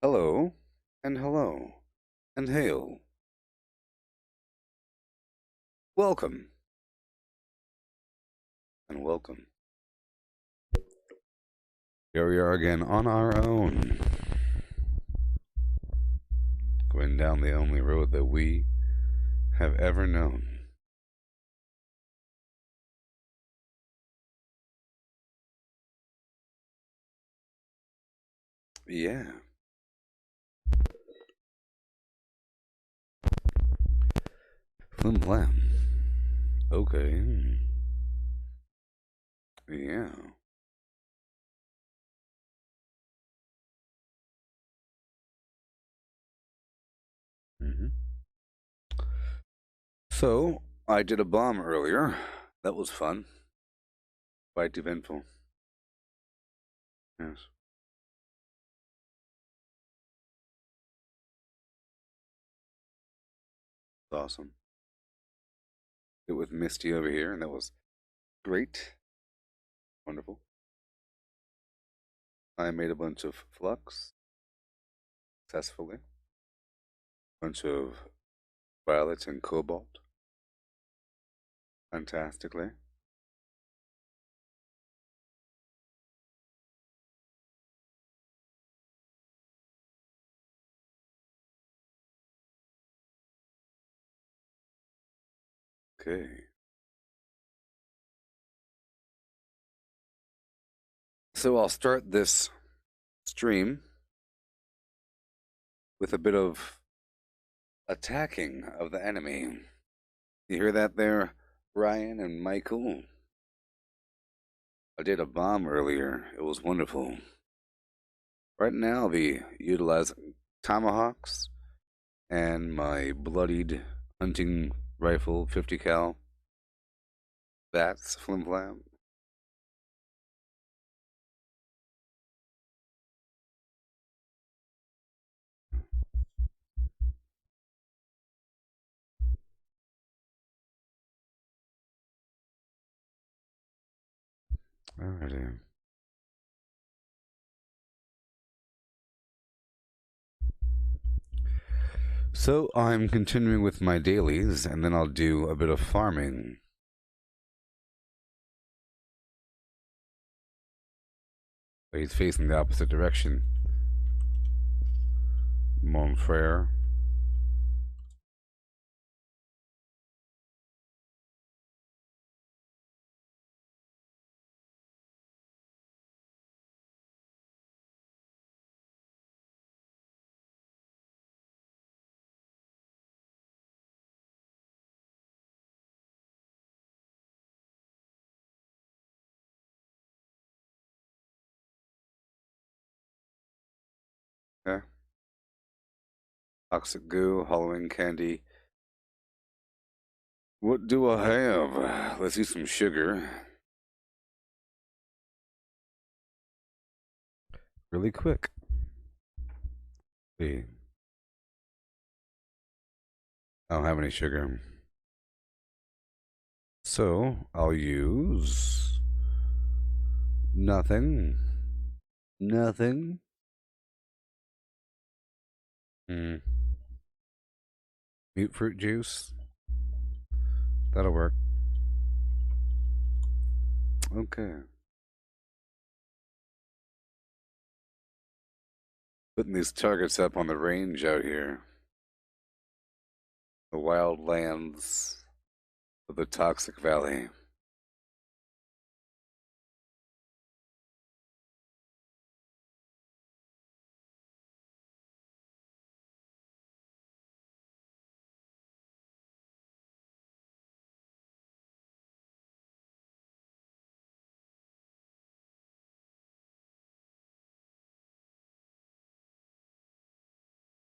Hello, and hello, and hail. Welcome, and welcome. Here we are again on our own, going down the only road that we have ever known. Yeah. Flim flam. Okay. Yeah. hmm So, I did a bomb earlier. That was fun. Quite eventful. Yes. Awesome. It with Misty over here, and that was great. Wonderful. I made a bunch of flux successfully. Bunch of violets and cobalt fantastically. Okay. So I'll start this stream with a bit of attacking of the enemy. You hear that there, Ryan and Michael? I did a bomb earlier. It was wonderful. Right now I'll be utilizing tomahawks and my bloodied hunting rifle 50 cal bats flim flam. Alrighty. So I'm continuing with my dailies, and then I'll do a bit of farming. But he's facing the opposite direction. Mon frere. Okay. Toxic goo, Halloween candy. What do I have? Let's use some sugar. Really quick. See. I don't have any sugar. So I'll use nothing. Nothing. Hmm. Mute fruit juice. That'll work. Okay. Putting these targets up on the range out here. The wild lands of the Toxic Valley.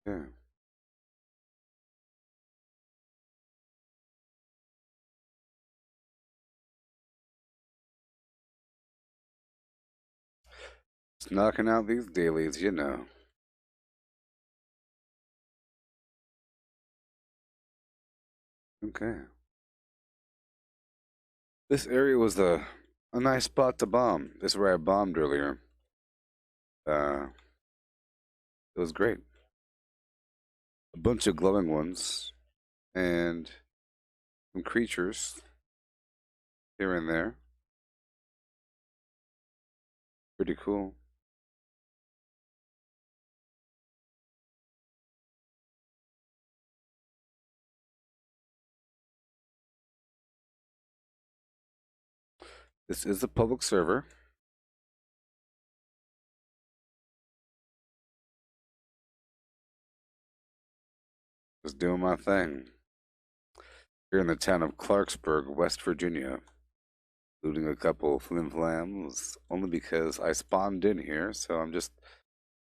Yeah. Just knocking out these dailies, you know. Okay. This area was a nice spot to bomb. This is where I bombed earlier. Uh, It was great. A bunch of glowing ones and some creatures here and there. Pretty cool. This is a public server. Just doing my thing. Here in the town of Clarksburg, West Virginia. Looting a couple flim flams only because I spawned in here, so I'm just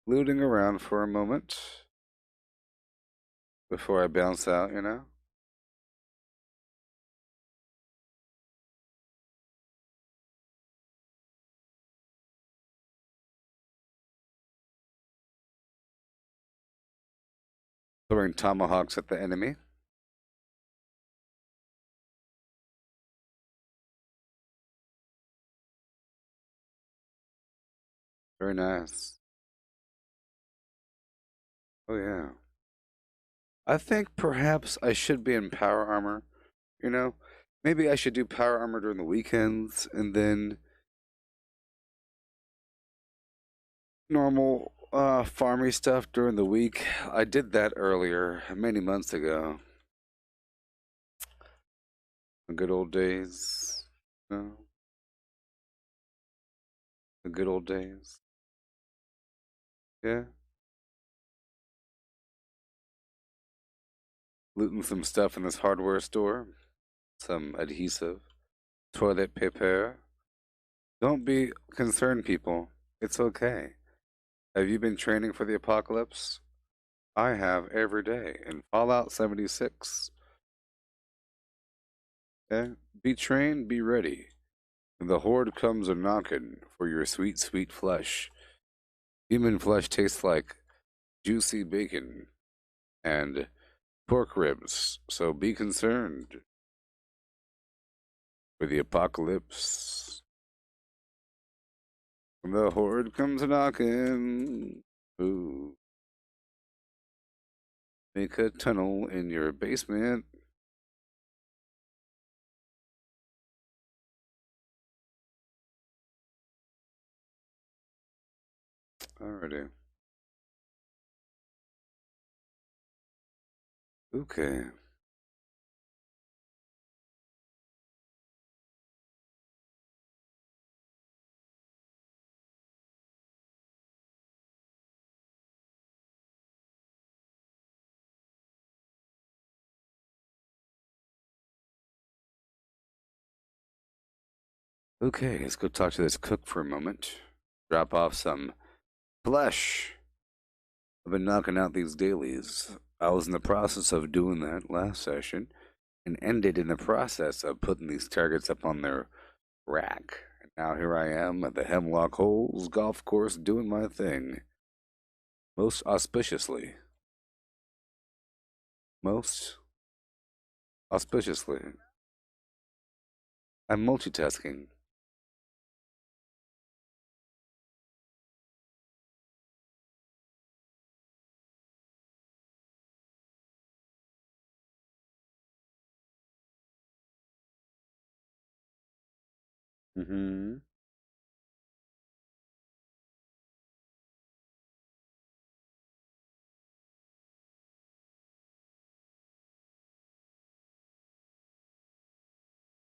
looting around for a moment before I bounce out, you know? Throwing tomahawks at the enemy. Very nice. Oh, yeah. I think perhaps I should be in power armor, you know? Maybe I should do power armor during the weekends and then normal farmy stuff during the week. I did that earlier, many months ago. The good old days. No, the good old days. Yeah. Looting some stuff in this hardware store. Some adhesive. Toilet paper. Don't be concerned, people. It's okay. Have you been training for the apocalypse? I have every day in Fallout 76. Okay? Be trained, be ready. When the horde comes a knocking for your sweet, sweet flesh. Human flesh tastes like juicy bacon and pork ribs, so be concerned for the apocalypse. When the horde comes a knocking, ooh, make a tunnel in your basement. Alrighty. Okay. Okay, let's go talk to this cook for a moment. Drop off some flesh. I've been knocking out these dailies. I was in the process of doing that last session and ended in the process of putting these targets up on their rack. And now here I am at the Hemlock Holes golf course doing my thing. Most auspiciously. Most auspiciously. I'm multitasking. Mm-hmm.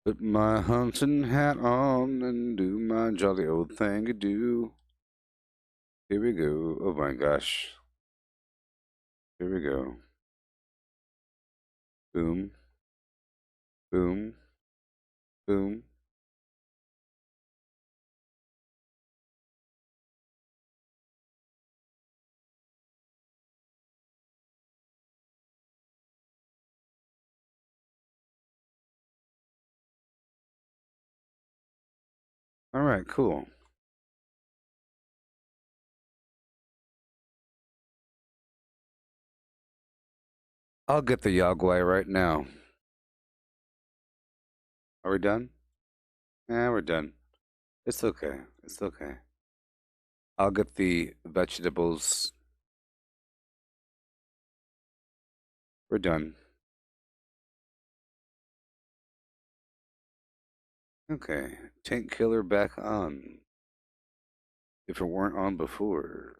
Put my hunting hat on and do my jolly old thing do. Here we go. Oh my gosh. Here we go. Boom. Boom. Boom. All right, cool. I'll get the Yaguai right now. Are we done? Yeah, we're done. It's okay. It's okay. I'll get the vegetables We're done. Okay. Tank killer back on. If it weren't on before.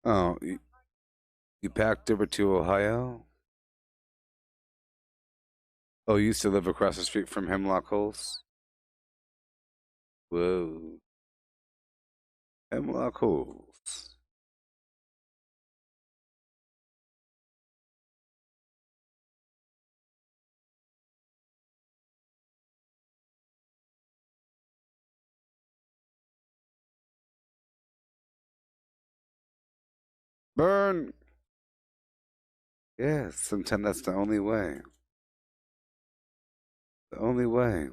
Oh, you packed over to Ohio? Oh, you used to live across the street from Hemlock Holes? Whoa. Hemlock Holes. Burn! Yeah, sometimes that's the only way. The only way.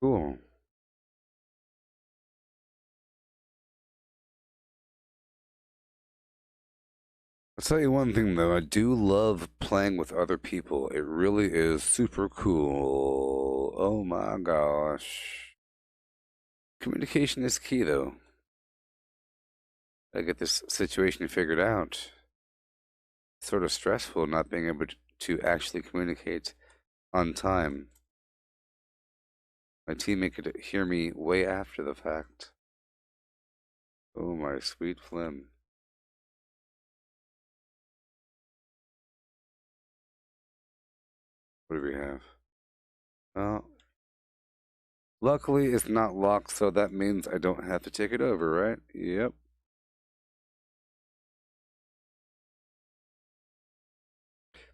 Cool. I'll tell you one thing though, I do love playing with other people. It really is super cool. Oh my gosh. Communication is key though. I get this situation figured out. It's sort of stressful not being able to actually communicate on time. My teammate could hear me way after the fact. Oh my sweet Flim. What do we have? Oh, luckily it's not locked, so that means I don't have to take it over, right? Yep.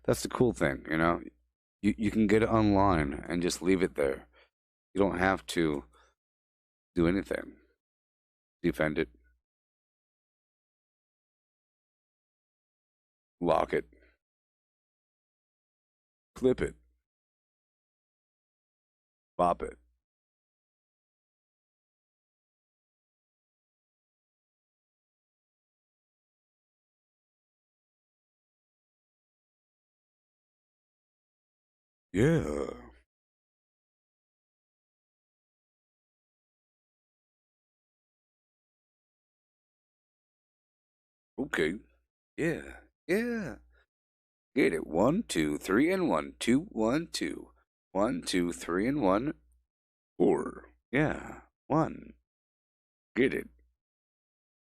That's the cool thing, you know? You can get it online and just leave it there. You don't have to do anything. Defend it, lock it, clip it, pop it. Yeah. Okay. Yeah. Yeah. Get it. 1, 2, 3, and 1, 2, 1, 2. 1, 2, 3, and 1. 4. Yeah. 1. Get it.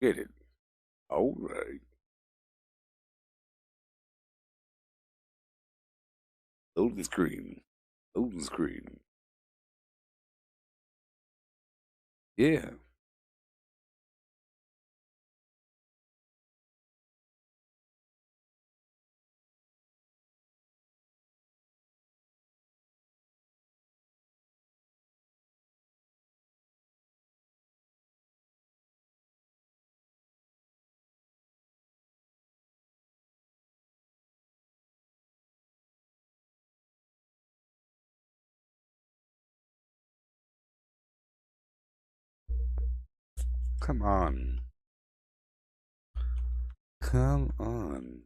Get it. All right. Loading screen. Loading screen. Yeah. Come on. Come on.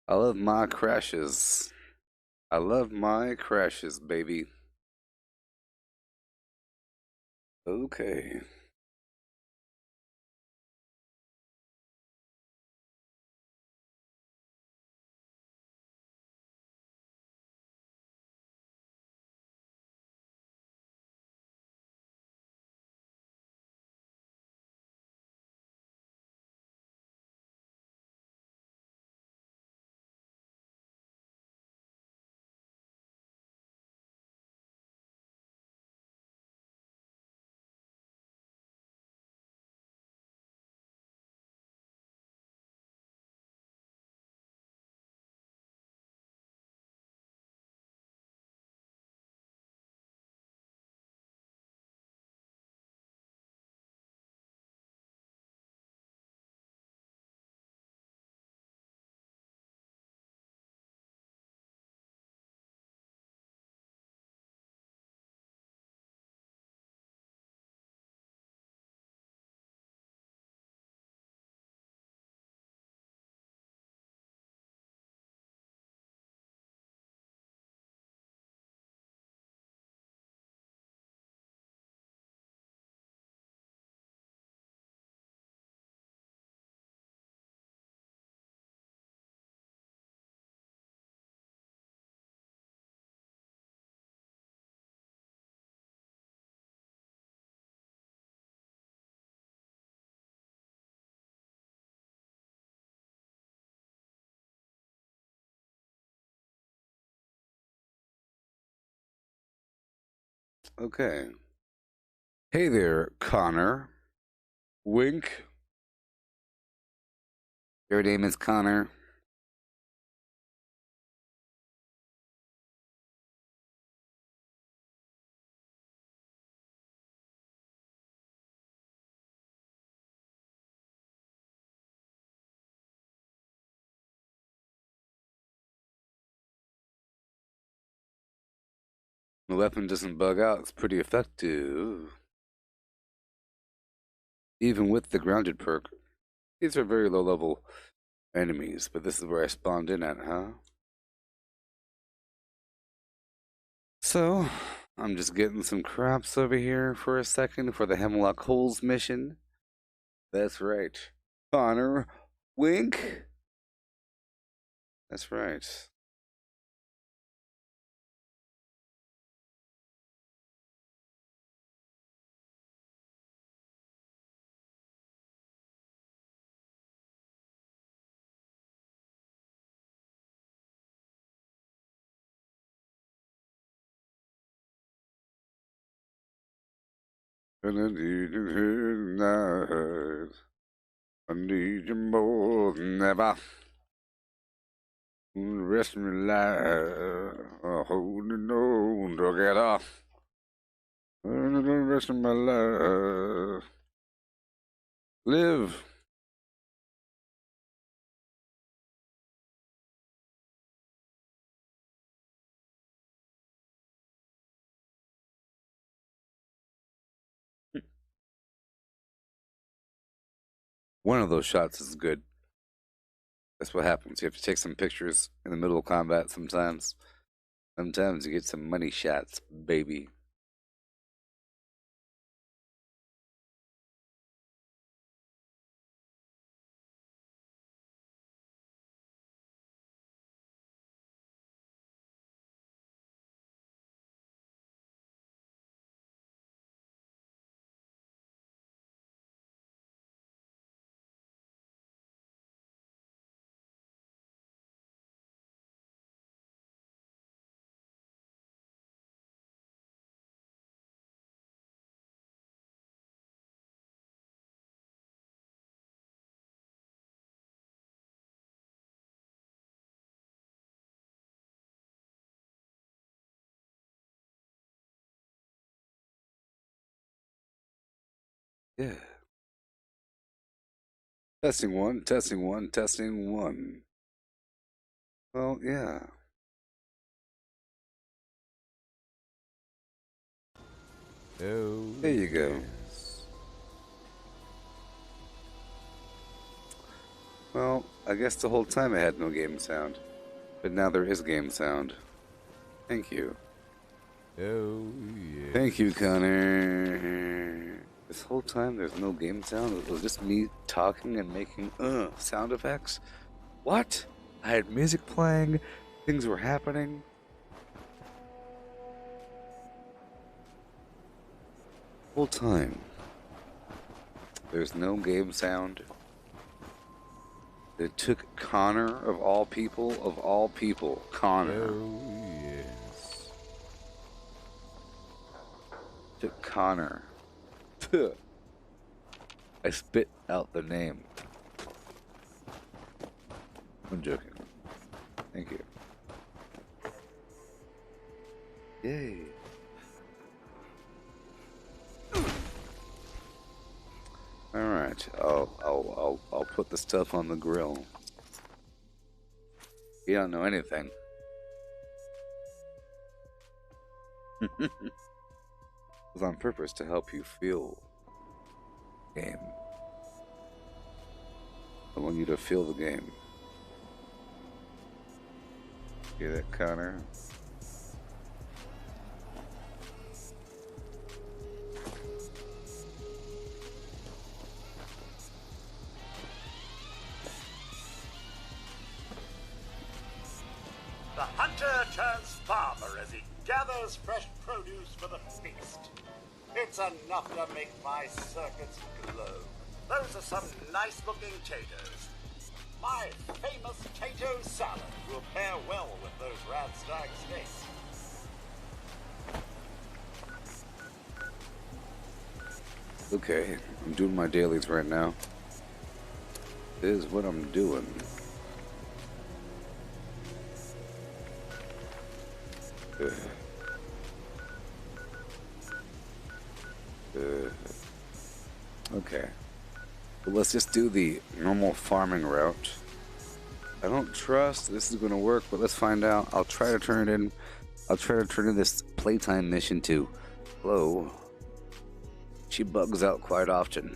I love my crashes. I love my crashes, baby. Okay. Okay. Hey there, Connor. Wink. Your name is Connor. The weapon doesn't bug out. It's pretty effective. Even with the grounded perk. These are very low level enemies, but this is where I spawned in at, huh? So, I'm just getting some crops over here for a second for the Hemlock Holes mission. That's right. Connor, wink. That's right. And I need you here tonight. I need you more than ever. Rest of my life, holding on together. The rest of my life. Live. One of those shots is good. That's what happens. You have to take some pictures in the middle of combat sometimes. Sometimes you get some money shots, baby. Yeah. Testing one, testing one, testing one. Well, yeah. Oh, There you go. yes. Well, I guess the whole time I had no game sound. But now there is game sound. Thank you. Oh, yes. Thank you, Connor. This whole time there's no game sound. It was just me talking and making sound effects. What? I had music playing. Things were happening. Whole time. There's no game sound. It took Connor of all people, Connor. Oh, yes. Took Connor. I spit out the name. I'm joking. Thank you. Yay. All right, I'll put the stuff on the grill. You don't know anything. It was on purpose to help you feel game. I want you to feel the game. Hear that, Connor? The hunter turns farmer as he gathers fresh produce for the feast. It's enough to make my circuits glow. Those are some nice-looking taters. My famous tato salad will pair well with those radstag steaks. Okay, I'm doing my dailies right now. This is what I'm doing. Okay. Well, let's just do the normal farming route. I don't trust this is going to work, but let's find out. I'll try to turn it in. I'll try to turn in this playtime mission to Flo. She bugs out quite often.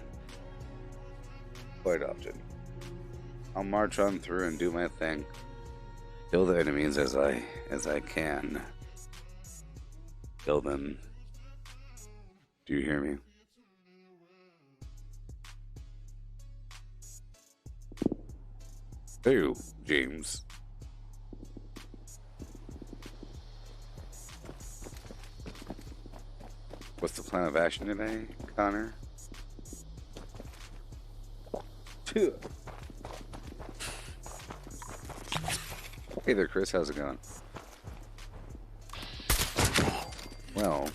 Quite often. I'll march on through and do my thing. Kill the enemies as I can. Kill them. Do you hear me? Hey, James. What's the plan of action today, Connor? Two. Hey there, Chris. How's it going? Well,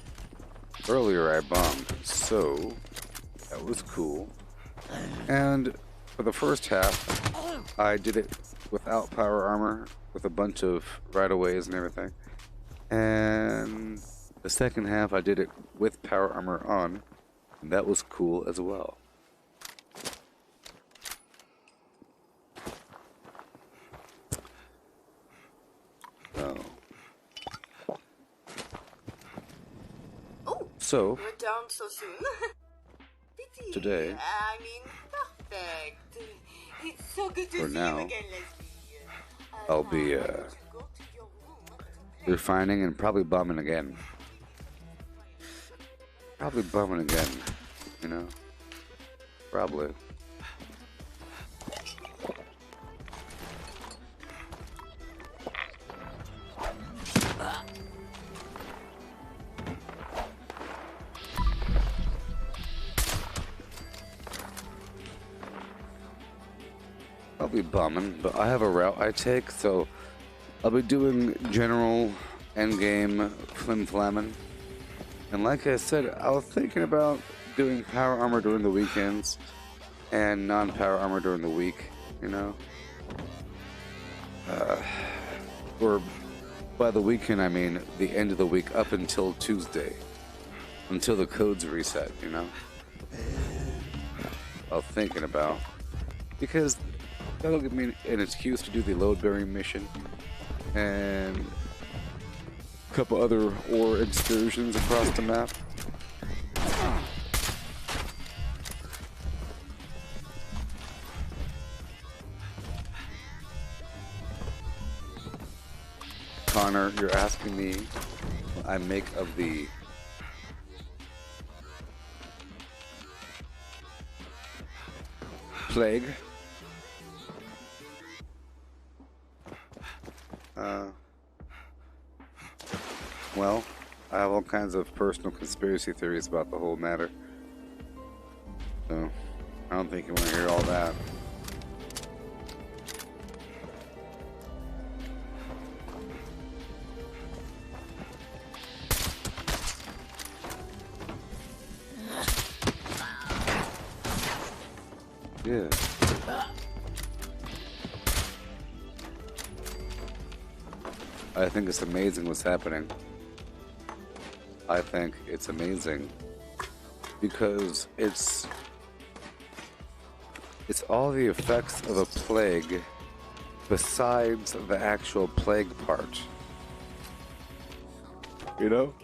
earlier I bombed, so that was cool. And for the first half, I did it without power armor, with a bunch of right-of-ways and everything. And the second half, I did it with power armor on, and that was cool as well. So, you're down so soon. Pity. Today, I mean, perfect. It's so good to for see now, you again, Leslie. I'll be Now, I want to go to your room to play. refining and probably bombing again. Probably bombing again, you know? Probably. I'll be bombing, but I have a route I take, so I'll be doing general endgame flim-flamming. And like I said, I was thinking about doing power armor during the weekends and non-power armor during the week, you know? Or by the weekend, I mean the end of the week up until Tuesday, until the codes reset, you know? I was thinking about, because that'll give me an excuse to do the load-bearing mission and a couple other ore excursions across the map. Connor, you're asking me. I make of the plague. Well, I have all kinds of personal conspiracy theories about the whole matter. So, I don't think you want to hear all that. Yeah. I think it's amazing what's happening. I think it's amazing because it's all the effects of a plague besides the actual plague part. You know?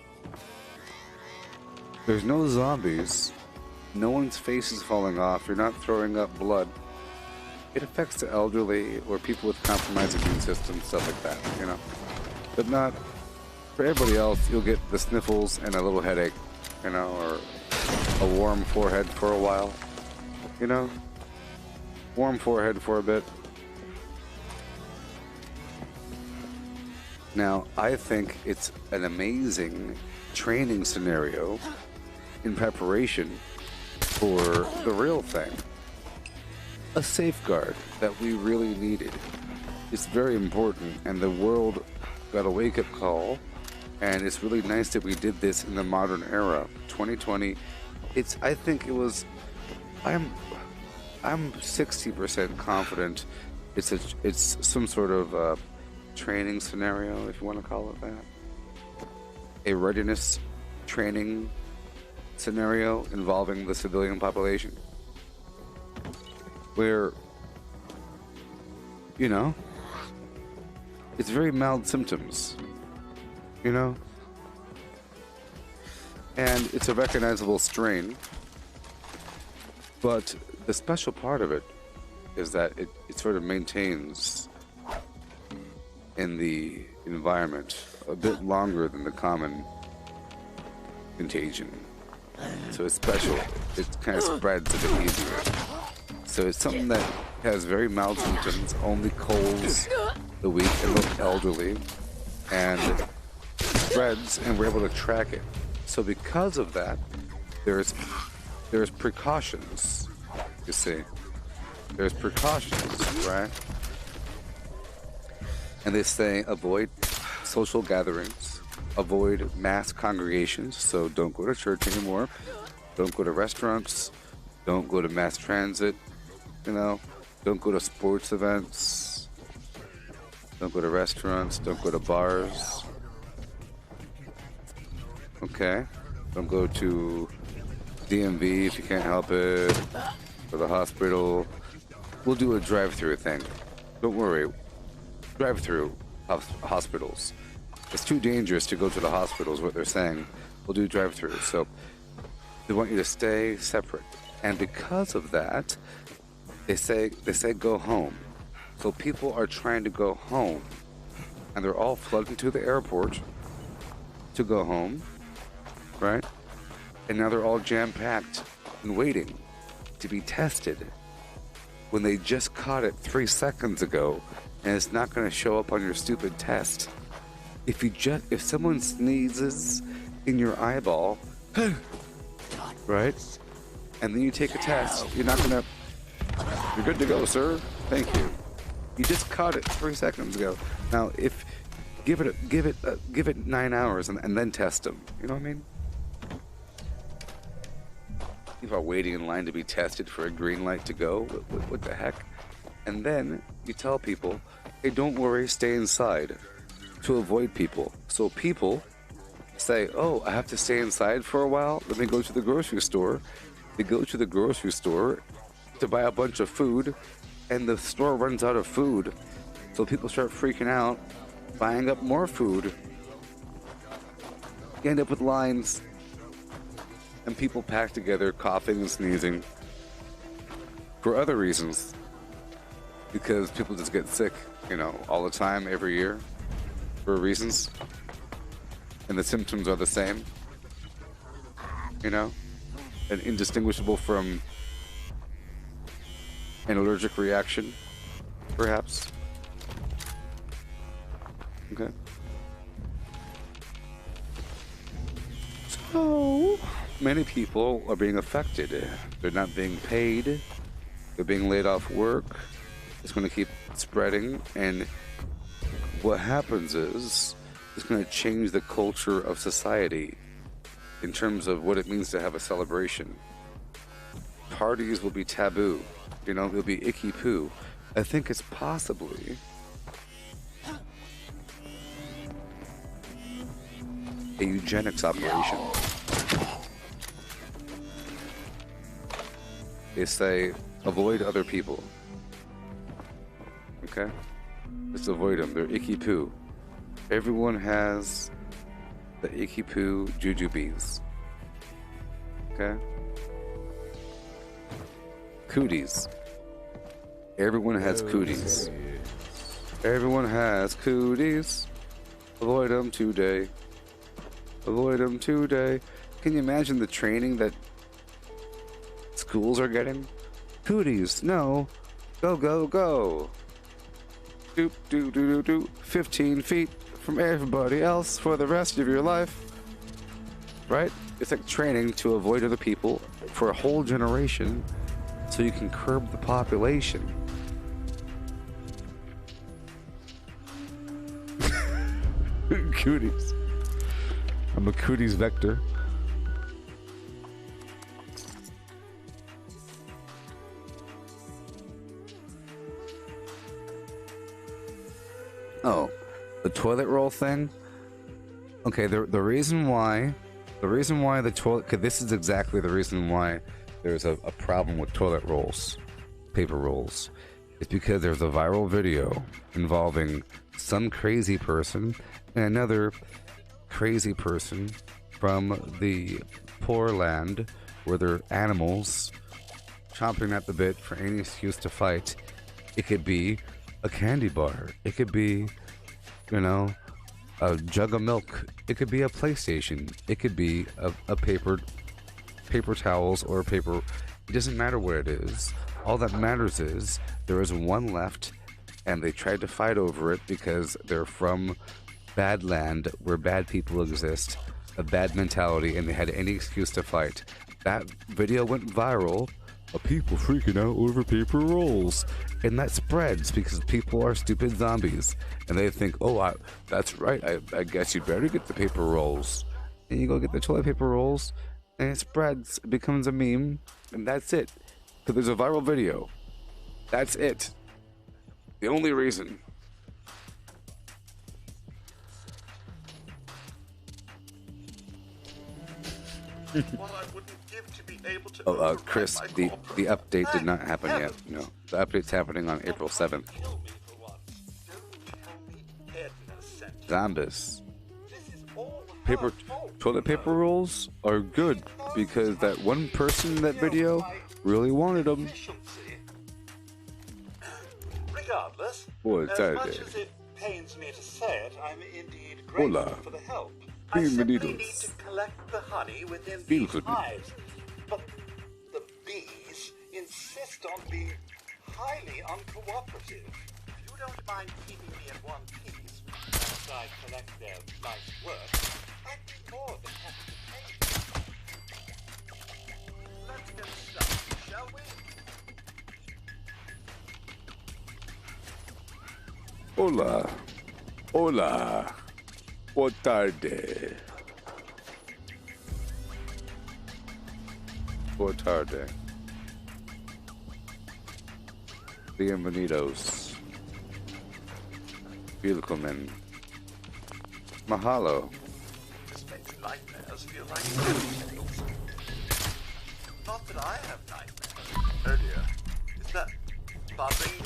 There's no zombies. No one's face is falling off. You're not throwing up blood. It affects the elderly or people with compromised immune systems, stuff like that, you know? But not for everybody else. You'll get the sniffles and a little headache, you know, or a warm forehead for a while, you know? Warm forehead for a bit. Now, I think it's an amazing training scenario in preparation for the real thing. A safeguard that we really needed. It's very important, and the world got a wake-up call, and it's really nice that we did this in the modern era. 2020, I think it was, I'm 60% confident it's some sort of training scenario, if you want to call it that. A readiness training scenario involving the civilian population. Where, you know, it's very mild symptoms, you know? And it's a recognizable strain. But the special part of it is that it sort of maintains in the environment a bit longer than the common contagion. So it's special. It kind of spreads a bit easier. So it's something that has very mild symptoms, only colds the weak and the elderly, and spreads, and we're able to track it. So because of that, there's precautions, you see. There's precautions, right? And they say avoid social gatherings, avoid mass congregations, so don't go to church anymore, don't go to restaurants, don't go to mass transit, you know, don't go to sports events, don't go to restaurants, don't go to bars, okay? Don't go to DMV if you can't help it, or the hospital. We'll do a drive-through thing. Don't worry. Drive-through hospitals. It's too dangerous to go to the hospitals, what they're saying. We'll do drive-through. So they want you to stay separate. And because of that, they say go home. So people are trying to go home. And they're all flooding to the airport to go home, right? And now they're all jam-packed and waiting to be tested when they just caught it 3 seconds ago, and it's not going to show up on your stupid test. If someone sneezes in your eyeball, right, and then you take a test, you're good to go, sir. Thank you. You just caught it 3 seconds ago. Now, if give it 9 hours and then test them. You know what I mean? People are waiting in line to be tested for a green light to go. What the heck? And then you tell people, hey, don't worry, stay inside to avoid people. So people say, oh, I have to stay inside for a while. Let me go to the grocery store. They go to the grocery store to buy a bunch of food, and the store runs out of food. So people start freaking out, buying up more food. You end up with lines. And people pack together, coughing and sneezing for other reasons. Because people just get sick, you know, all the time, every year, for reasons. and the symptoms are the same, you know, and indistinguishable from an allergic reaction, perhaps. Okay. So many people are being affected. They're not being paid. They're being laid off work. It's going to keep spreading, and what happens is it's going to change the culture of society in terms of what it means to have a celebration. Parties will be taboo. You know, it'll be icky poo. I think it's possibly a eugenics operation. They say, avoid other people. Okay? Just avoid them. They're icky poo. Everyone has the icky poo jujubes. Okay? Cooties. Everyone has cooties. Everyone has cooties. Avoid them today. Avoid them today. Can you imagine the training that schools are getting? Cooties, no. Go, go, go. Doop, doo, doo, doo, doo. 15 feet from everybody else for the rest of your life. Right? It's like training to avoid other people for a whole generation so you can curb the population. Cooties. I'm a cooties vector. Oh, the toilet roll thing? Okay, the reason why the toilet, cause this is exactly the reason why there's a problem with toilet rolls, paper rolls. It's because there's a viral video involving some crazy person and another crazy person from the poor land where there are animals chomping at the bit for any excuse to fight. It could be a candy bar. It could be, you know, a jug of milk. It could be a PlayStation. It could be a paper towels or paper. It doesn't matter what it is. All that matters is there is one left, and they tried to fight over it because they're from bad land where bad people exist, a bad mentality, and they had any excuse to fight. That video went viral of people freaking out over paper rolls, and that spreads because people are stupid zombies, and they think, oh, that's right, I guess you better get the paper rolls. And you go get the toilet paper rolls, and it spreads, it becomes a meme, and that's it. Because there's a viral video. That's it. The only reason. What I wouldn't give to be able to Chris, the update did not happen yet. No, the update's happening on April 7th. Kill me for once. Don't tell me Edna sent you. Zombies. This is all Paper, her fault. toilet paper rolls are good because that one person in that video really wanted them. Efficiency. Regardless, Boy, as that much is. as it pains me to say it, I'm indeed grateful Hola. for the help. I simply need Bienvenidos. to collect the honey within these Beautiful. hives, but the bees insist on being highly uncooperative. If you don't mind keeping me in one piece as I collect their life's work, I'd be more than happy to pay you. Let's get started, shall we? Hola. Hola. Boa tarde. Boa tarde. Bienvenidos. Willkommen. Mahalo. This makes nightmares feel like fairy tales. Not that I have nightmares. Oh dear. Is that buzzing?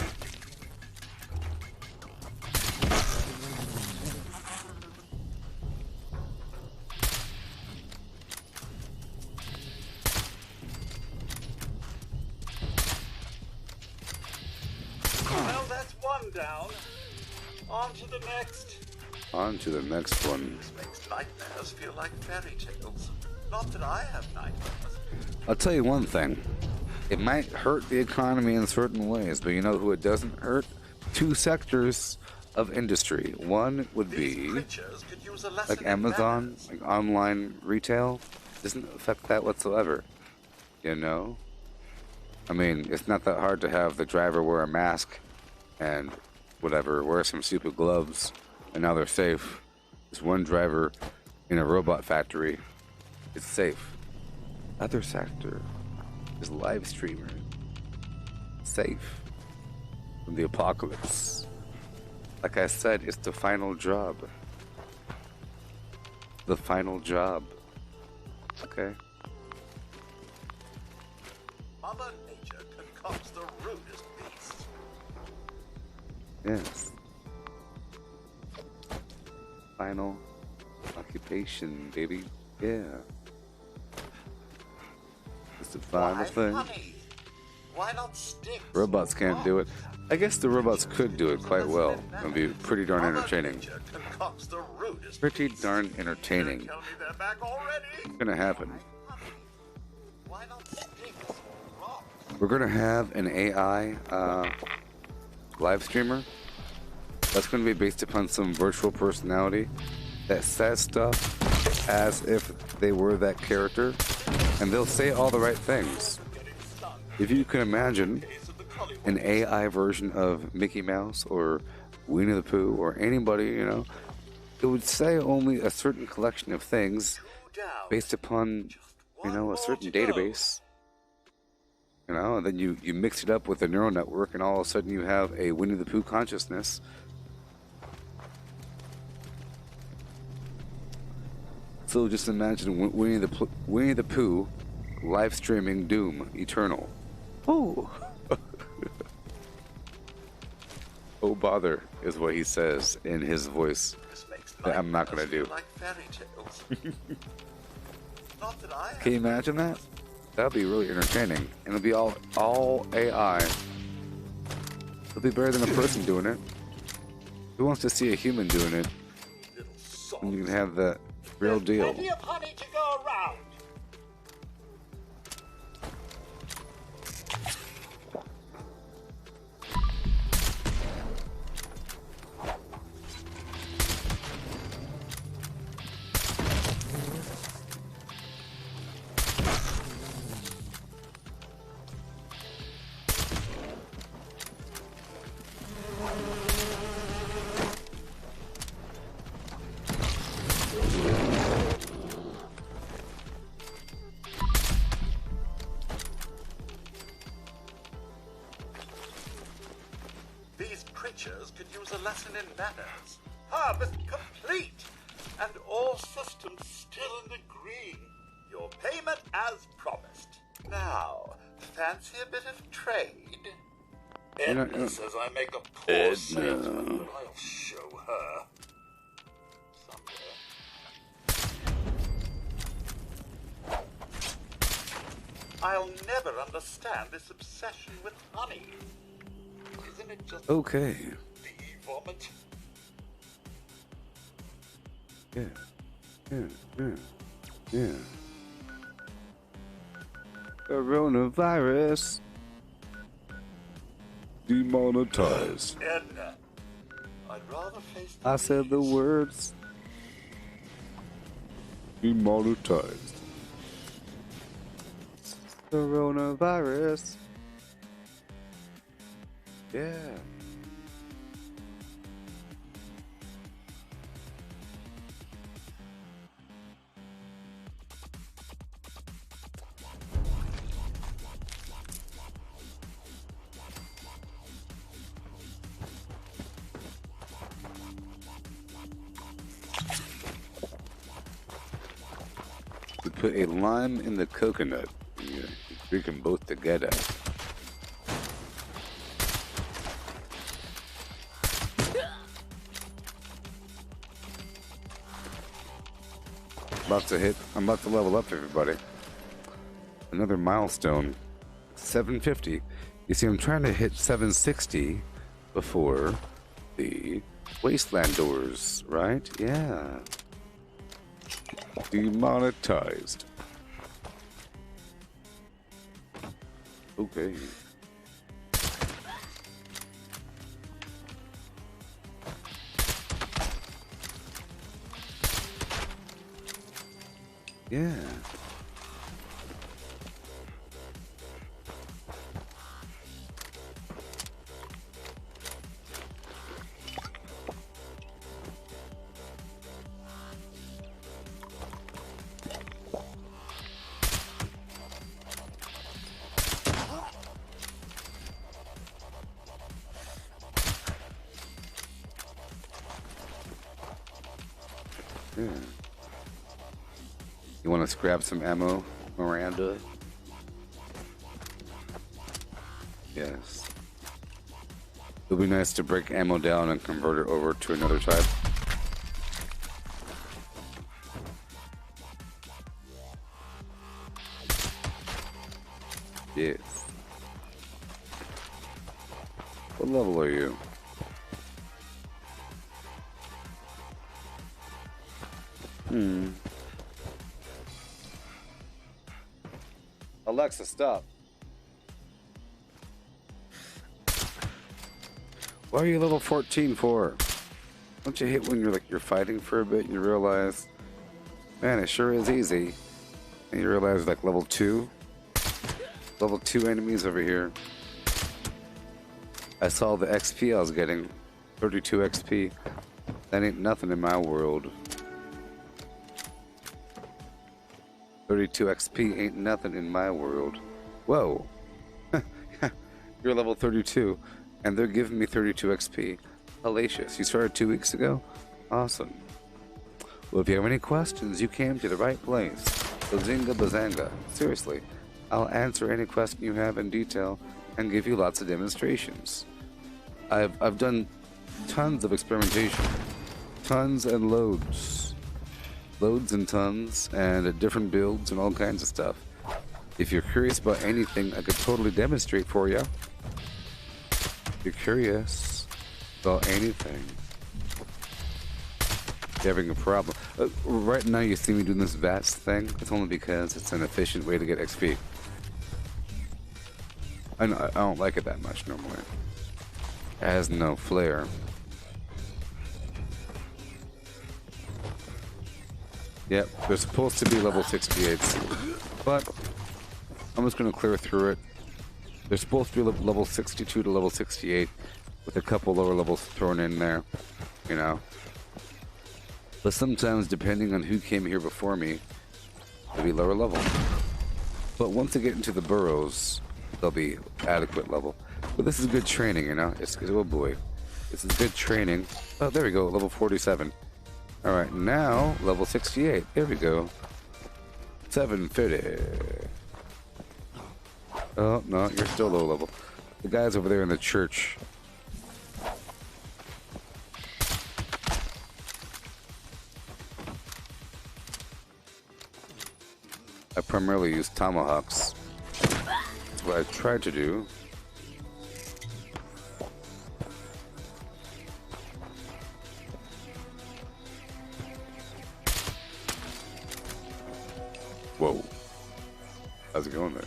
Well, that's one down. On to the next. On to the next one. This makes nightmares feel like fairy tales. Not that I have nightmares. I'll tell you one thing. It might hurt the economy in certain ways, but you know who it doesn't hurt? Two sectors of industry. One would be Creatures could use a lesson like in Amazon, manners. like online retail. Doesn't affect that whatsoever. You know? I mean, it's not that hard to have the driver wear a mask and whatever, wear some stupid gloves, and now they're safe. There's one driver in a robot factory. It's safe. Other sector is live streamer. Safe from the apocalypse. Like I said, it's the final job. The final job. Okay? Mother Nature concocts the rudest beasts. Yes. Final occupation, baby. Yeah. It's the final Why thing. honey? Why not sticks? Robots or can't do it. rocks? I guess the robots could do it quite well. It'd be pretty darn Mother entertaining. Nature concocts the rudest Pretty beasts. darn entertaining. Tell me they're back already. It's gonna happen. Honey, why not sticks or rocks? We're gonna have an AI live streamer that's gonna be based upon some virtual personality that says stuff as if they were that character, and they'll say all the right things. If you can imagine an AI version of Mickey Mouse or Winnie the Pooh or anybody, you know, it would say only a certain collection of things based upon, you know, a certain database. You know, and then you mix it up with a neural network, and all of a sudden you have a Winnie the Pooh consciousness. So just imagine Winnie the Pooh live streaming Doom Eternal. Oh. Oh bother is what he says in his voice This makes that I'm not gonna nightmares do. feel like fairy tales. Not that I have. Can you imagine that? That'd be really entertaining. And it'll be all AI. It'll be better than a person doing it. Who wants to see a human doing it? Little soft. And you can have the real deal. Plenty of honey to go around. These creatures could use a lesson in manners. Harvest complete, and all systems still in the green. Your payment as promised. Now, fancy a bit of trade? Edna says I make a poor salesman, but I'll show her. Someday. I'll never understand this obsession with honey. Isn't it just Okay. bee vomit? Yeah. Coronavirus. Demonetized. Edna, I'd rather face I said the words. Demonetized. Coronavirus. Yeah. We put a lime in the coconut. Yeah, drink them both together. I'm about to level up, everybody. Another milestone. 750. You see, I'm trying to hit 760 before the Wasteland doors, right? Yeah. Demonetized. Okay. Yeah. Yeah. You want to scrap some ammo, Miranda? Yes. It'll be nice to break ammo down and convert it over to another type. Yes. What level are you? Alexa, stop. Why are you level 14 for? Don't you hate when you're fighting for a bit, you realize, man, it sure is easy. And you realize like level 2 enemies over here. I saw the XP I was getting, 32 XP. That ain't nothing in my world. 32 XP ain't nothing in my world. Whoa. You're level 32, and they're giving me 32 XP. Hellacious. You started 2 weeks ago? Awesome. Well, if you have any questions, you came to the right place. Bazinga Bazanga. Seriously, I'll answer any question you have in detail and give you lots of demonstrations. I've done tons of experimentation. Tons and loads. Loads and tons, and different builds and all kinds of stuff. If you're curious about anything, I could totally demonstrate for you. If you're curious about anything. If you're having a problem. Right now you see me doing this VATS thing. It's only because it's an efficient way to get XP. I don't like it that much normally. It has no flair. Yep, they're supposed to be level 68s, but I'm just going to clear through it. They're supposed to be level 62 to level 68, with a couple lower levels thrown in there, you know. But sometimes, depending on who came here before me, they'll be lower level. But once they get into the burrows, they'll be adequate level. But this is good training, you know. Oh boy, this is good training. Oh, there we go, level 47. Alright, now, level 68. There we go. 750. Oh, no, you're still low level. The guy's over there in the church. I primarily use tomahawks. That's what I tried to do. Whoa. How's it going there?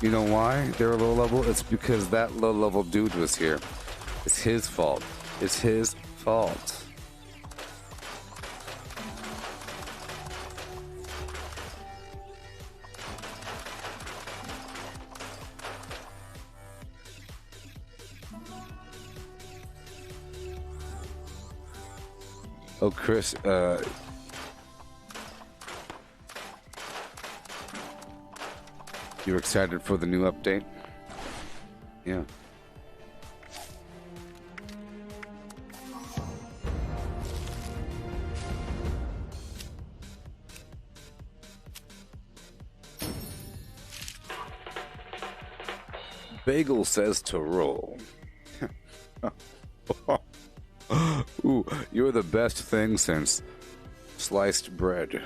You know why they're low level? It's because that low level dude was here. It's his fault. It's his fault. Oh, Chris, you're excited for the new update? Yeah. Bagel says to roll. Ooh, you're the best thing since sliced bread.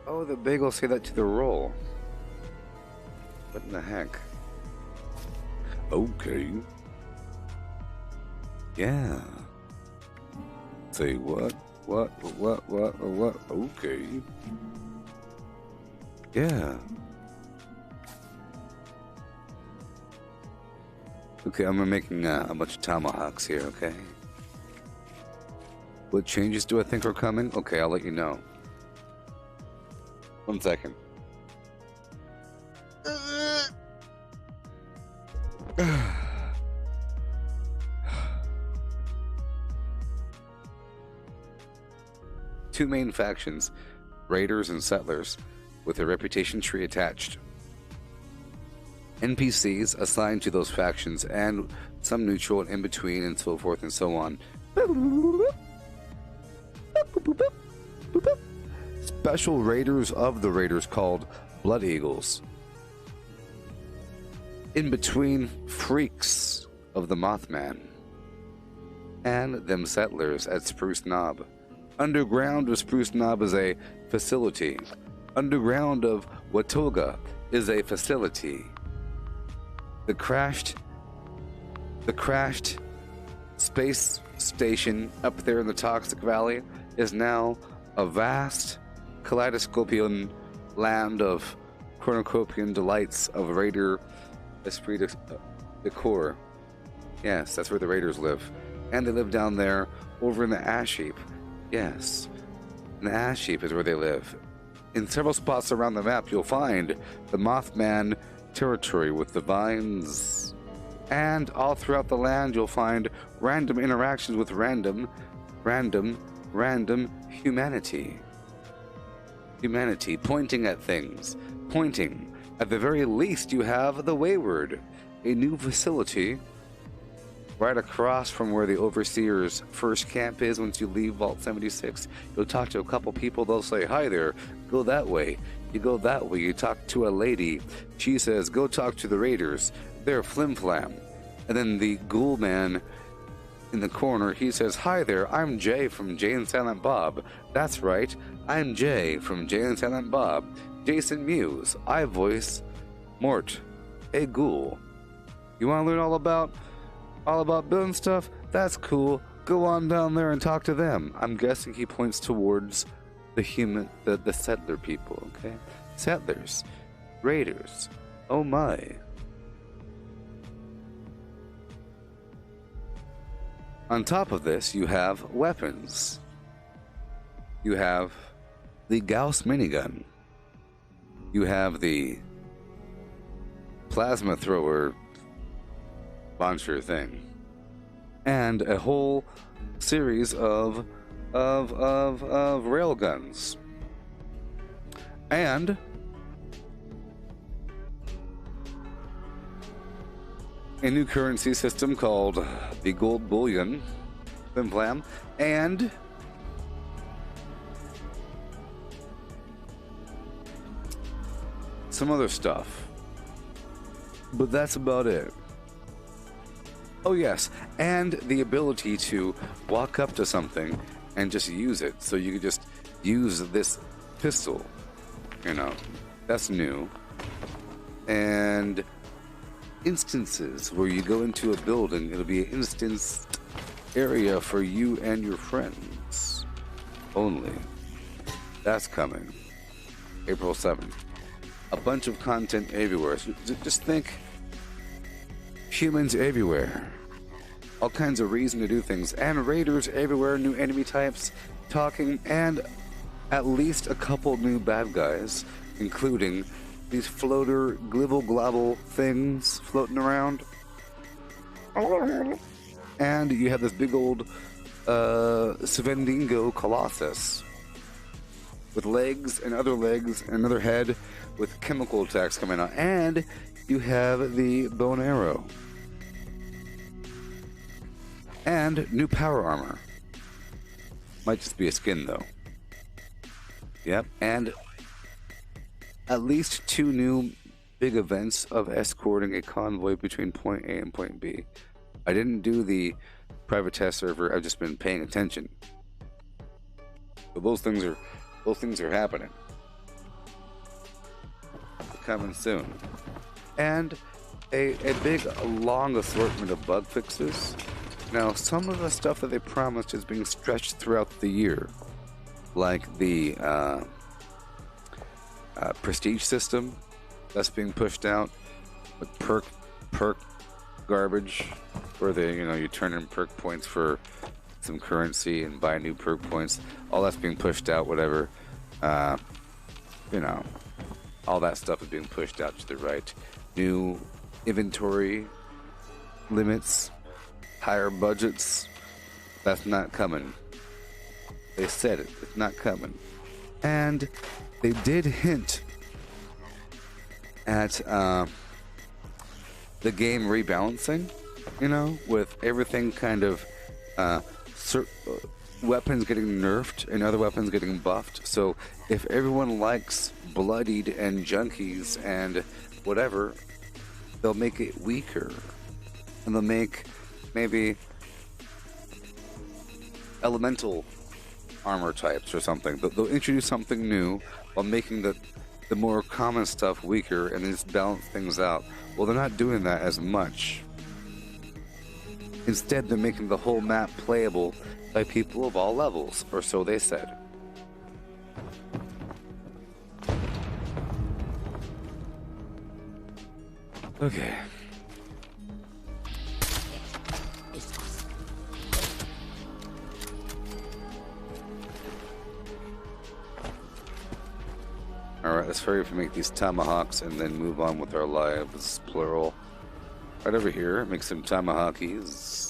Oh, the bagel say that to the roll. What in the heck? Okay. Yeah. Say what? What? Okay. Yeah. Okay, I'm making a bunch of tomahawks here, okay? What changes do I think are coming? Okay, I'll let you know. 1 second. Two main factions, raiders and settlers, with a reputation tree attached. NPCs assigned to those factions and some neutral and in between and so forth and so on. Special raiders of the raiders called Blood Eagles. In between freaks of the Mothman. And them settlers at Spruce Knob. Underground of Spruce Knob is a facility. Underground of Watoga is a facility. The crashed space station up there in the Toxic Valley is now a vast kaleidoscopian land of cornucopian delights of Raider esprit de corps. Yes, that's where the Raiders live. And they live down there over in the Ash Heap. Yes, and the Ash Heap is where they live. In several spots around the map, you'll find the Mothman territory with the vines. And all throughout the land, you'll find random interactions with random humanity. Humanity pointing at things. Pointing. At the very least, you have the Wayward, a new facility right across from where the Overseer's first camp is. Once you leave Vault 76, you'll talk to a couple people. They'll say, hi there, go that way. You go that way. You talk to a lady. She says, go talk to the Raiders. They're flim-flam. And then the ghoul man in the corner, he says, hi there, I'm Jay from Jay and Silent Bob. That's right, I'm Jay from Jay and Silent Bob. Jason Mewes. I voice Mort, a ghoul. You want to learn all about building stuff? That's cool. Go on down there and talk to them. I'm guessing he points towards the settler people, okay? Settlers. Raiders. Oh my. On top of this, you have weapons. You have the Gauss minigun. You have the plasma thrower launcher thing, and a whole series of railguns, and a new currency system called the Gold Bullion, Flim-Flam, and some other stuff. But that's about it. Oh yes, and the ability to walk up to something and just use it. So you could just use this pistol. You know, that's new. And instances where you go into a building, it'll be an instance area for you and your friends only. That's coming April 7th. A bunch of content everywhere. So just think humans everywhere. All kinds of reason to do things. And raiders everywhere, new enemy types talking, and at least a couple new bad guys, including these floater glibble globble things floating around. And you have this big old Svendingo Colossus with legs and another head with chemical attacks coming out. And you have the bow and arrow. And new power armor. Might just be a skin though. Yep, and at least 2 new big events of escorting a convoy between point A and point B. I didn't do the private test server, I've just been paying attention. But those things are happening. They're coming soon. And a big long assortment of bug fixes. Now, some of the stuff that they promised is being stretched throughout the year, like the prestige system that's being pushed out, with perk garbage, where you turn in perk points for some currency and buy new perk points. All that's being pushed out. Whatever, all that stuff is being pushed out to the right. New inventory limits. Higher budgets, that's not coming. They said it, it's not coming. And they did hint at the game rebalancing, with everything kind of weapons getting nerfed and other weapons getting buffed. So if everyone likes bloodied and junkies and whatever, they'll make it weaker. And they'll make maybe elemental armor types or something. They'll introduce something new while making the more common stuff weaker and just balance things out. Well, they're not doing that as much. Instead, they're making the whole map playable by people of all levels, or so they said. Okay. Alright, let's hurry up and make these tomahawks and then move on with our lives, plural. Right over here, make some tomahawkies.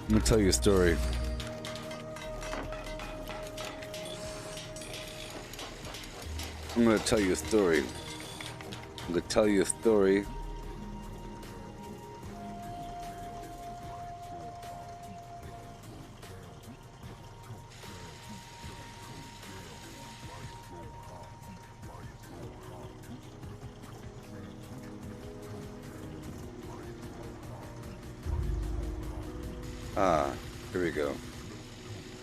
I'm gonna tell you a story. I'm gonna tell you a story.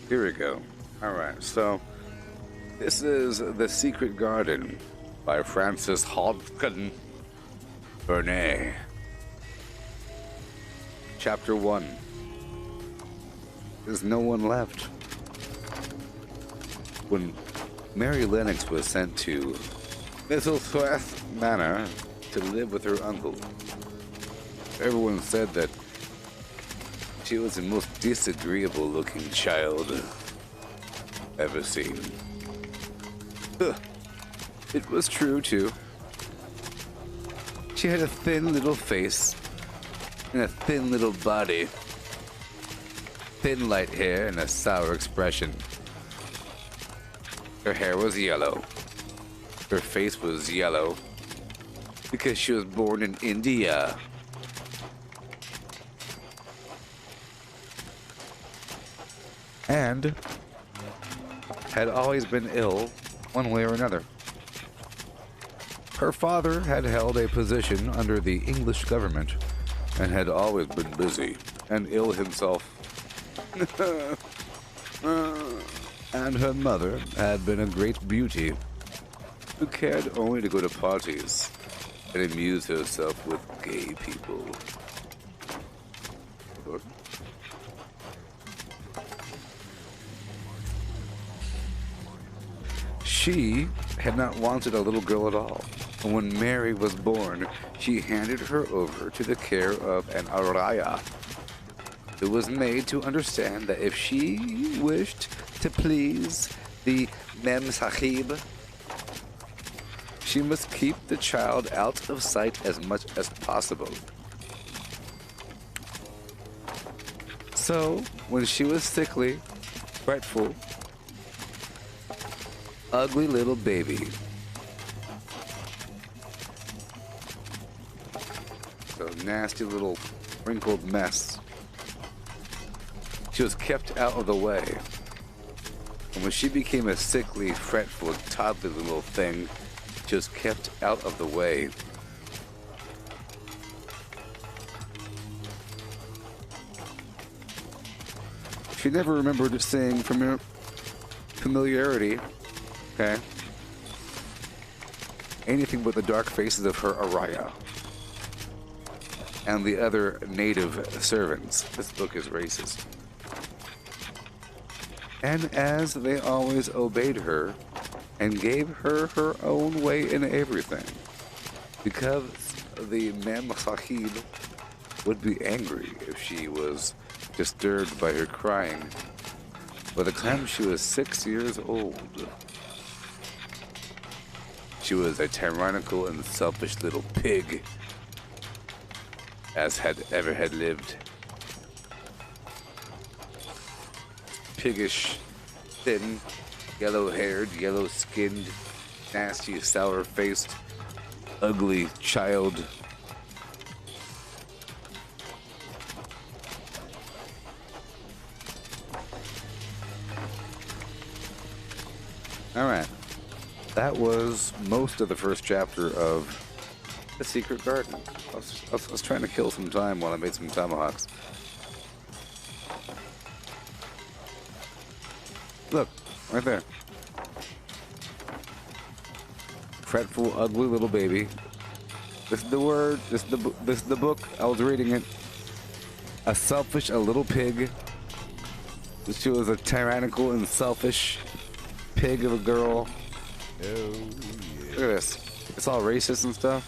Here we go. Alright, so this is The Secret Garden by Francis Hodgkin Burnett. Chapter 1. There's no one left. When Mary Lennox was sent to Mistletoe Manor to live with her uncle, everyone said that she was the most disagreeable looking child ever seen. It was true too. She had a thin little face and a thin little body, thin light hair and a sour expression. Her hair was yellow. Her face was yellow because she was born in India. And had always been ill one way or another. Her father had held a position under the English government and had always been busy and ill himself. And her mother had been a great beauty who cared only to go to parties and amuse herself with gay people. She had not wanted a little girl at all. And when Mary was born, she handed her over to the care of an araya, who was made to understand that if she wished to please the Mem Sahib, she must keep the child out of sight as much as possible. So, when she was sickly, fretful, ugly little baby, so nasty little wrinkled mess, she was kept out of the way. And when she became a sickly, fretful, toddler little thing, she was kept out of the way. She never remembered seeing familiarity, okay? Anything but the dark faces of her Araya and the other native servants. This book is racist. And as they always obeyed her and gave her her own way in everything, because the Mem Sahib would be angry if she was disturbed by her crying. By the time she was 6 years old, she was a tyrannical and selfish little pig as had ever had lived. Piggish, thin, yellow-haired, yellow-skinned, nasty, sour-faced, ugly child. Alright, that was most of the first chapter of The Secret Garden. I was trying to kill some time while I made some tomahawks. Look, right there. Fretful, ugly little baby. This is the word, this is the book, I was reading it. A selfish, a little pig. She was a tyrannical and selfish pig of a girl. Oh, yeah. Look at this. It's all racist and stuff.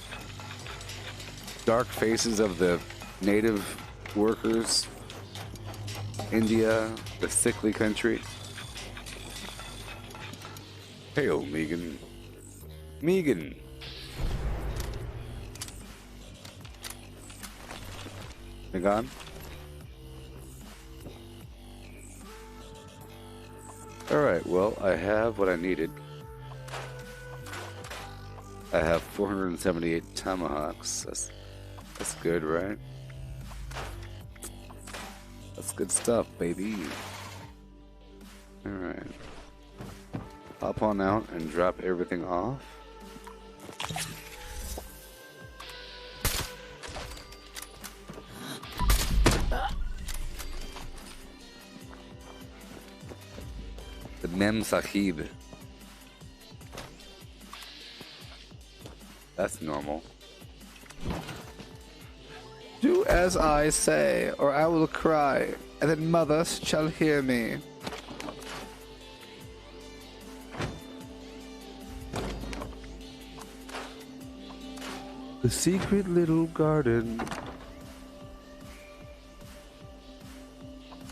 Dark faces of the native workers. India, the sickly country. Hail, Megan. Megan. You gone? Alright, well, I have what I needed. I have 478 tomahawks. That's good, right? That's good stuff, baby. Alright. Hop on out and drop everything off. The Mem Sahib. That's normal. Do as I say, or I will cry, and then mother shall hear me. The secret little garden.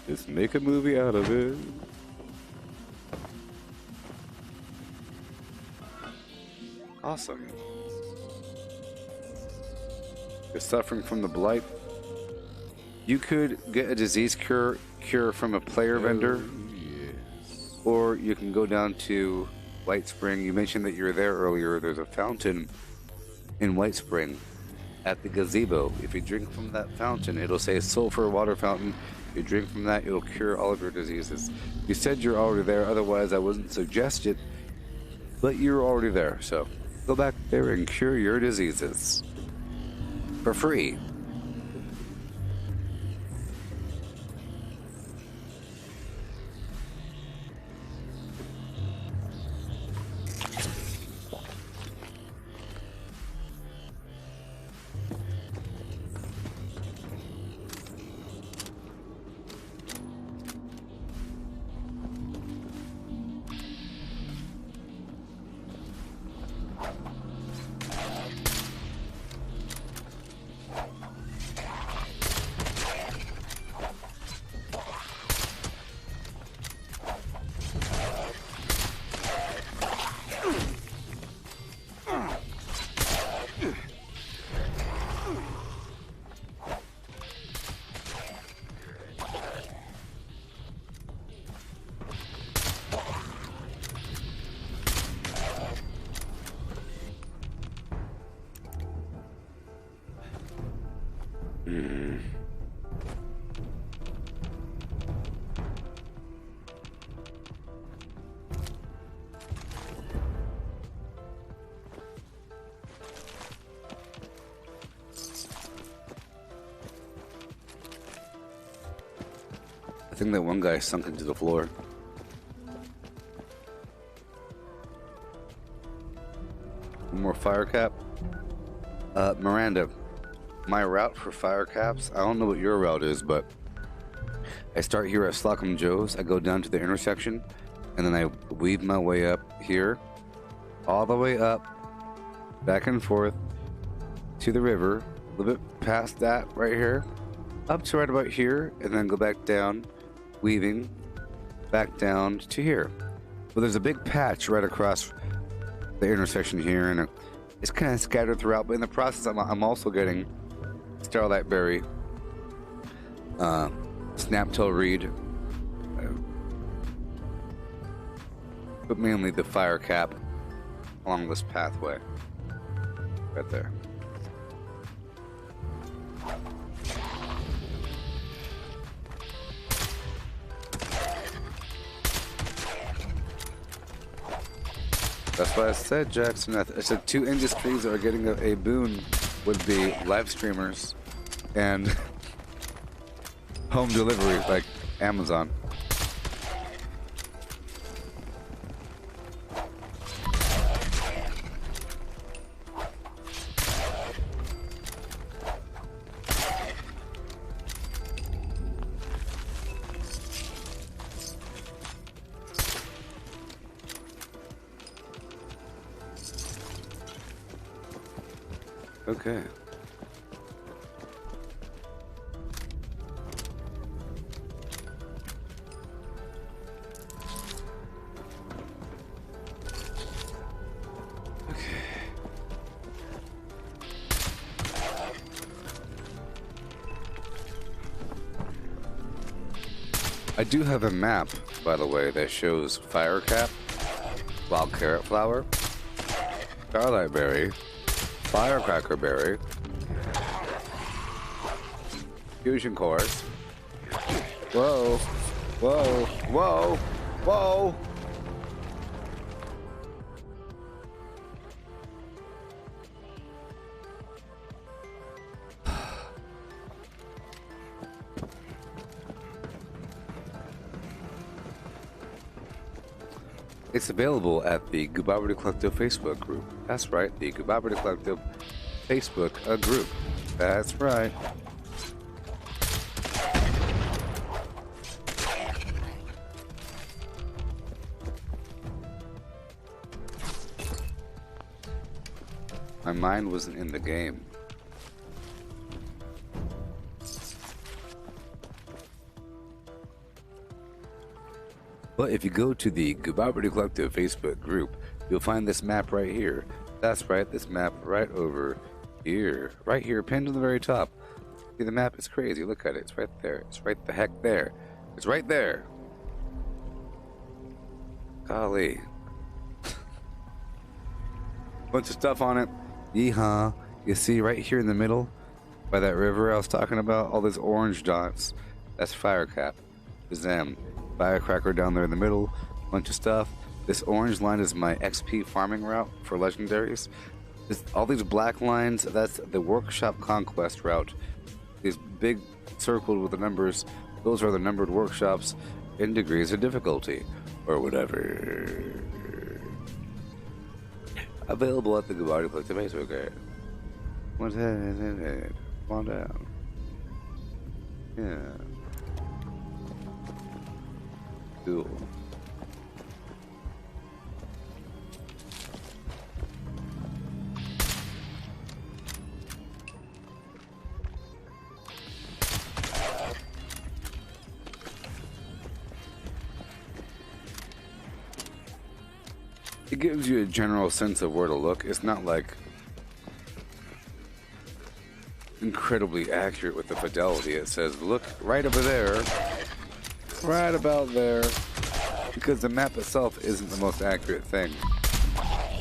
Just make a movie out of it. Awesome. You're suffering from the blight. You could get a disease cure from a player vendor, Yes. or you can go down to White Spring. You mentioned that you were there earlier. There's a fountain in White Spring at the gazebo. If you drink from that fountain, it'll say sulfur water fountain. If you drink from that, it'll cure all of your diseases. You said you're already there, otherwise I wouldn't suggest it, but you're already there, so go back there and cure your diseases for free. think that one guy sunk into the floor. One more fire cap. Miranda, my route for fire caps, I don't know what your route is, but I start here at Slocum Joe's, I go down to the intersection, and then I weave my way up here, all the way up, back and forth, to the river, a little bit past that right here, up to right about here, and then go back down, weaving, back down to here. But there's a big patch right across the intersection here, and it's kind of scattered throughout, but in the process, I'm also getting Starlight Berry, Snaptail Reed, but mainly the fire cap along this pathway, right there. That's what I said, Jackson. I said two industries that are getting a boon would be live streamers and home delivery, like Amazon. Okay. I do have a map, by the way, that shows Fire Cap, Wild Carrot Flower, Starlight Berry, Firecracker Berry, Fusion Cores. Whoa, whoa, whoa, whoa! It's available at the Gooboberti Collective Facebook group. That's right, the Gooboberti Collective Facebook group. That's right. My mind wasn't in the game. But if you go to the Gooboberti Collective Facebook group, you'll find this map right here. That's right, this map right over here. Right here, pinned on the very top. See the map? It's crazy. Look at it. It's right there. It's right the heck there. It's right there. Golly. Bunch of stuff on it. Yeehaw. You see right here in the middle, by that river I was talking about, all those orange dots. That's Fire Cap. Shazam. Firecracker down there in the middle, bunch of stuff. This orange line is my XP farming route for legendaries. All these black lines, that's the workshop conquest route. These big circled with the numbers, those are the numbered workshops in degrees of difficulty, or whatever. Available at the Gooboberti Collective Facebook group. What's that? Come on down. Yeah. Cool. It gives you a general sense of where to look. It's not like incredibly accurate with the fidelity. It says, look right over there. Right about there, because the map itself isn't the most accurate thing.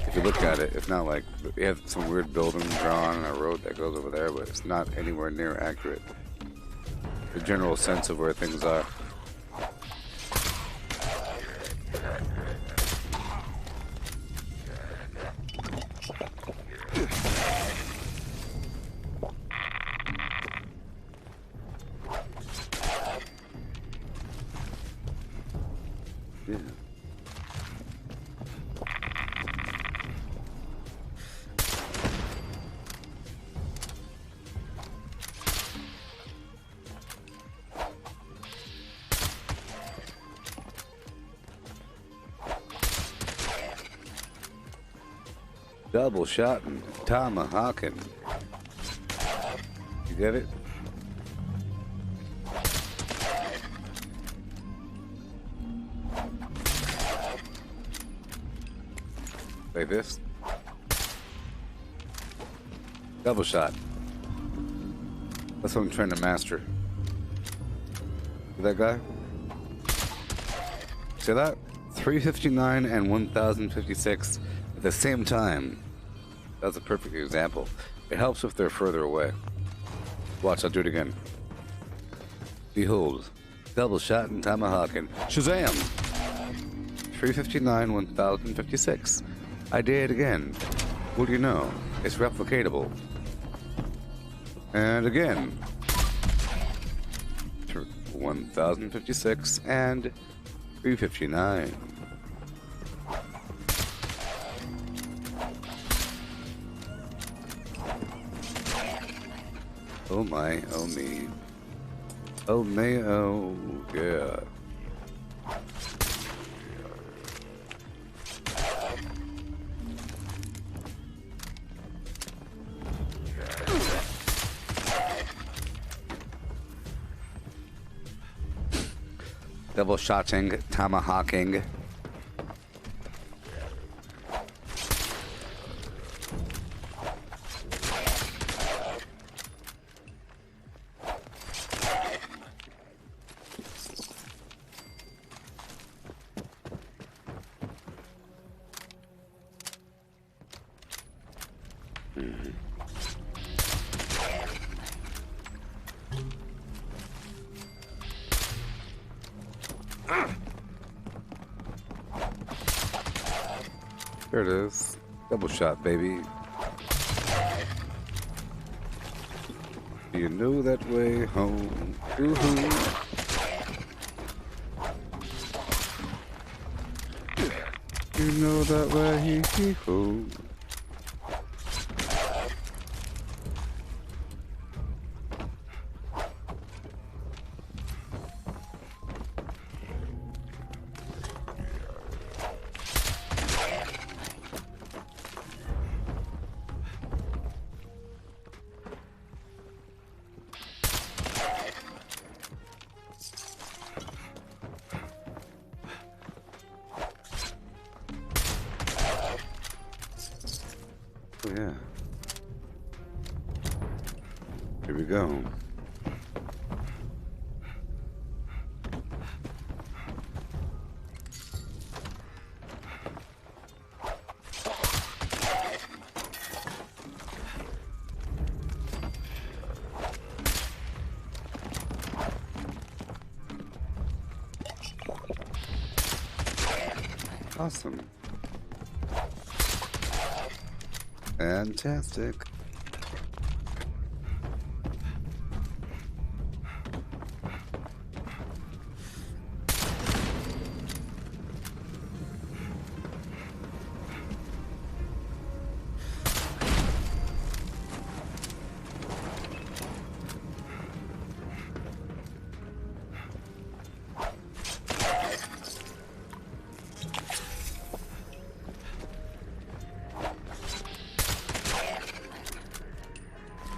If you look at it, it's not like we have some weird building drawn and a road that goes over there, but it's not anywhere near accurate. The general sense of where things are. Yeah. Doubleshotting Tomahawking. You get it? Like this. Double shot. That's what I'm trying to master. See that guy? See that? 359 and 1056 at the same time. That's a perfect example. It helps if they're further away. Watch, I'll do it again. Behold, double shot and tomahawking. Shazam! 359, 1056. I did it again. What do you know? It's replicatable. And again. 1056 and 359. Oh my, oh me. Oh me, oh yeah. Double-shotting, tomahawking. There it is. Double shot, baby. Do you know that way home? Woohoo! You know that way hee ho. Oh yeah. Here we go. Awesome. Fantastic.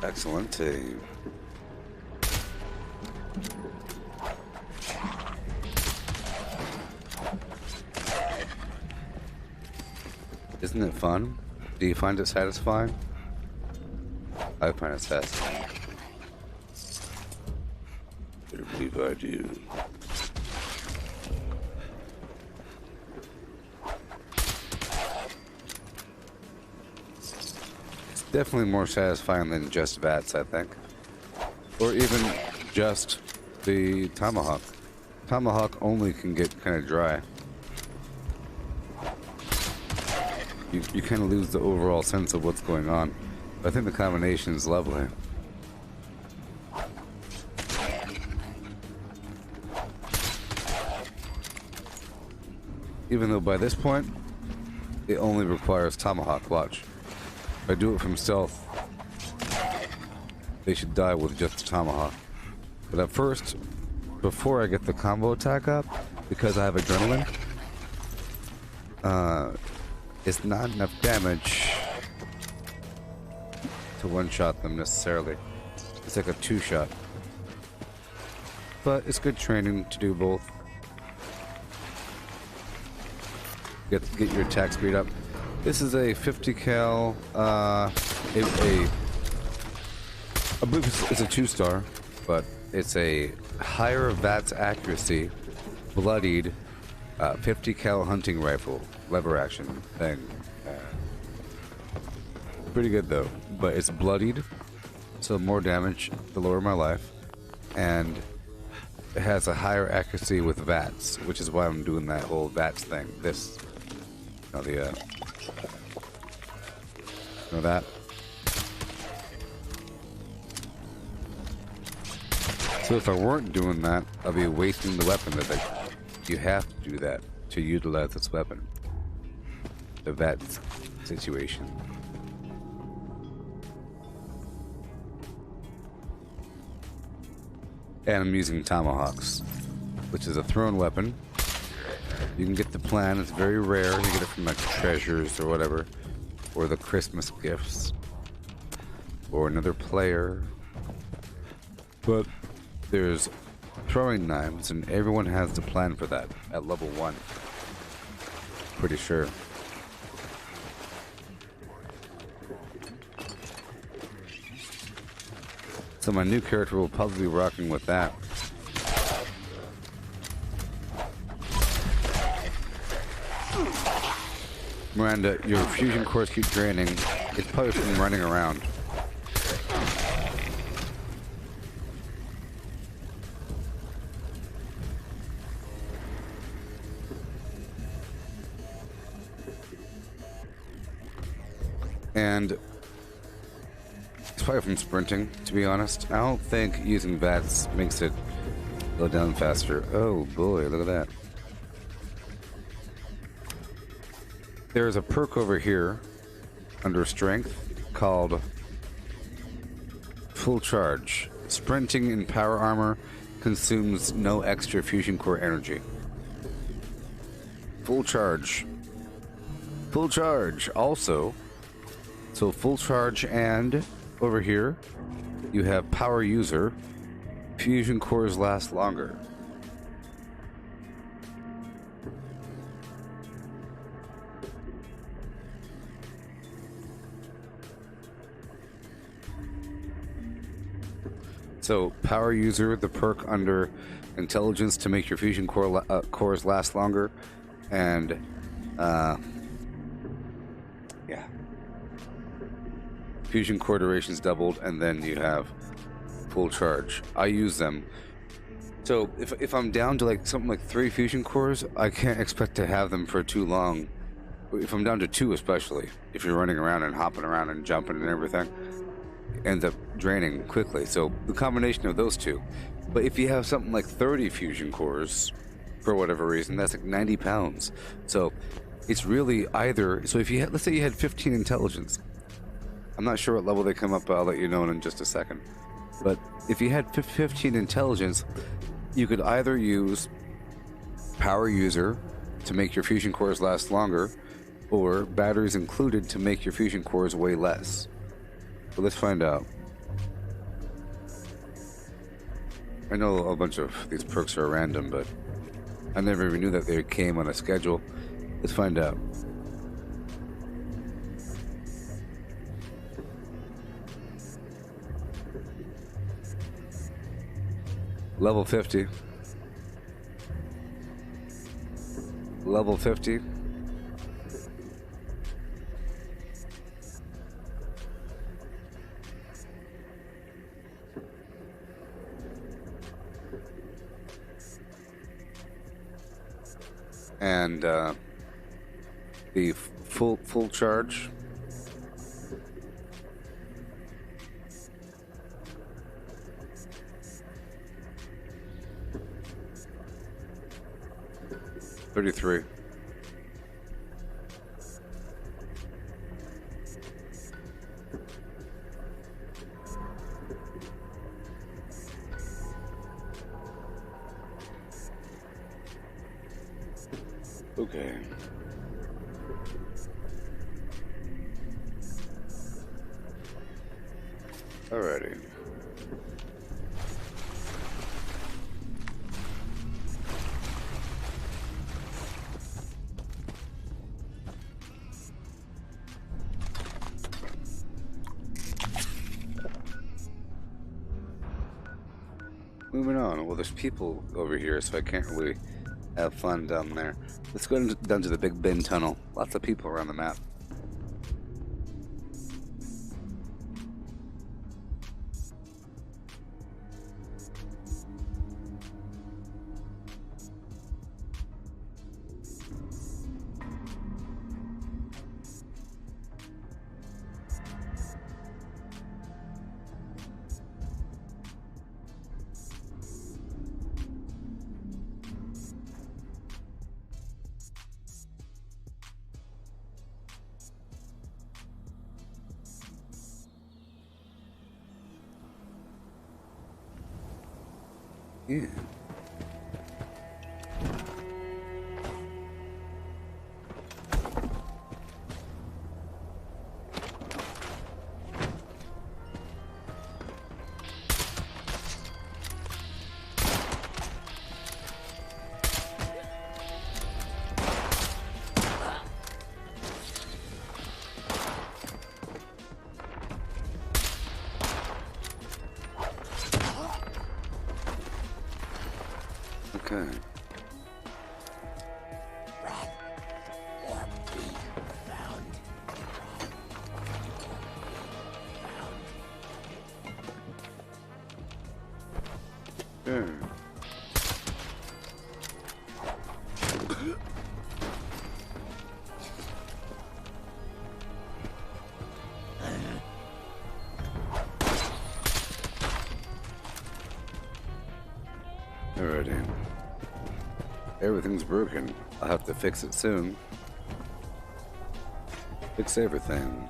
Excellent. Isn't it fun? Do you find it satisfying? I find it satisfying. I believe I do. Definitely more satisfying than just VATS, I think. Or even just the Tomahawk. Tomahawk only can get kind of dry. You kind of lose the overall sense of what's going on. But I think the combination is lovely. Even though by this point, it only requires Tomahawk. Watch. If I do it from stealth, they should die with just the Tomahawk. But at first, before I get the combo attack up, because I have adrenaline, it's not enough damage to one-shot them necessarily. It's like a two-shot. But it's good training to do both. Get your attack speed up. This is a 50 cal, I believe it's a 2-star, but it's a higher VATS accuracy, bloodied, 50 cal hunting rifle, lever action thing. Pretty good though, but it's bloodied, so more damage, the lower my life, and it has a higher accuracy with VATS, which is why I'm doing that whole VATS thing. This, that. So if I weren't doing that, I'd be wasting the weapon. That you have to do that to utilize this weapon. The VATS situation. And I'm using tomahawks, which is a thrown weapon. You can get the plan. It's very rare. You get it from like treasures or whatever, or the Christmas gifts, or another player. But there's throwing knives, and everyone has the plan for that at level 1. Pretty sure. So my new character will probably be rocking with that. Miranda, your fusion cores keep draining. It's probably from running around. And it's probably from sprinting, to be honest. I don't think using VATS makes it go down faster. Oh boy, look at that. There's a perk over here under strength called Full Charge. Sprinting in power armor consumes no extra fusion core energy. Full Charge. Full Charge also. So Full Charge, and over here you have Power User. Fusion cores last longer. So Power User, the perk under Intelligence to make your fusion cores last longer, and yeah, fusion core durations doubled, and then you have Full Charge. I use them. So if I'm down to like something like 3 fusion cores, I can't expect to have them for too long. If I'm down to 2, especially if you're running around and hopping around and jumping and everything, ends up draining quickly. So the combination of those two. But if you have something like 30 fusion cores, for whatever reason, that's like 90 pounds. So it's really either. So if you had, let's say you had 15 intelligence. I'm not sure what level they come up, but I'll let you know in just a second. But if you had 15 intelligence, you could either use Power User to make your fusion cores last longer, or batteries included to make your fusion cores weigh less. But let's find out. I know a bunch of these perks are random, but I never even knew that they came on a schedule. Let's find out. Level 50. Level 50. And the full charge. $33. Okay. Alrighty. Moving on. Well, there's people over here, so I can't really have fun down there. Let's go down to the Big Bend Tunnel. Lots of people around the map. Yeah. Okay. Sure. Alrighty. Everything's broken. I'll have to fix it soon. Fix everything.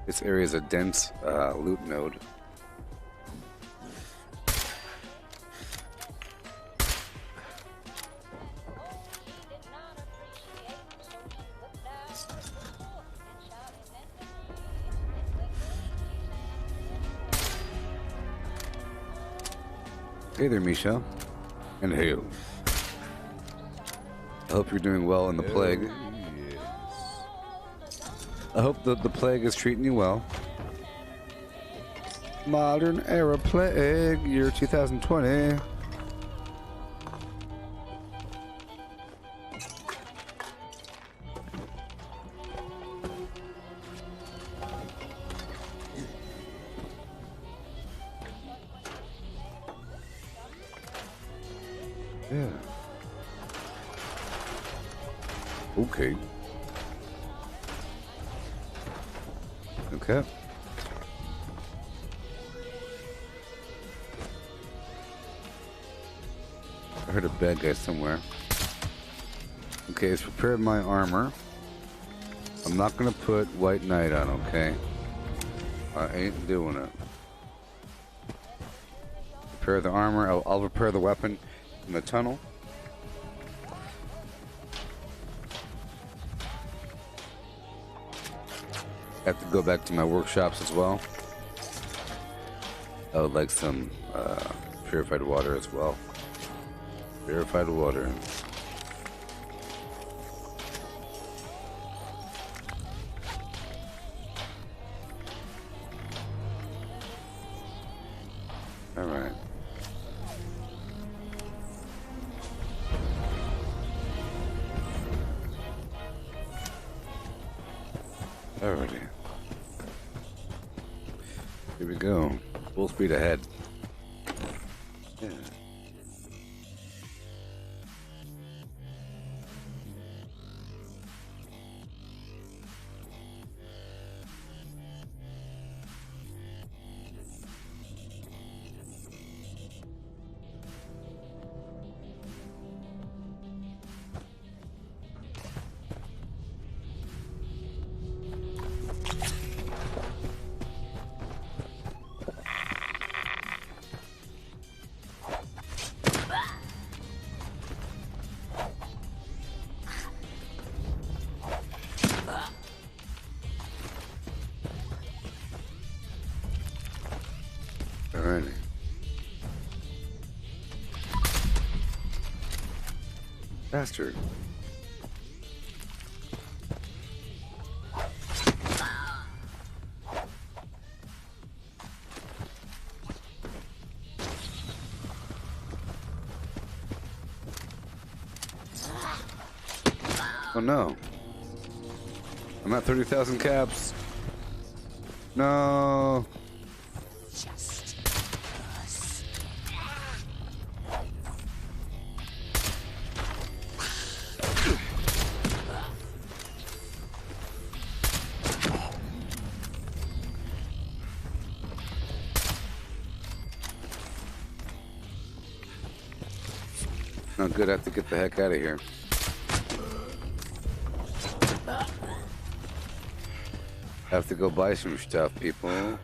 This area is a dense loot node. Hey there, Misha. And Hale. I hope you're doing well in the plague. I hope that the plague is treating you well. Modern era plague, year 2020. Yeah. Okay. Okay. I heard a bad guy somewhere. Okay, let's prepare my armor. I'm not gonna put White Knight on, okay? I ain't doing it. Prepare the armor. I'll repair the weapon in the tunnel. I have to go back to my workshops as well. I would like some purified water as well. Purified water. All right. Alrighty. Here we go. Full speed ahead. Yeah. Alrighty. Bastard. Oh no. I'm at 30,000 caps. No. Not good. I have to get the heck out of here. I have to go buy some stuff, people.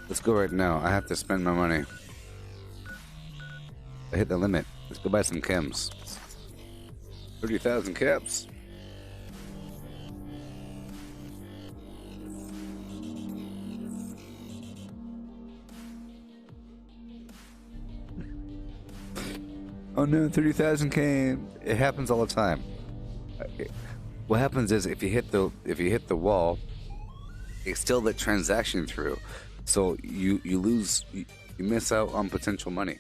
Let's go right now. I have to spend my money. I hit the limit. Let's go buy some chems. 30,000 caps. Oh no, 30,000 came. It happens all the time. What happens is if you hit the wall, it's still that transaction through. So you lose, you miss out on potential money.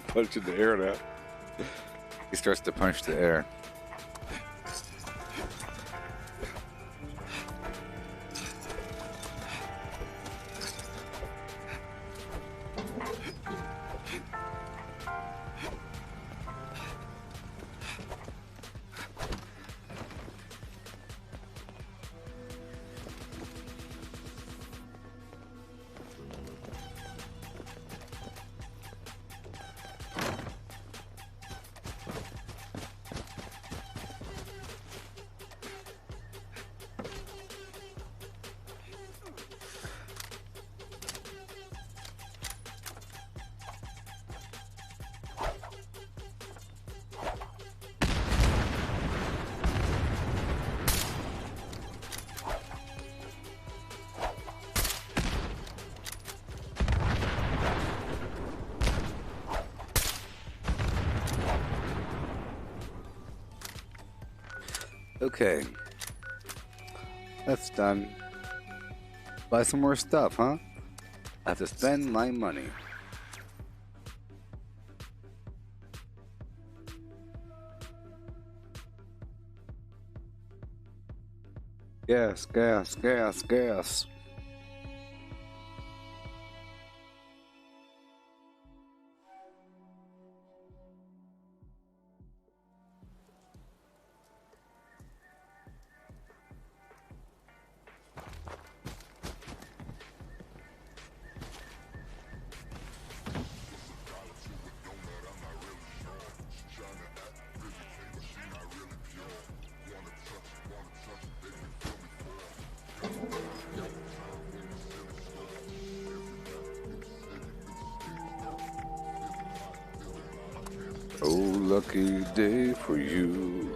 Punch in the air now. He starts to punch the air. Okay. That's done. Buy some more stuff, huh? I have to spend my money. Gas, gas, gas, gas. lucky day for you.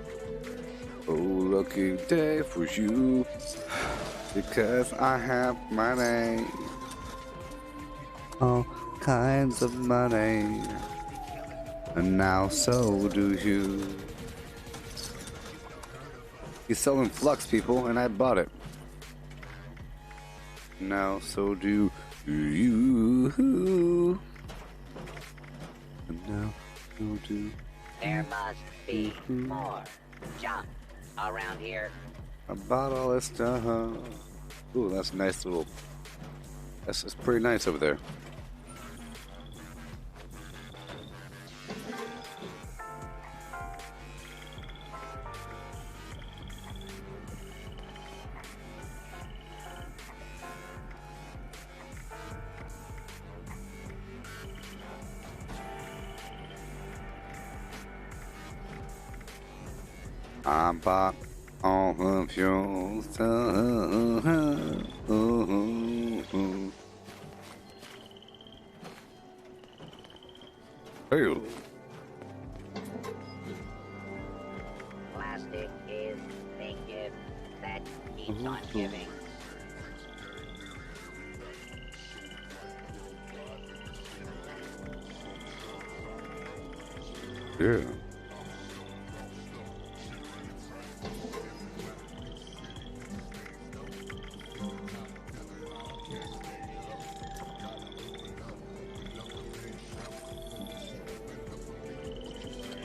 Oh, lucky day for you. Because I have money. All kinds of money. And now so do you. He's selling flux, people, and I bought it. Now so do you. And now so do. There must be more junk around here. I bought all this stuff. Ooh, that's a nice little. That's pretty nice over there. I bought all of your stuff. Hey. Plastic is the gift that keeps on giving. Yeah.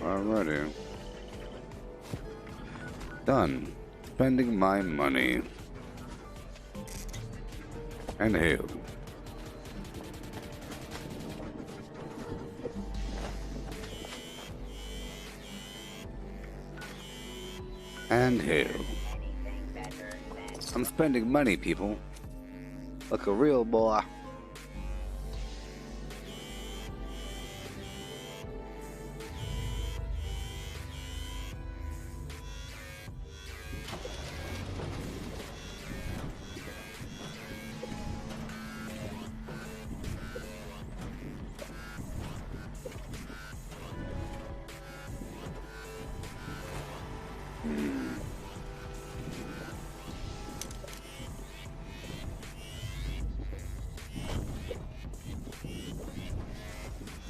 Alrighty. Done. Spending my money. And hail. And hail. I'm spending money, people. Like a real boy.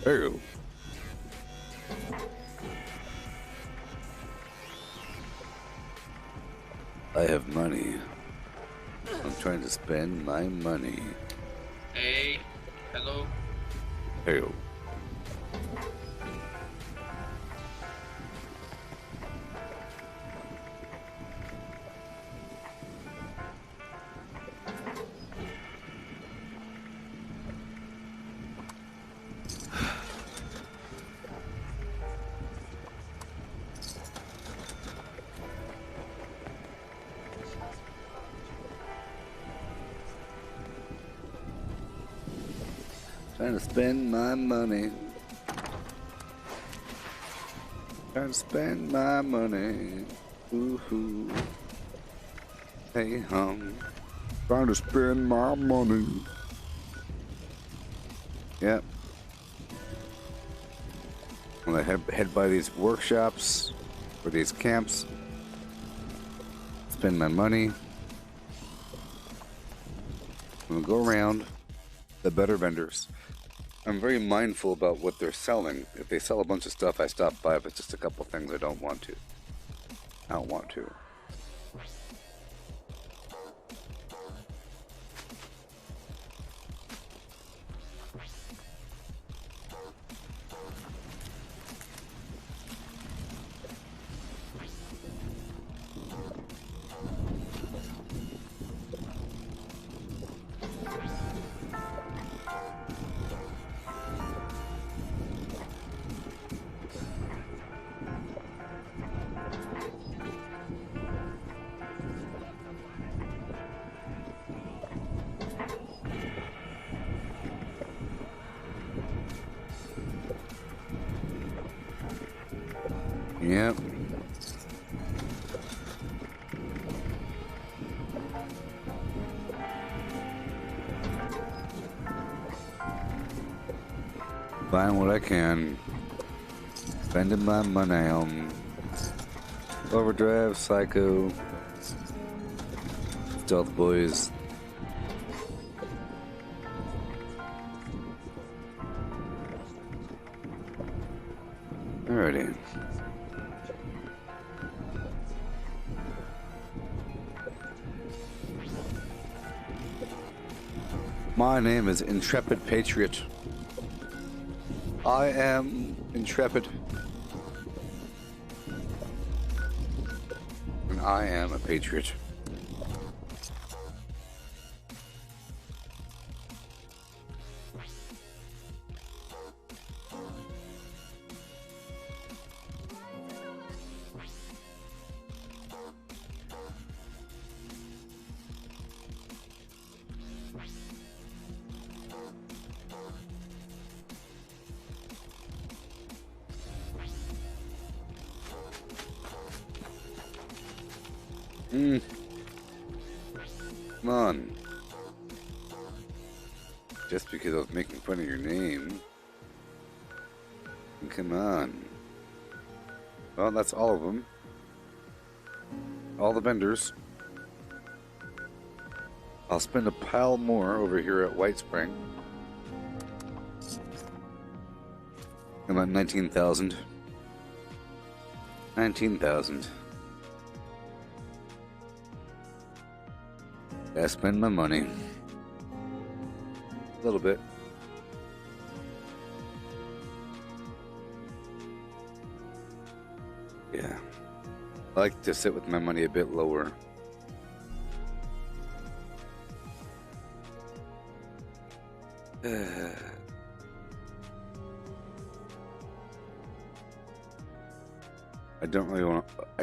Oh. I have money. I'm trying to spend my money. Hey, hello. Hey. Trying to spend my money. Trying to spend my money. Ooh-hoo. Hey, trying to spend my money. Yep. I'm gonna head by these workshops or these camps. Spend my money. I'm gonna go around the better vendors. I'm very mindful about what they're selling. If they sell a bunch of stuff, I stop by. If it's just a couple things, I don't want to. Yep. Buying what I can. Spending my money on Overdrive, Psycho, Stealth Boys. Alrighty. My name is Intrepid Patriot. I am intrepid. And I am a patriot. Come on. Just because I was making fun of your name. Come on. Well, that's all of them. All the vendors. I'll spend a pile more over here at White Spring. About 19,000. 19,000. I spend my money. A little bit. Yeah. I like to sit with my money a bit lower. I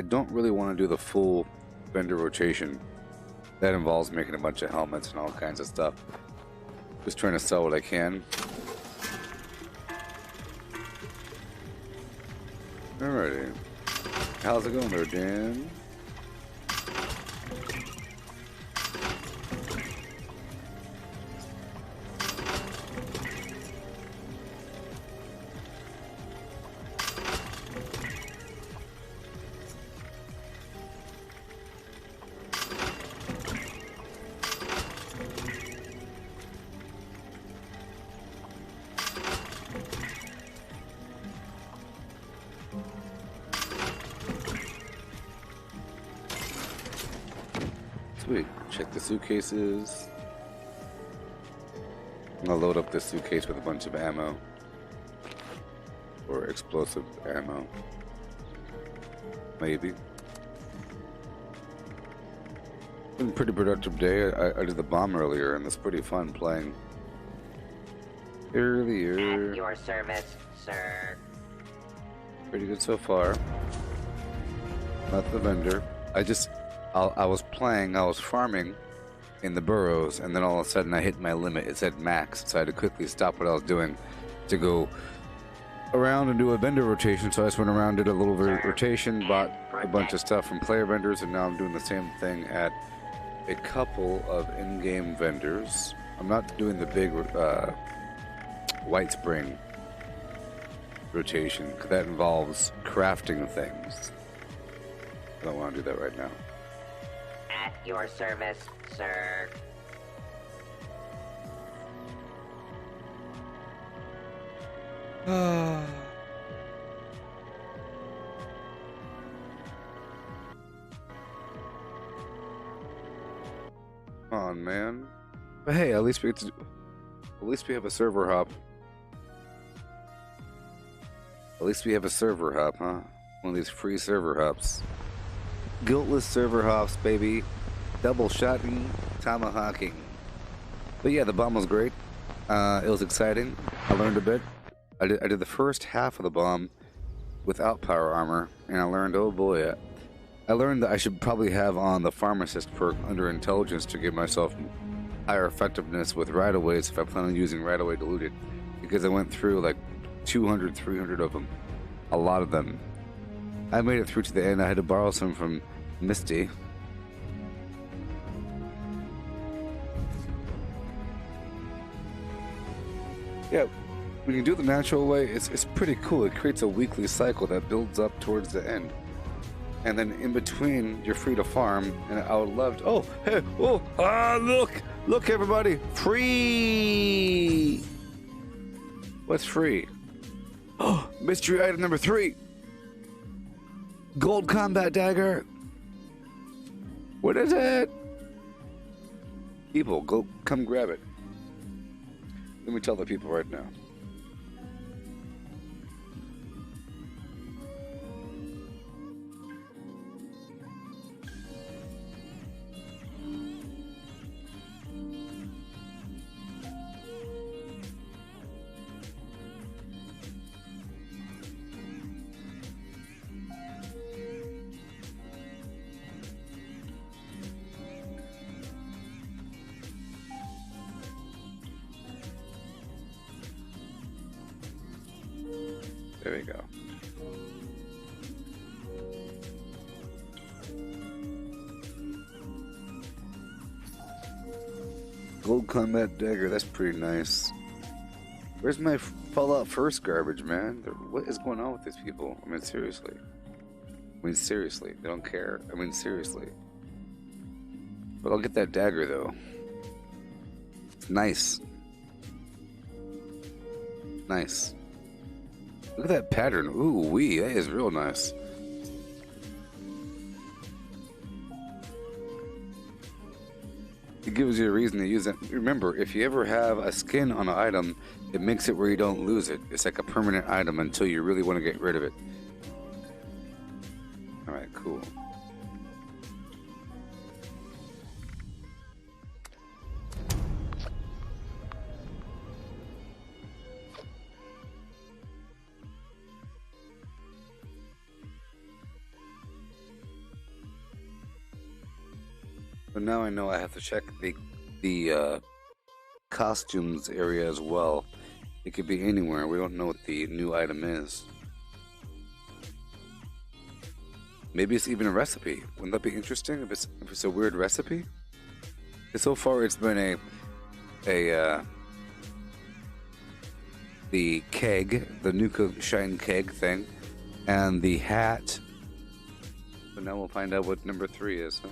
don't really want to do the full vendor rotation. That involves making a bunch of helmets and all kinds of stuff. Just trying to sell what I can. Alrighty. How's it going there, Dan? Sweet. Check the suitcases. I'm gonna load up this suitcase with a bunch of ammo. Or explosive ammo. Maybe. Been a pretty productive day. I did the bomb earlier and it's pretty fun playing. Earlier. At your service, sir. Pretty good so far. Not the vendor. I was playing, I was farming in the burrows, and then all of a sudden I hit my limit. It said max, so I had to quickly stop what I was doing to go around and do a vendor rotation. So I just went around, did a little rotation, bought a bunch of stuff from player vendors, and now I'm doing the same thing at a couple of in-game vendors. I'm not doing the big White Spring rotation, because that involves crafting things. I don't want to do that right now. At your service, sir. Come on, man. But hey, at least we have a server hop. At least we have a server hop, huh? One of these free server hops. Guiltless server hops, baby. Doubleshotting Tomahawking. But yeah, the bomb was great. It was exciting. I learned a bit. I did the first half of the bomb without power armor, and I learned, oh boy, I learned that I should probably have on the pharmacist perk under intelligence to give myself higher effectiveness with right-of-ways if I plan on using right-of-way diluted, because I went through like 200, 300 of them. A lot of them. I made it through to the end. I had to borrow some from Misty. Yeah, when you do it the natural way, it's pretty cool. It creates a weekly cycle that builds up towards the end. And then in between, you're free to farm. And I would love to. Oh, hey, oh, look, everybody, free. What's free? Oh, mystery item number 3. Gold combat dagger. What is it? People, go, come grab it. Let me tell the people right now. There we go. Gold combat dagger, that's pretty nice. Where's my Fallout First garbage, man? What is going on with these people? I mean, seriously. They don't care. I mean, seriously. But I'll get that dagger, though. It's nice. Nice. Look at that pattern. Ooh, wee, that is real nice. It gives you a reason to use it. Remember, if you ever have a skin on an item, it makes it where you don't lose it. It's like a permanent item until you really want to get rid of it. Alright, cool. So now I know I have to check the costumes area as well. It could be anywhere. We don't know what the new item is. Maybe it's even a recipe. Wouldn't that be interesting if it's a weird recipe? Because so far it's been the keg, the Nuka Shine keg thing, and the hat. But now we'll find out what number 3 is, huh?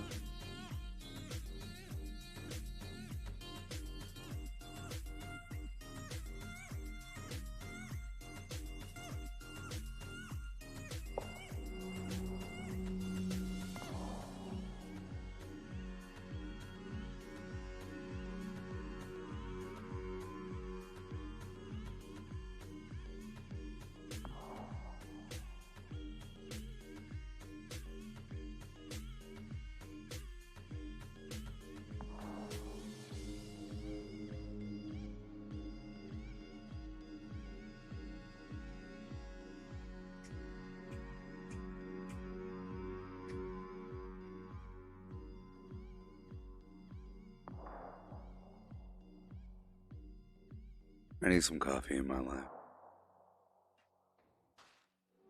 I need some coffee in my life.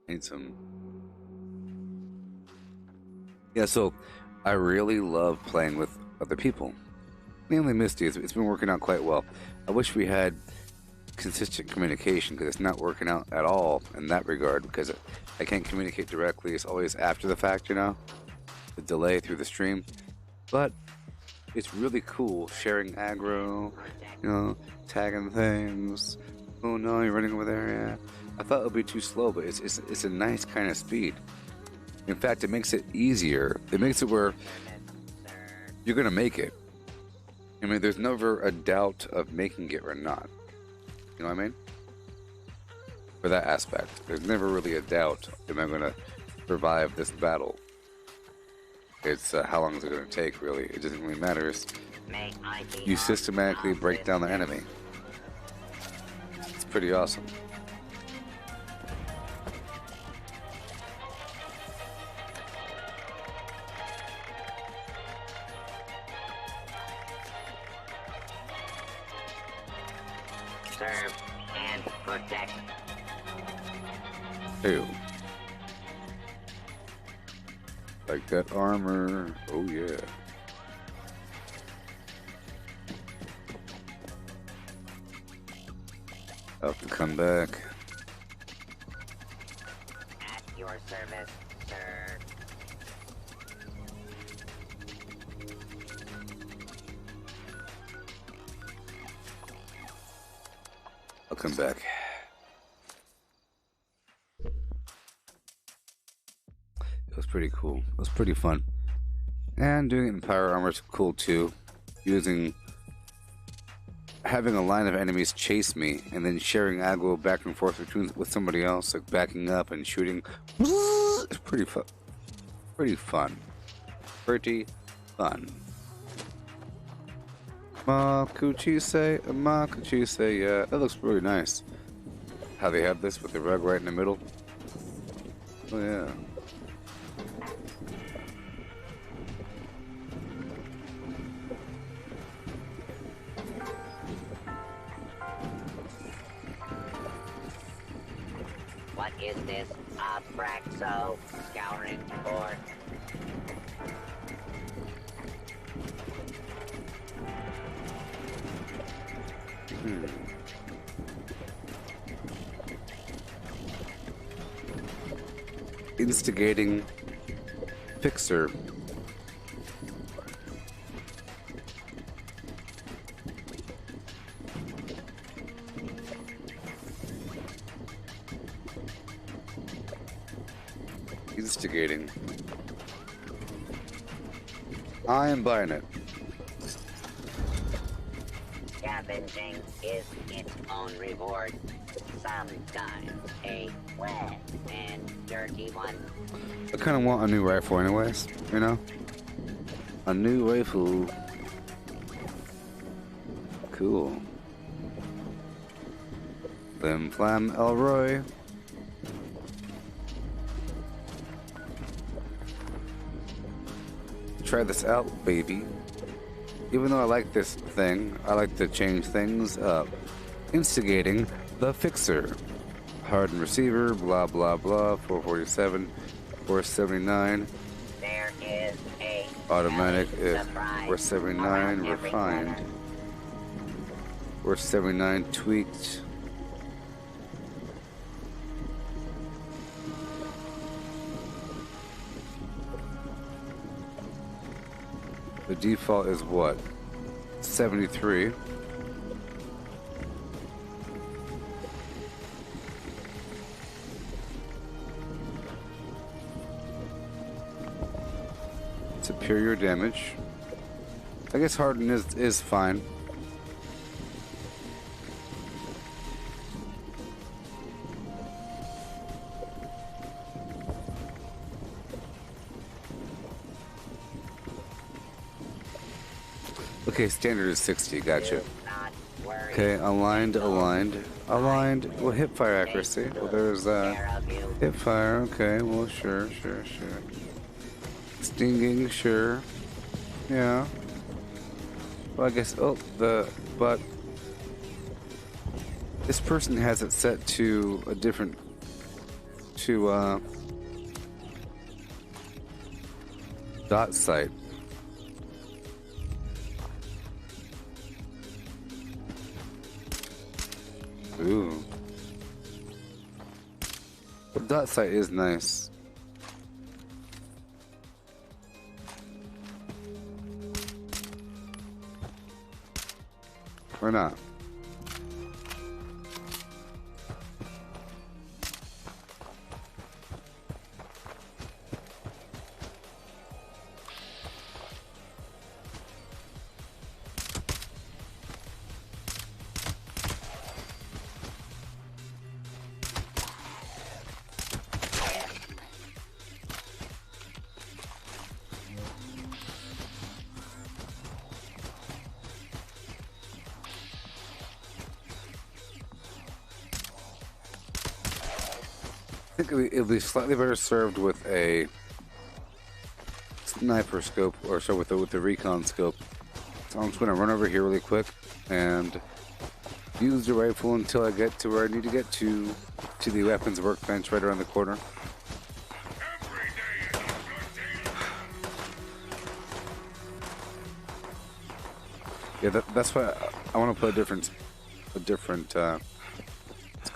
I need some. Yeah, so I really love playing with other people. Mainly Misty. It's been working out quite well. I wish we had consistent communication because it's not working out at all in that regard because I can't communicate directly. It's always after the fact, you know? The delay through the stream. But it's really cool sharing aggro, you know, tagging things. Oh no, you're running over there, yeah. I thought it would be too slow, but it's a nice kind of speed. In fact, it makes it easier. It makes it where you're gonna make it. I mean, there's never a doubt of making it or not. You know what I mean? For that aspect, there's never really a doubt, am I gonna survive this battle? It's how long is it gonna take, really? It doesn't really matter. You systematically break down the enemy. It's pretty awesome. Serve and protect. Ew. Like that armor. Oh yeah. I'll have to come back. At your service, sir. I'll come back. It was pretty cool. It was pretty fun. And doing it in power armor is cool too. Having a line of enemies chase me and then sharing aggro back and forth with somebody else, like backing up and shooting. It's pretty fun. Pretty fun. Pretty fun. Makuchise, yeah, that looks really nice. How they have this with the rug right in the middle. Oh yeah. What is this? Abraxo scouring for. Instigating fixer. Instigating. I am buying it. Scavenging is its own reward. Sometimes a wet and dirty one. I kind of want a new rifle anyways, you know? A new rifle. Cool. Flim Flam Elroy. Try this out, baby. Even though I like this thing, I like to change things up. Instigating the fixer. Hardened receiver, blah blah blah, 447, 479. There is a Automatic is surprise 479 around every refined. corner. 479 tweaked. The default is what? 73. Superior damage. I guess harden is fine. Okay, standard is 60, gotcha. Not worry. Okay, aligned. Well, hip fire accuracy. Well, there's Care of you. hip fire. Okay, well, sure. Stinging, sure. Yeah. Well, I guess. But this person has it set to a different. Dot site. Ooh. The dot site is nice. Or not. I think it'll be slightly better served with a sniper scope, or so with the recon scope. So I'm just going to run over here really quick and use the rifle until I get to where I need to get to the weapons workbench right around the corner. Yeah, that's why I want to put a different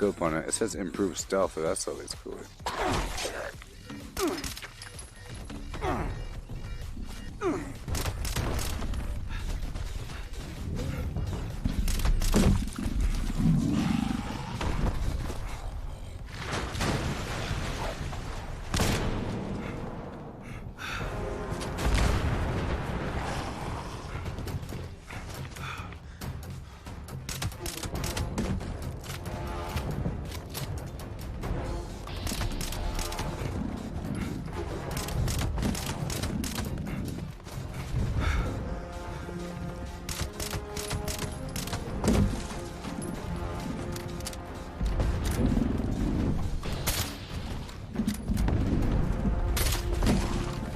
scope on it. It says improve stealth, so that's always cool.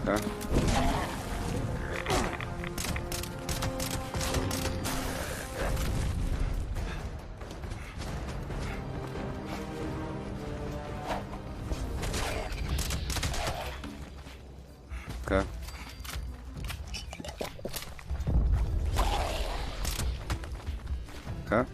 Okay. Okay. Okay.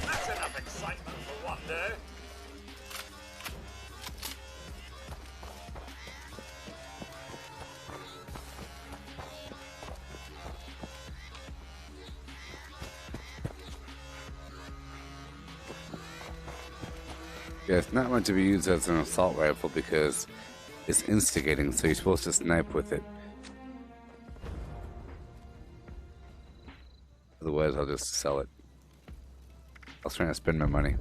That's enough excitement for one day. Yeah, it's not meant to be used as an assault rifle because it's instigating, so you're supposed to snipe with it. Otherwise, I'll just sell it. I was trying to spend my money.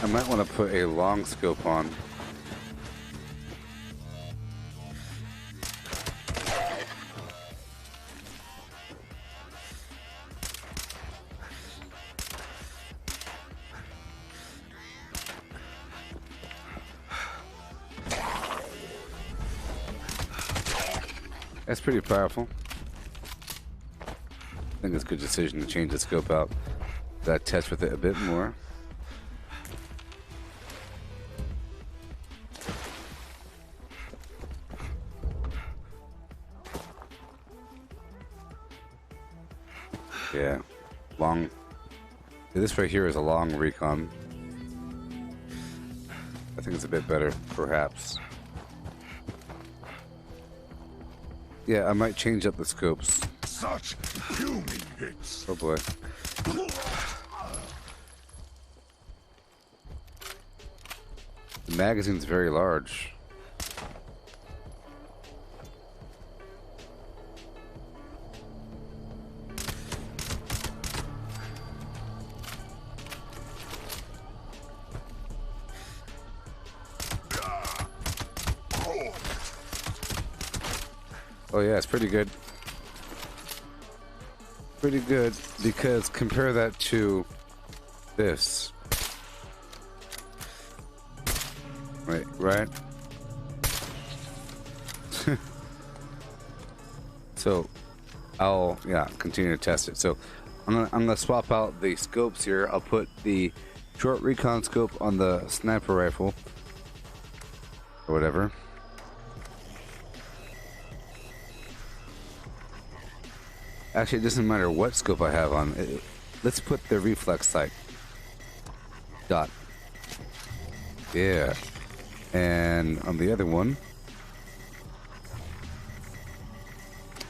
I might want to put a long scope on. That's pretty powerful. I think it's a good decision to change the scope out. Gotta test with it a bit more. Yeah, long. This right here is a long recon. I think it's a bit better, perhaps. Yeah, I might change up the scopes. Such fuming hits. Oh boy. The magazine's very large. Oh yeah, it's pretty good. Pretty good, because compare that to this. Right? So I'll continue to test it. So I'm gonna swap out the scopes here. I'll put the short recon scope on the sniper rifle or whatever. Actually, it doesn't matter what scope I have on. Let's put the reflex sight. Dot. Yeah. And on the other one,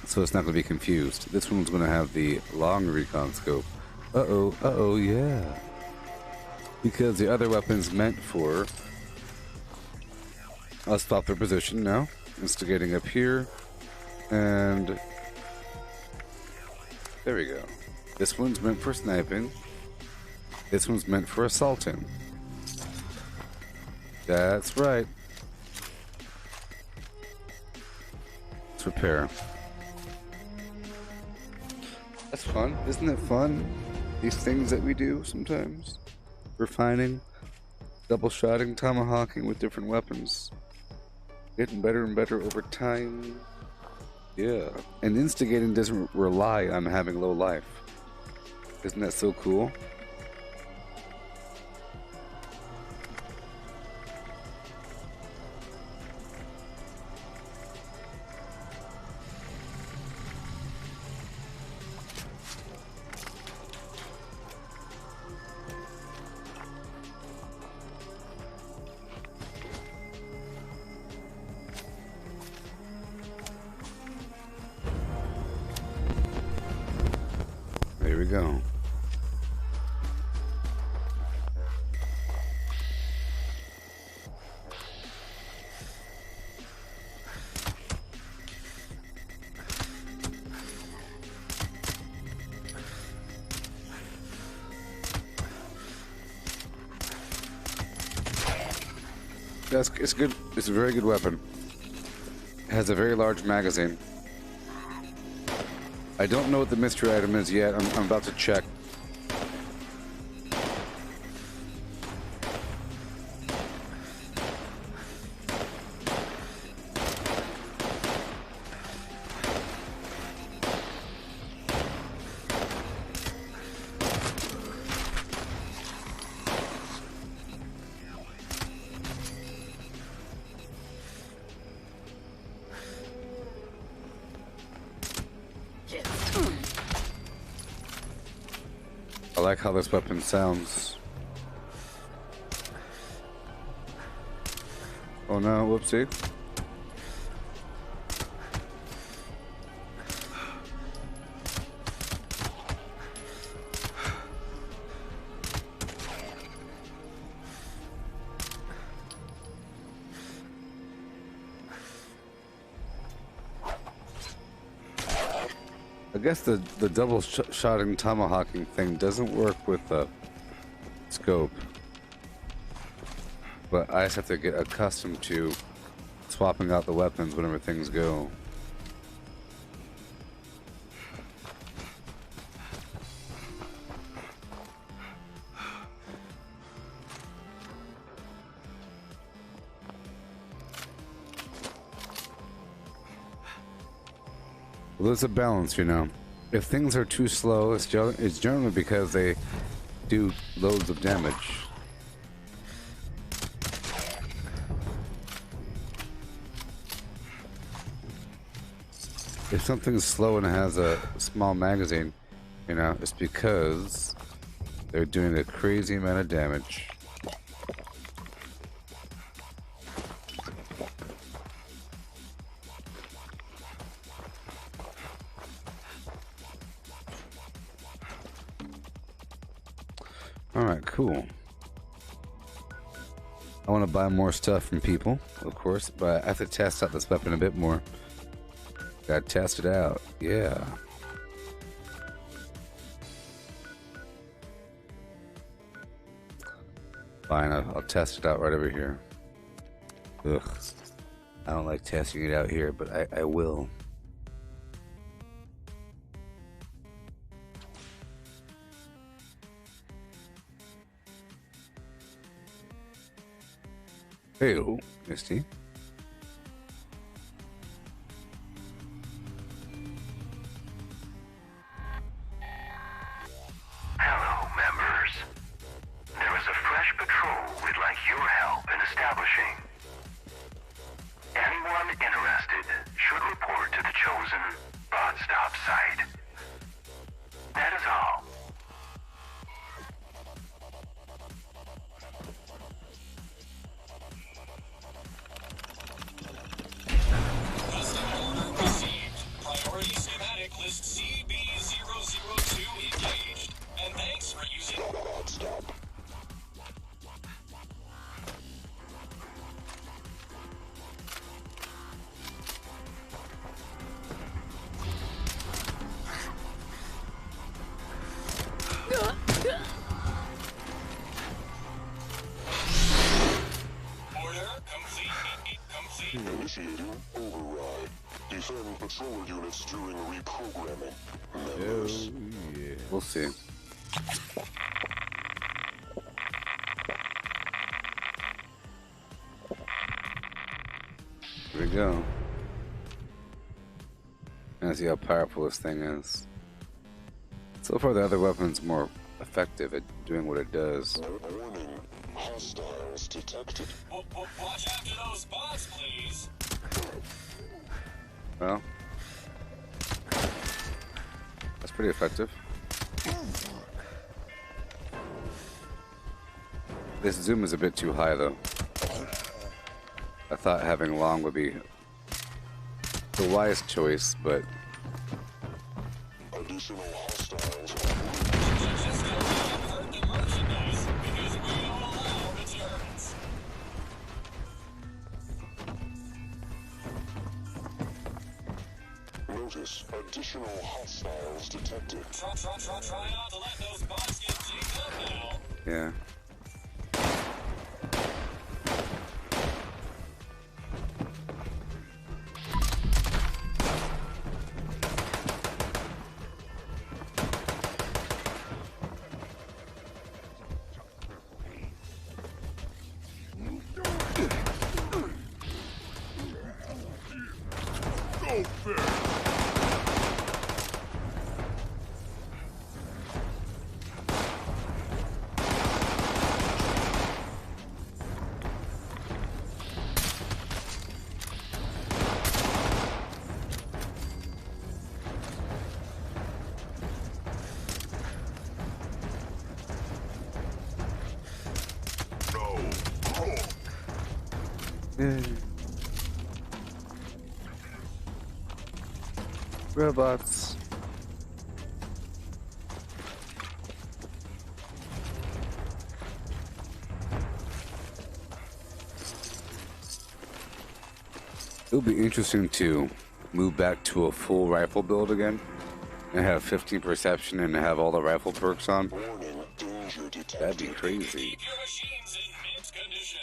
so it's not going to be confused. This one's going to have the long recon scope. Uh-oh, yeah. Because the other weapon's meant for... I'll stop their position now. Instigating up here. And... there we go. This one's meant for sniping. This one's meant for assaulting. That's right. Let's repair. That's fun. Isn't it fun? These things that we do sometimes. Refining. Double-shotting, tomahawking with different weapons. Getting better and better over time. Yeah. And instigating doesn't rely on having low life. Isn't that so cool? There we go. It's good. It's a very good weapon. It has a very large magazine. I don't know what the mystery item is yet. I'm about to check. I like how this weapon sounds. Oh no, whoopsie. I guess the double-shotting tomahawking thing doesn't work with the scope, but I just have to get accustomed to swapping out the weapons whenever things go. Well, there's a balance, you know. If things are too slow, it's generally because they do loads of damage. If something's slow and it has a small magazine, you know, it's because they're doing a crazy amount of damage. Alright, cool. I want to buy more stuff from people, of course, but I have to test out this weapon a bit more. Gotta test it out, yeah. Fine, I'll test it out right over here. Ugh. I don't like testing it out here, but I will. Hey, Misty. Hello, members. There is a fresh patrol we'd like your help in establishing. Anyone interested should report to the chosen bot stop site. That is all. Priority schematic list CB002 engaged. And thanks for using stop. Order complete. Initiating override. Defend patrol units during reprogramming. Oh, yeah. We'll see. Here we go. And see how powerful this thing is. So far, the other weapon's more effective at doing what it does. Warning. Hostiles detected. Watch after those bots, please. Well, that's pretty effective. This zoom is a bit too high, though. I thought having long would be the wise choice, but Additional hostiles. Just don't hurt the merchandise, because we don't allow returns. Notice additional hostiles detected. Try not to let those bots get jigged up now. yeah. Yay. Robots. It would be interesting to move back to a full rifle build again and have 15 perception and have all the rifle perks on. Warning. Danger detected. That'd be crazy. Keep your machines in mint condition.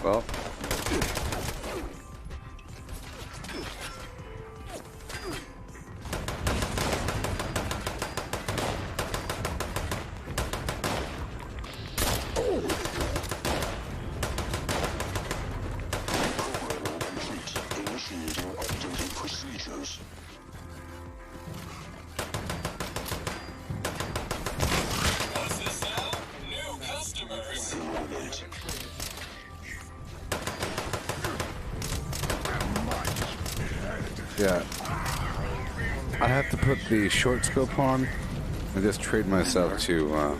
Well. Initiating updated procedures. What's this now? New customers. Eliminate. Yeah. I have to put the short scope on and just trade myself to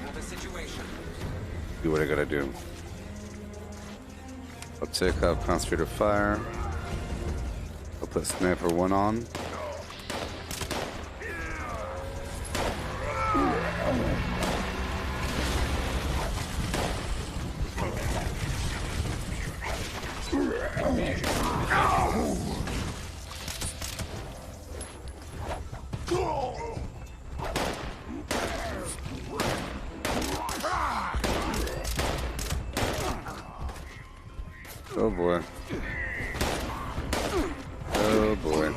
do what I gotta do. I'll take out concentrated fire. I'll put sniper 1 on. Oh boy. Oh boy.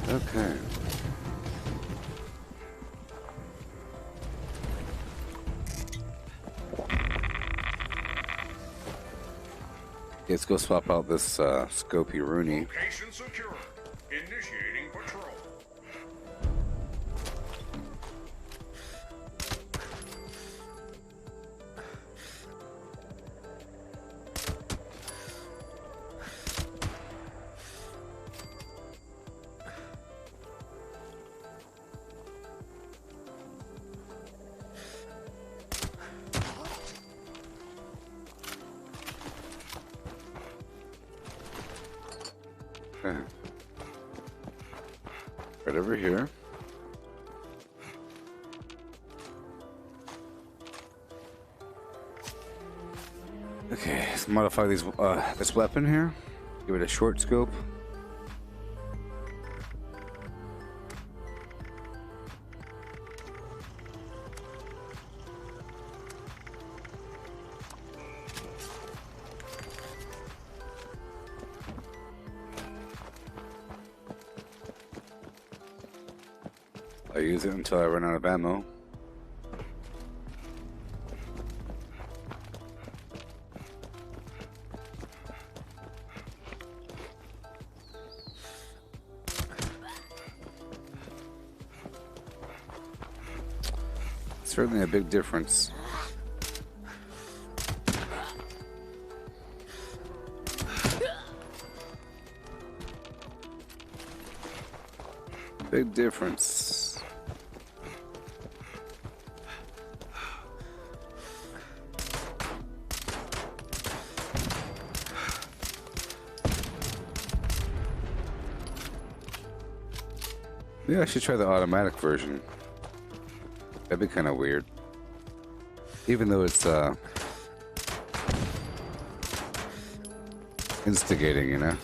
Okay. Let's go swap out this Scopy Rooney. Location secure. Initiating patrol. Okay. Right over here. Okay, let's modify these this weapon here. Give it a short scope. I use it until I run out of ammo. Certainly a big difference. Big difference. Yeah, I should try the automatic version. That'd be kind of weird. Even though it's instigating, you know?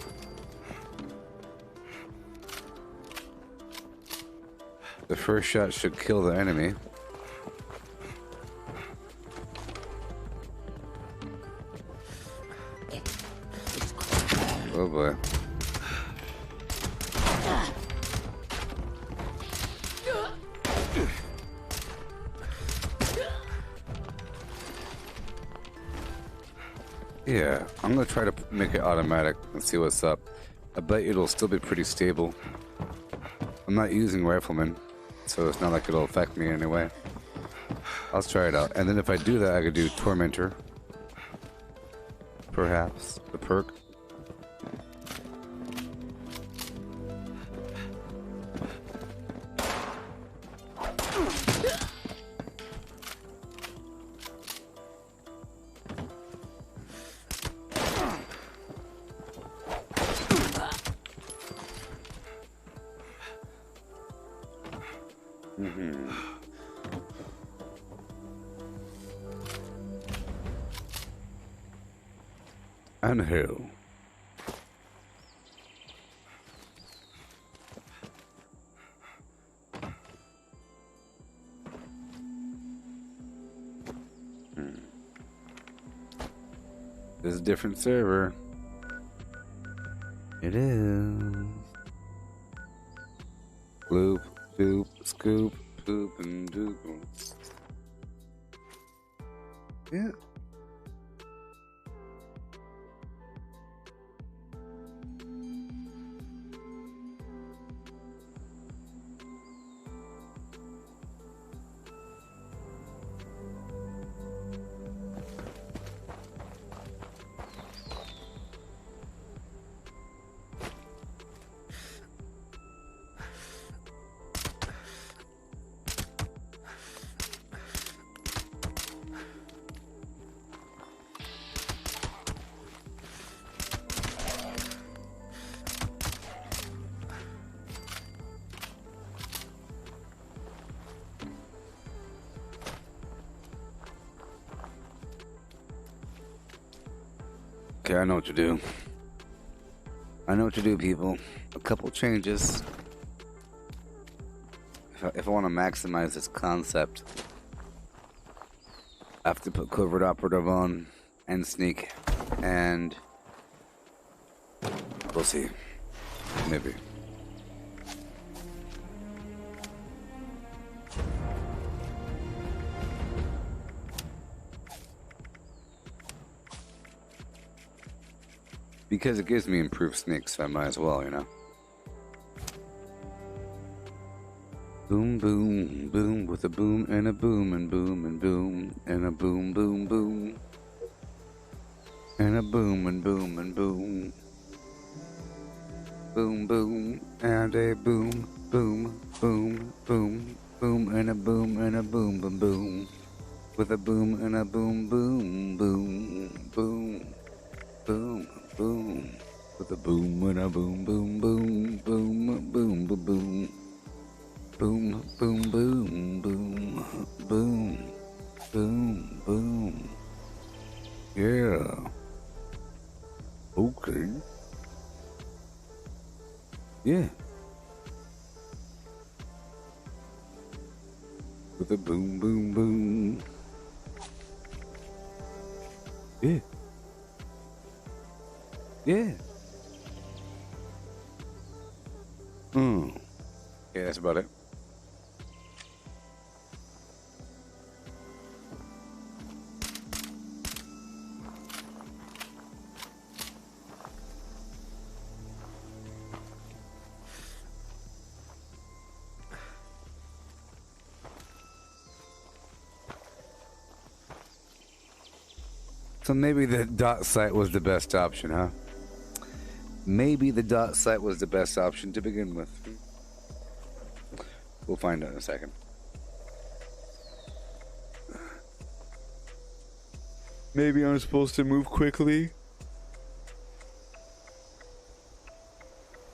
The first shot should kill the enemy. Oh boy. Yeah, I'm gonna try to make it automatic and see what's up. I bet it'll still be pretty stable. I'm not using Rifleman, so it's not like it'll affect me anyway. I'll try it out. And then if I do that, I could do Tormentor. Perhaps. The perk. And who? This is a different server. It is. Bloop, doop, scoop, poop, and doop. Yeah. Okay, I know what to do. I know what to do, people. A couple changes. If I want to maximize this concept, I have to put covert operative on and sneak, and we'll see. Maybe. Because it gives me improved sneaks, so I might as well, you know. Boom, boom, boom, with a boom and a boom and boom and boom and a boom, boom, boom. And a boom and boom and boom. Boom, boom, and a boom, boom, boom, boom, boom, and a boom and a boom, boom, boom. With a boom and a boom, boom, boom, boom, boom, boom. With a boom and a boom, boom, boom, boom, boom, boom, boom. Boom, boom, boom, boom, boom, boom, boom. Yeah. Okay. Yeah. With a boom, boom, boom. Yeah. Yeah. Yeah, that's about it. So maybe the dot site was the best option, huh? Maybe the dot site was the best option to begin with. We'll find out in a second. Maybe I'm supposed to move quickly.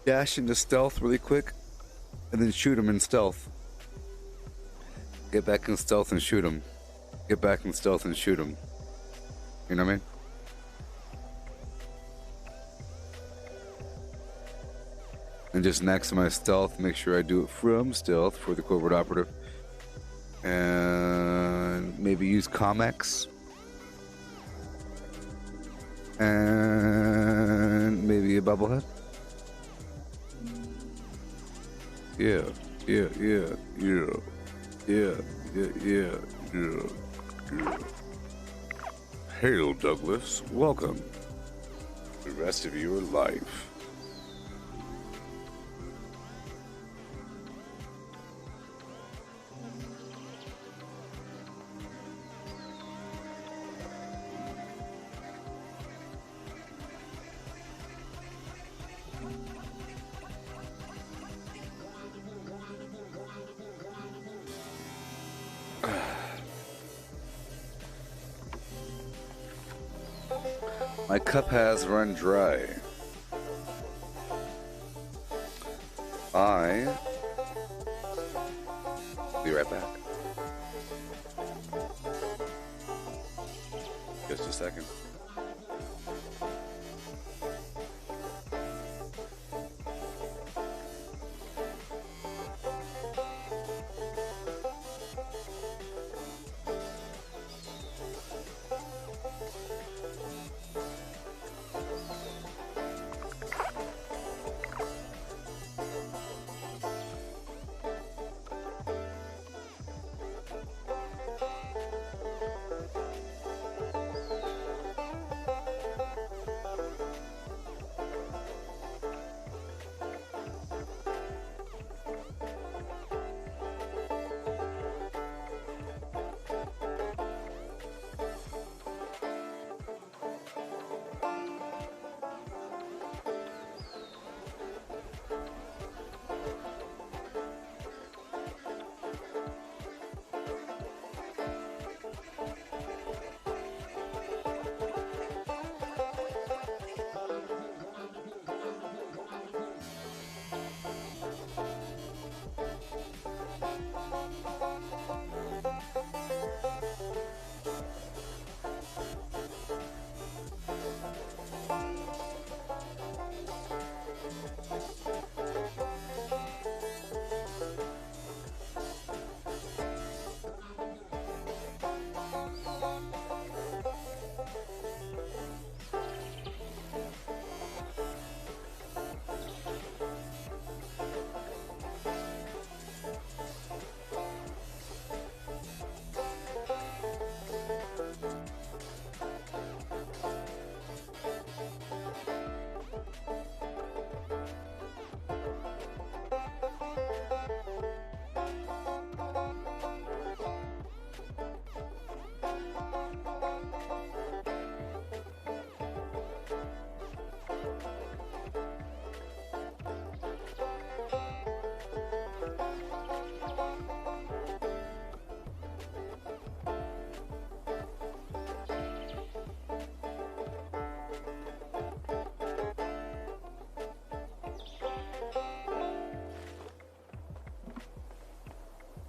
Dash into stealth really quick, and then shoot him in stealth. Get back in stealth and shoot him. Get back in stealth and shoot him. You know what I mean? And just maximize stealth. Make sure I do it from stealth for the covert operative. And maybe use Comex. And maybe a bubblehead. Yeah, yeah, yeah, yeah, yeah, yeah, yeah, yeah, yeah. Hail, Douglas. Welcome. The rest of your life. My cup has run dry. I'll be right back. Just a second.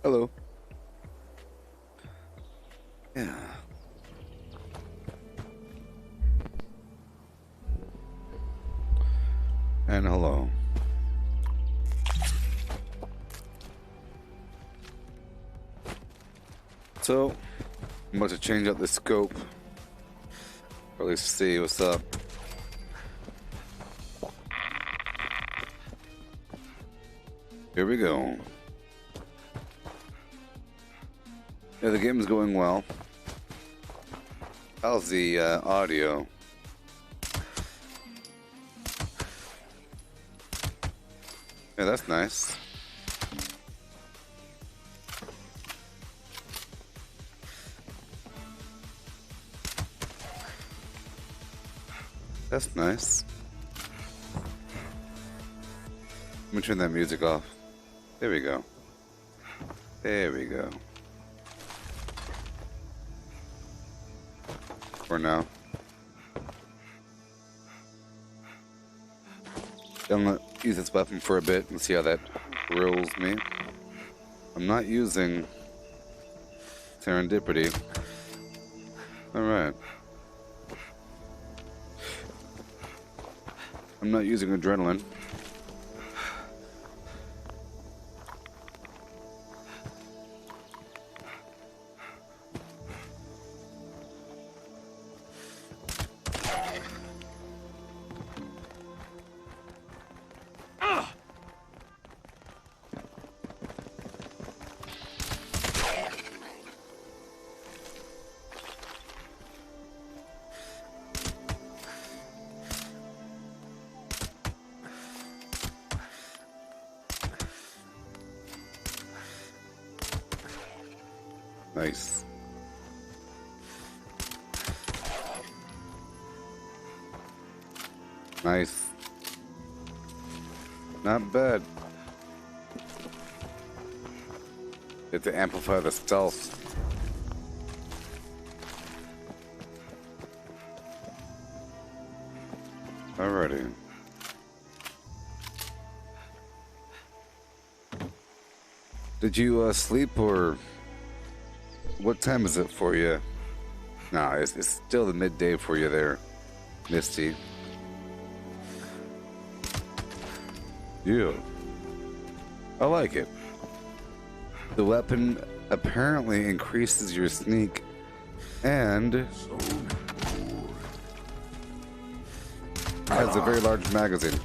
Hello. Yeah. And hello. So, I'm about to change up the scope. Or at least see what's up. Here we go. Yeah, the game's going well. How's the audio? Yeah, that's nice. That's nice. Let me turn that music off. There we go. There we go. For now. I'm gonna use this weapon for a bit and see how that rolls me. I'm not using serendipity. Alright. I'm not using adrenaline. Nice. Nice. Not bad. Get to amplify the stealth. Alrighty. Did you sleep or what time is it for you? Nah, it's still the midday for you there, Misty. Yeah. I like it. The weapon apparently increases your sneak and has a very large magazine.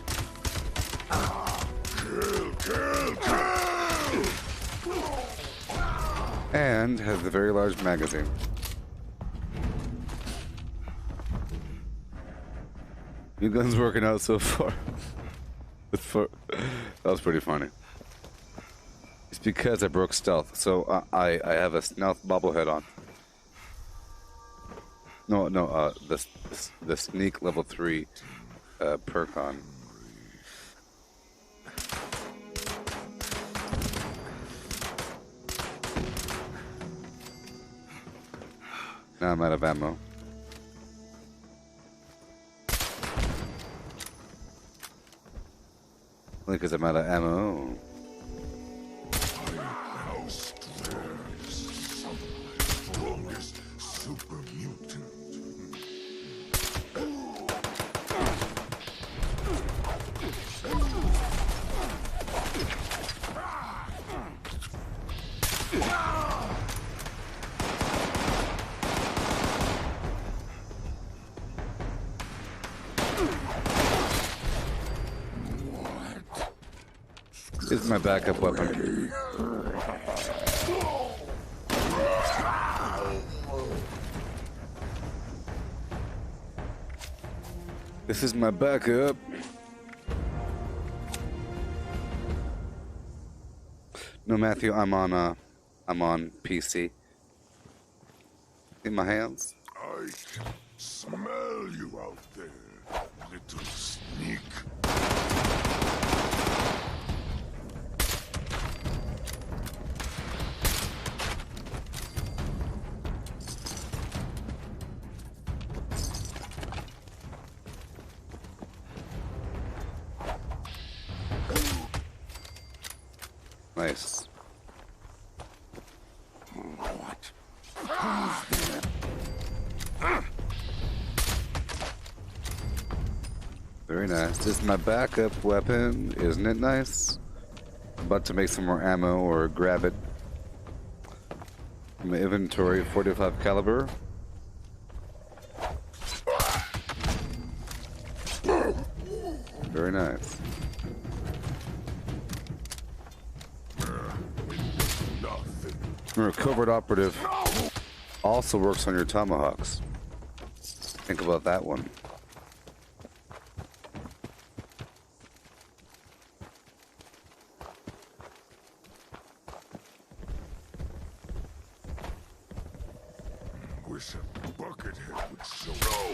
And has a very large magazine. Your gun's working out so far. That was pretty funny. It's because I broke stealth, so I have a stealth bobblehead on. No, the sneak level 3 perk on. Now I'm out of ammo. Only because I'm out of ammo. Super mutant. This is my backup weapon. This is my backup. No, Matthew, I'm on PC. In my hands. I can smell you out there, little sneak. Nice. Very nice. This is my backup weapon. Isn't it nice? I'm about to make some more ammo or grab it. My inventory, 45 caliber. Very nice. Remember, covert operative also works on your tomahawks. Think about that one. Wish a buckethead would show up.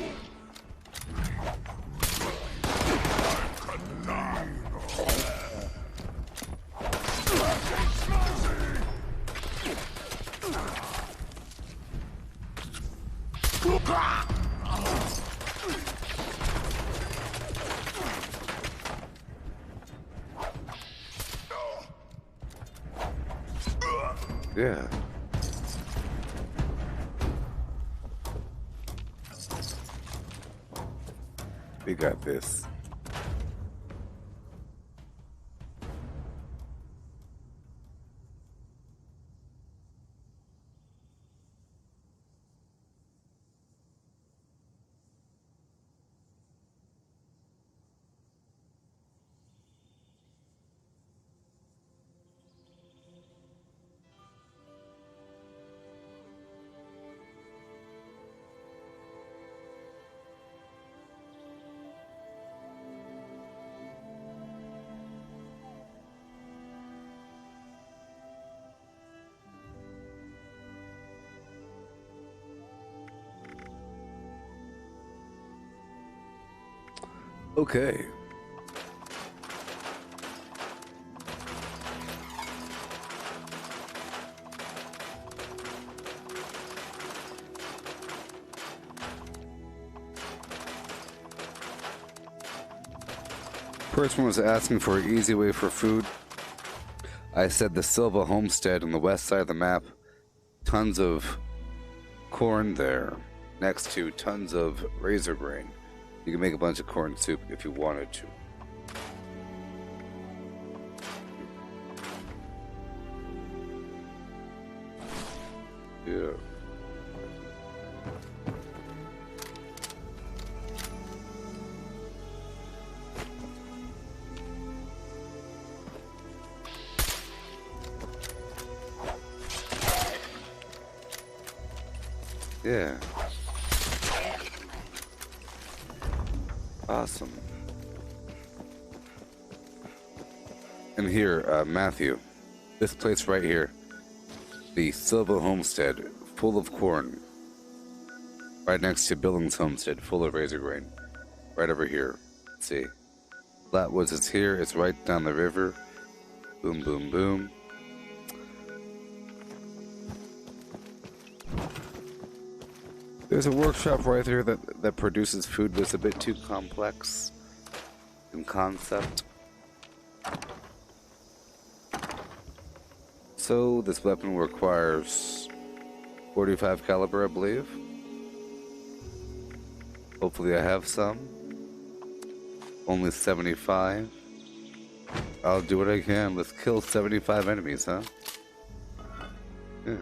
Yeah. We got this. Okay. Person was asking for an easy way for food. I said the Silva homestead on the west side of the map. Tons of corn there, next to tons of razor grain. You can make a bunch of corn soup if you wanted to. Yeah. Yeah. Awesome. And here, Matthew, this place right here, the Silva Homestead, full of corn, right next to Billings Homestead, full of razor grain, right over here. Let's see, Flatwoods is here. It's right down the river. Boom, boom, boom. There's a workshop right there that produces food that's a bit too complex in concept. So this weapon requires 45 caliber, I believe. Hopefully I have some. Only 75. I'll do what I can. Let's kill 75 enemies, huh? Yeah.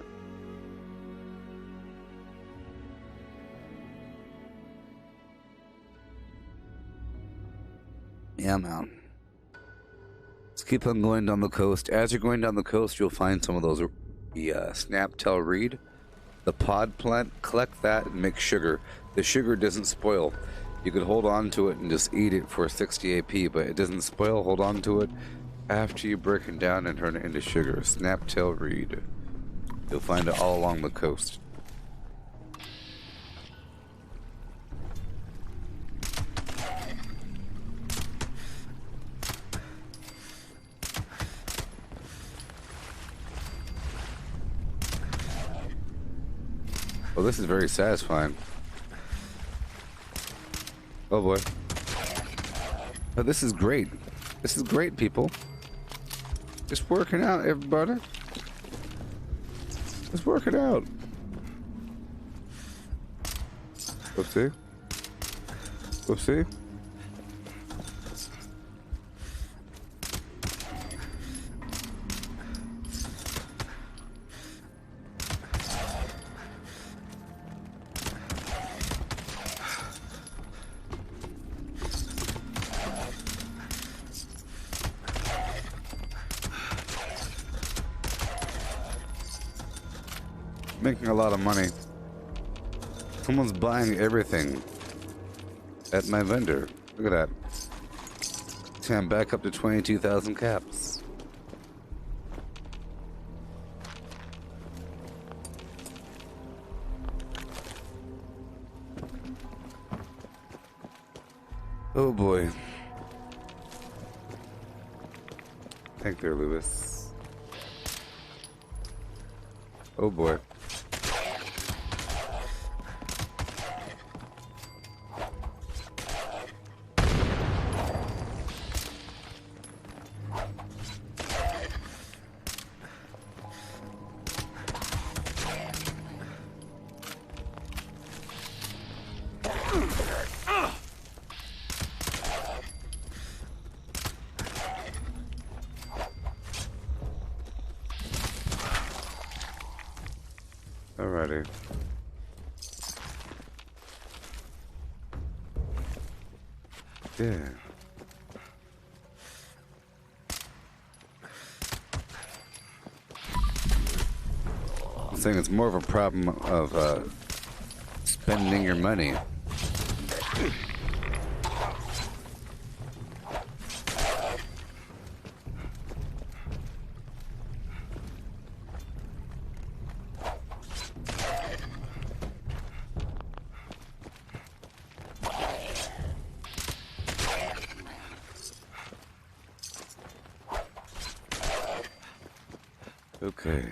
Yeah, man. Let's keep on going down the coast. As you're going down the coast, you'll find some of those, the snaptail reed, the pod plant. Collect that and make sugar. The sugar doesn't spoil. You could hold on to it and just eat it for 60 AP, but it doesn't spoil. Hold on to it after you break it down and turn it into sugar. Snaptail reed. You'll find it all along the coast. Well, this is very satisfying. Oh boy. Oh, this is great. This is great, people. Just working out, everybody. Just working out. Whoopsie. Whoopsie. Making a lot of money. Someone's buying everything at my vendor. Look at that. See, I'm back up to 22,000 caps. Oh boy. Thank there, Lewis. Oh boy. Alrighty. Yeah. I'm saying it's more of a problem of spending your money. Okay.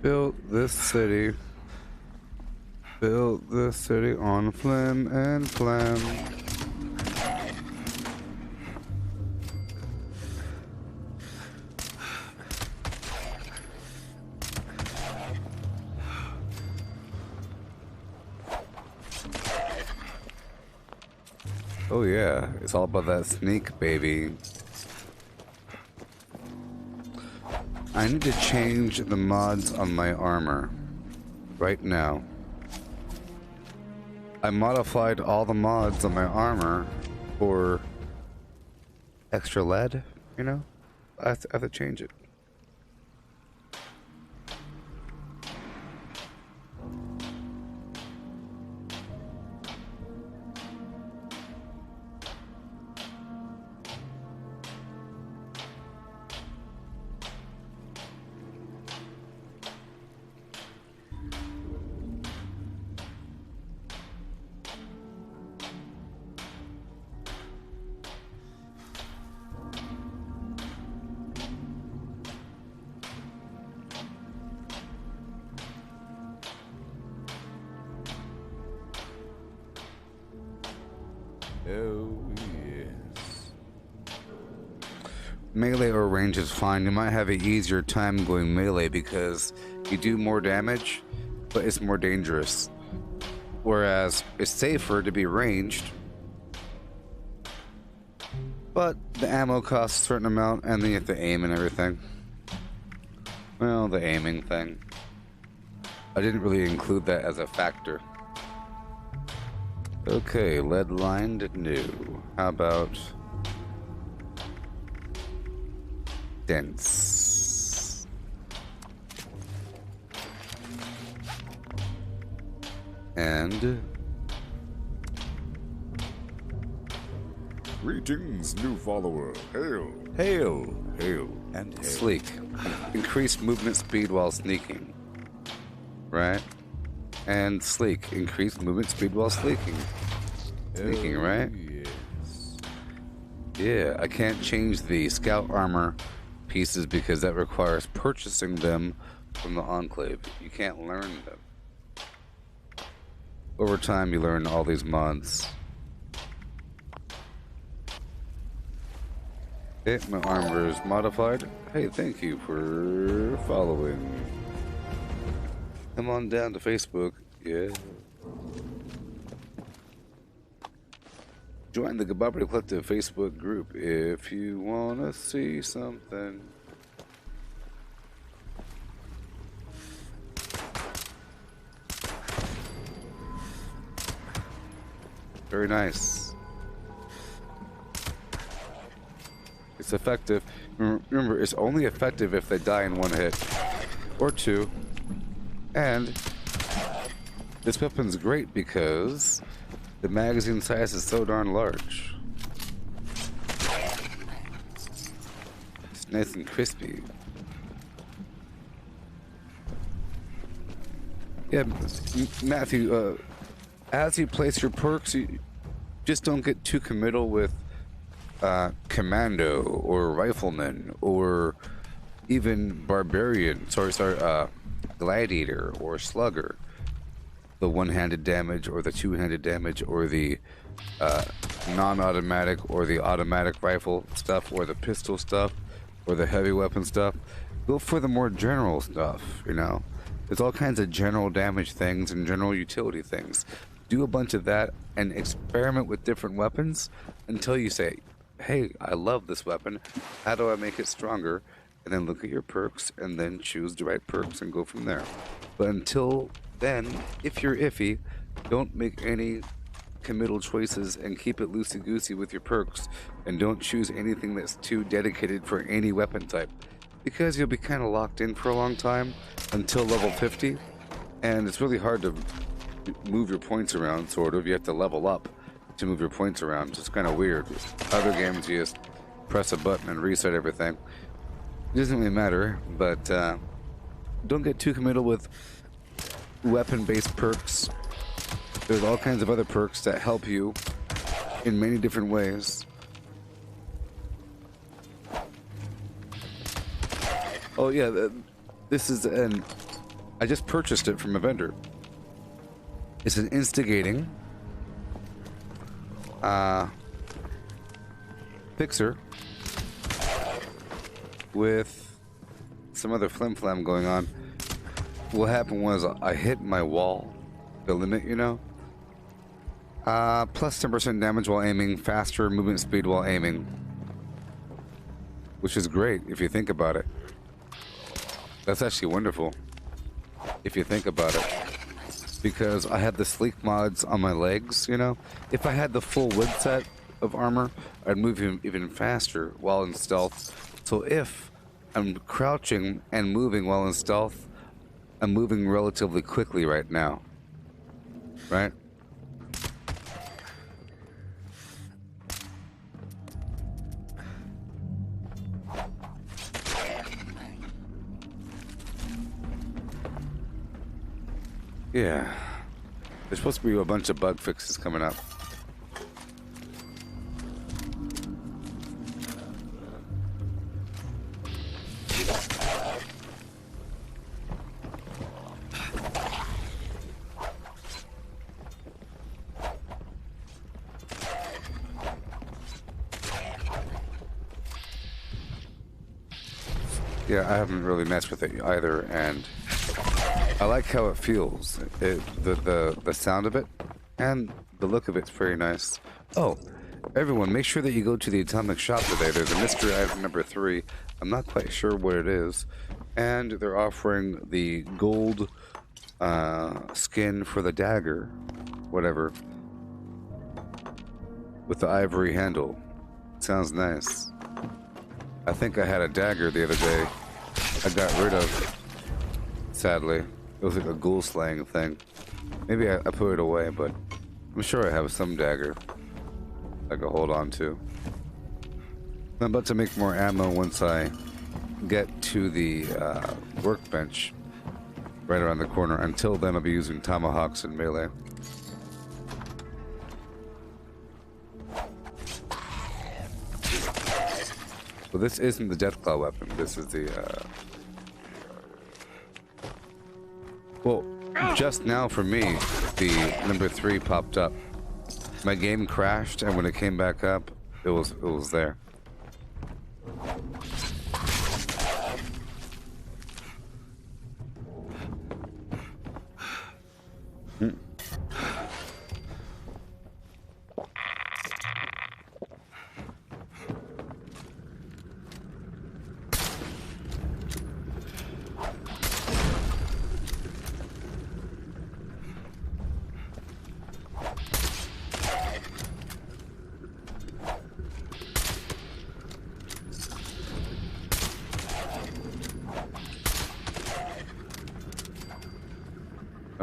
Built this city. Built this city on flim and flam. Oh yeah, it's all about that sneak, baby. I need to change the mods on my armor right now. I modified all the mods on my armor for extra lead, you know? I have to change it. Oh, yes. Melee or range is fine. You might have an easier time going melee because you do more damage, but it's more dangerous. Whereas it's safer to be ranged, but the ammo costs a certain amount and then you have to aim and everything. Well, the aiming thing. I didn't really include that as a factor. Okay, lead lined new. How about dense? And Greetings, new follower. Hail. hail, hail, and hail. Sleek. Increase movement speed while sneaking. Right? And sleek. Increase movement speed while sneaking. Sneaking, right? Yes. Yeah, I can't change the scout armor pieces because that requires purchasing them from the Enclave. You can't learn them. Over time, you learn all these mods. Okay, my armor is modified. Hey, thank you for following. Come on down to Facebook. Yeah. Join the Gooboberti Collective Facebook group if you want to see something. Very nice. It's effective. Remember, it's only effective if they die in one hit. Or two. And this weapon's great because the magazine size is so darn large. It's nice and crispy. Yeah, Matthew, as you place your perks, you just don't get too committal with commando or rifleman or even barbarian. Gladiator or slugger. The one-handed damage or the two-handed damage or the non-automatic or the automatic rifle stuff or the pistol stuff or the heavy weapon stuff. Go for the more general stuff, you know. There's all kinds of general damage things and general utility things. Do a bunch of that and experiment with different weapons until you say, hey, I love this weapon. How do I make it stronger? And then look at your perks and then choose the right perks and go from there. But until then, if you're iffy, don't make any committal choices and keep it loosey-goosey with your perks. And don't choose anything that's too dedicated for any weapon type. Because you'll be kind of locked in for a long time until level 50. And it's really hard to move your points around, sort of. You have to level up to move your points around. It's kind of weird. Other games, you just press a button and reset everything. It doesn't really matter, but don't get too committal with weapon-based perks. There's all kinds of other perks that help you in many different ways. Oh yeah, this is I just purchased it from a vendor. It's an instigating fixer with some other flim-flam going on. What happened was I hit my wall, the limit, you know. Plus 10% damage while aiming, faster movement speed while aiming. Which is great if you think about it. That's actually wonderful if you think about it. Because I have the sleek mods on my legs, you know. If I had the full wood set of armor, I'd move even faster while in stealth. So if I'm crouching and moving while in stealth, I'm moving relatively quickly right now. Right? Yeah. There's supposed to be a bunch of bug fixes coming up. Yeah, I haven't really messed with it either, and I like how it feels. The sound of it and the look of it's very nice. Oh, everyone, make sure that you go to the Atomic Shop today. There's a mystery item number 3. I'm not quite sure what it is. And they're offering the gold skin for the dagger, whatever, with the ivory handle. Sounds nice. I think I had a dagger the other day I got rid of, sadly. It was like a ghoul slaying thing. Maybe I put it away, but I'm sure I have some dagger I can hold on to. I'm about to make more ammo once I get to the workbench right around the corner. Until then, I'll be using tomahawks and melee. Well, this isn't the Deathclaw weapon. This is the, well, just now for me, the number 3 popped up. My game crashed, and when it came back up, it was there.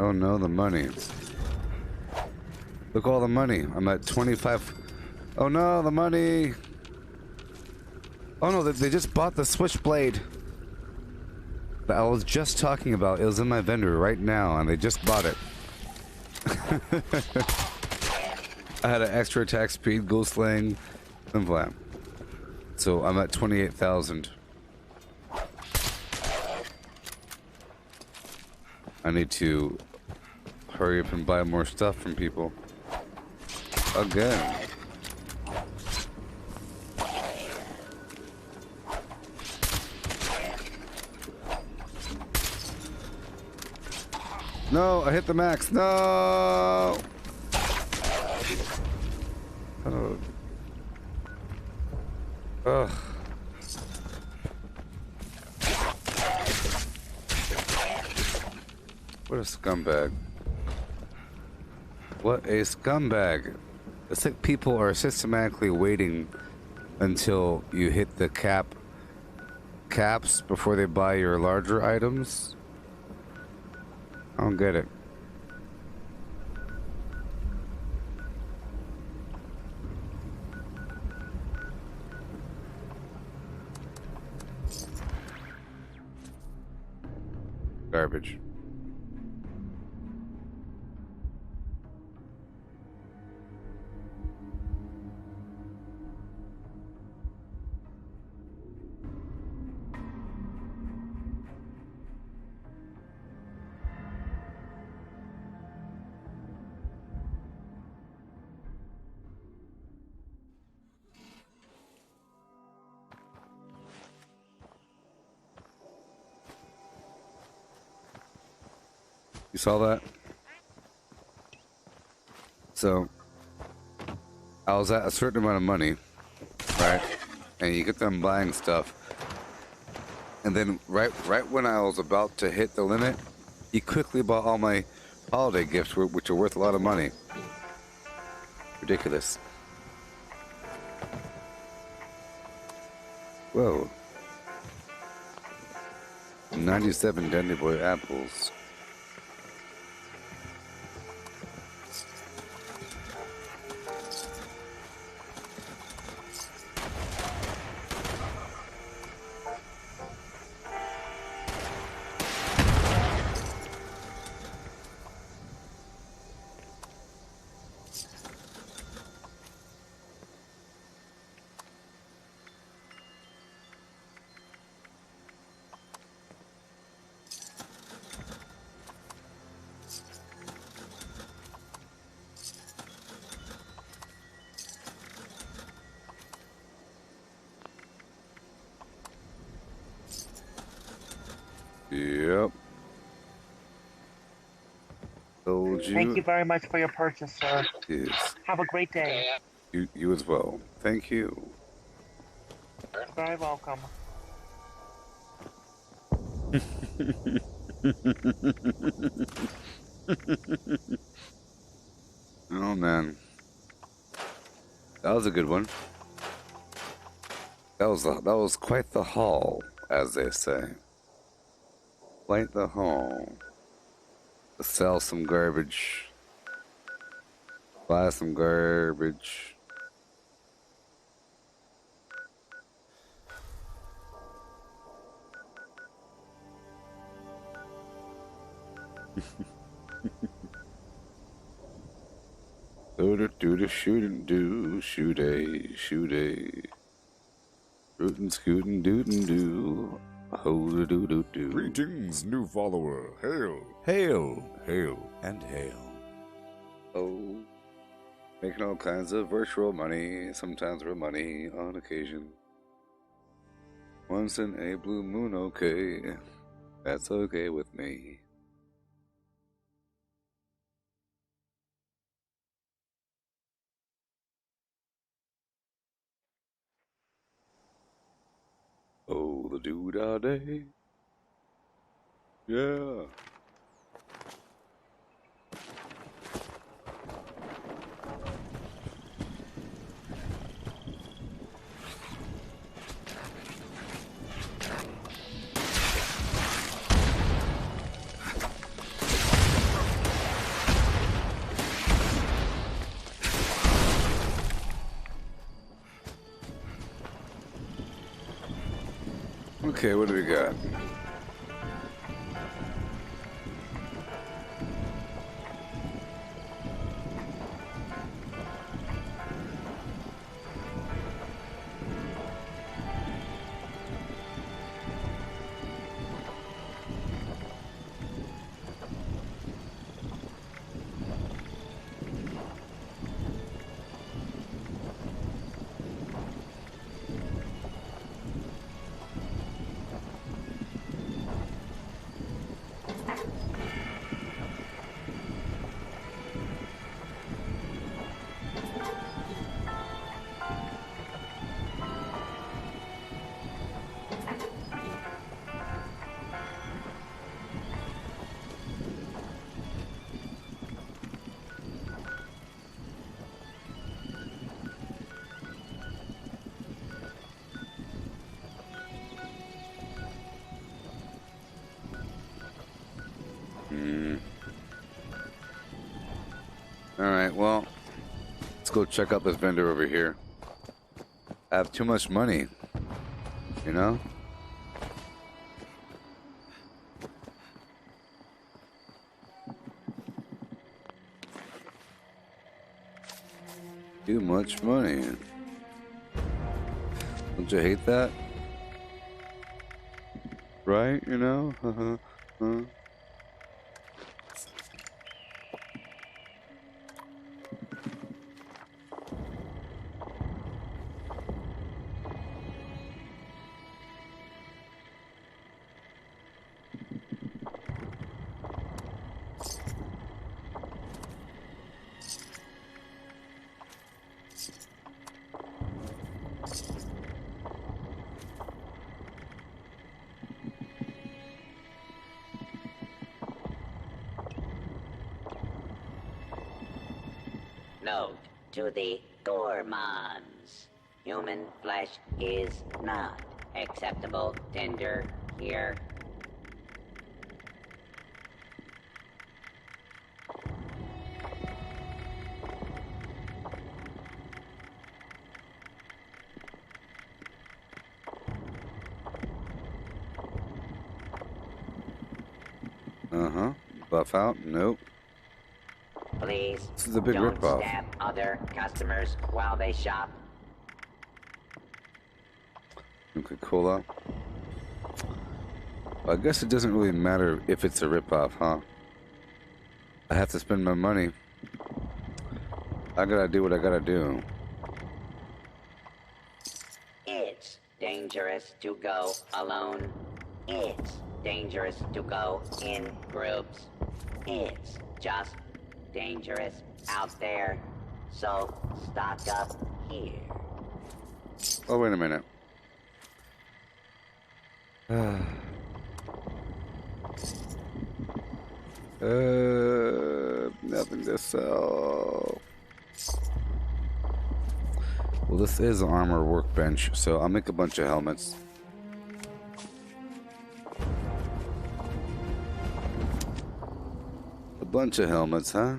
Oh no, the money. Look, all the money. I'm at 25. Oh no, the money. Oh no, they just bought the switchblade that I was just talking about. It was in my vendor right now, and they just bought it. I had an extra attack speed, ghost slaying, and flam. So I'm at 28,000. I need to hurry up and buy more stuff from people. Again. No, I hit the max. No. Oh. Ugh. What a scumbag. What a scumbag. It's like people are systematically waiting until you hit the caps before they buy your larger items. I don't get it. Garbage. You saw that? So, I was at a certain amount of money, right? And you get them buying stuff. And then right when I was about to hit the limit, he quickly bought all my holiday gifts, which are worth a lot of money. Ridiculous. Whoa. 97 Dandy Boy apples. Yep. Told you. Thank you very much for your purchase, sir. Yes. Have a great day. You as well. Thank you. Very welcome. Oh man, that was a good one. That was quite the haul, as they say. Quite the haul. To sell some garbage. Buy some garbage. Do the shootin' do, shoot a, rootin' scootin' dootin' do, ho do do do. Greetings, new follower. Hail. Hail, hail, and hail. Oh, making all kinds of virtual money, sometimes real money on occasion. Once in a blue moon, okay, that's okay with me. Oh, the doo-dah day. Yeah. Okay, what do we got? Alright, well, let's go check out this vendor over here. I have too much money, you know? Too much money. Don't you hate that? Right, you know? Note to the gourmands. Human flesh is not acceptable tender here. Buff out? Nope. Please This is a big don't ripoff. stab other customers while they shop. Okay, cola. Well, I guess it doesn't really matter if it's a ripoff, huh? I have to spend my money. I gotta do what I gotta do. It's dangerous to go alone. It's dangerous to go in groups. It's just dangerous out there. So stock up here. Oh, wait a minute. Nothing to sell. Well, this is an armor workbench, so I'll make a bunch of helmets. A bunch of helmets, huh?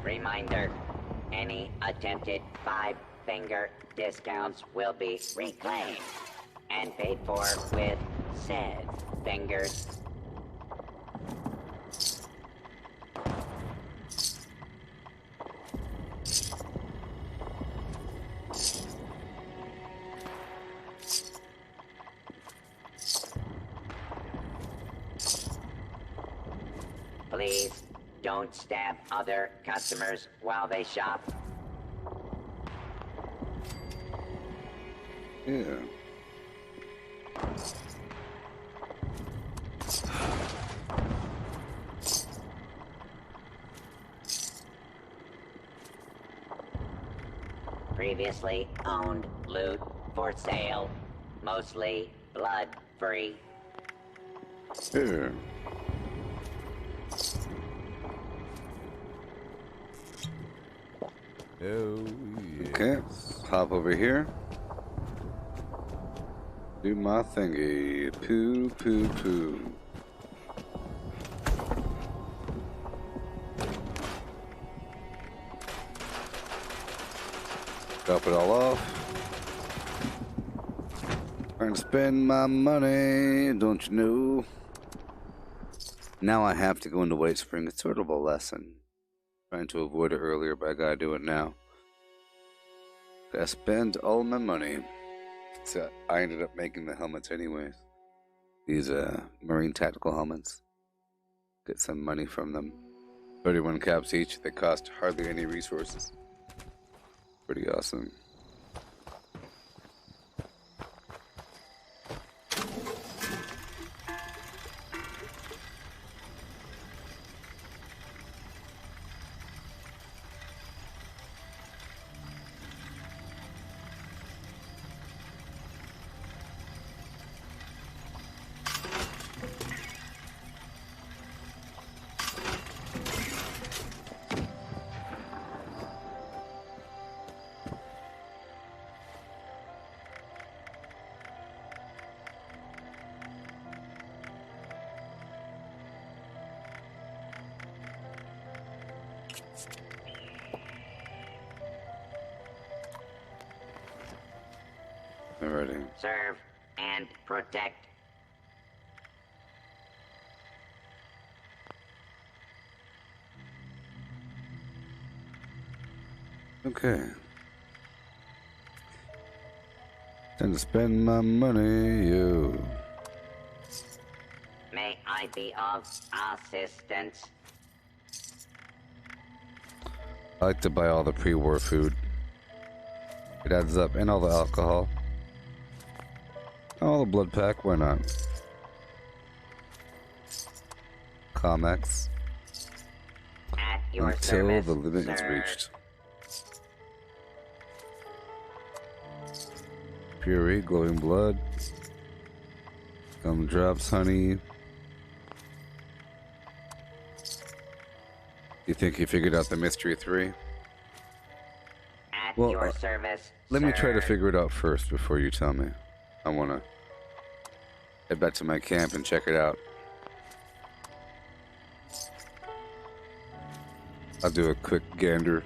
Reminder, any attempted 5-finger discounts will be reclaimed and paid for with said fingers. Don't stab other customers while they shop. Yeah. Previously owned loot for sale. Mostly blood-free. Here. Oh, yeah. Okay, hop over here. Do my thingy. Poo, poo, poo. Drop it all off. Trying to spend my money, don't you know? Now I have to go into White Spring. It's sort of a lesson. Trying to avoid it earlier, but I gotta do it now. Gotta spend all my money. So I ended up making the helmets anyways. These marine tactical helmets. Get some money from them. 31 caps each. They cost hardly any resources. Pretty awesome. Alrighty. Serve and protect. Okay. Time to spend my money, yo. May I be of assistance? I like to buy all the pre-war food. It adds up, and all the alcohol. All the blood pack, why not? Comex. At your Until service, the limit is sir. reached. Fury, glowing blood. Gumdrops, honey. You think you figured out the mystery 3? At Well, your service, Let me try to sir. figure it out first before you tell me. I want to head back to my camp and check it out. I'll do a quick gander.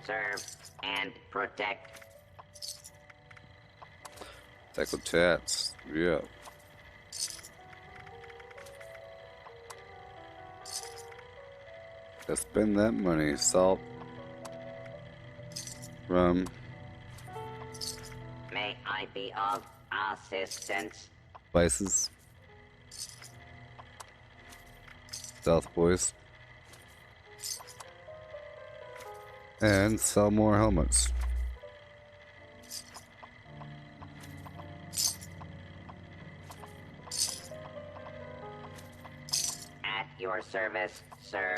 Serve and protect. Tackle tats. Yeah. Gotta spend that money. Salt. Rum. May I be of assistance? Spices. Stealth boys. And sell more helmets. At your service, sir.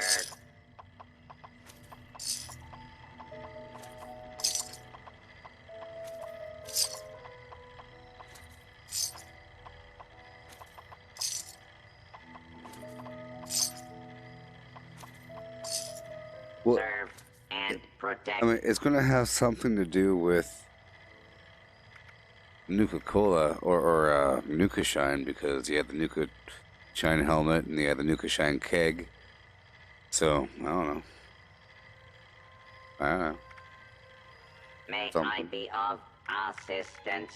Well, Serve and protect. I mean, it's going to have something to do with Nuka-Cola or Nuka Shine, because you have the Nuka Shine helmet and you have the Nuka Shine keg. So, I don't know. I don't know. May I something. be of assistance?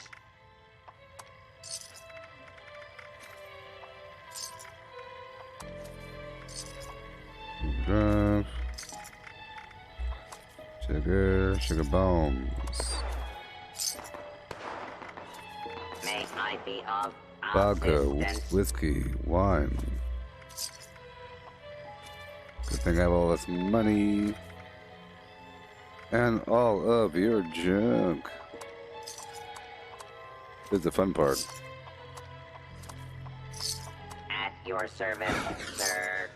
Drugs. Sugar bombs. May I be of vodka, assistance. whiskey, wine. Good thing I have all this money. And all of your junk. Here's the fun part. At your service, sir.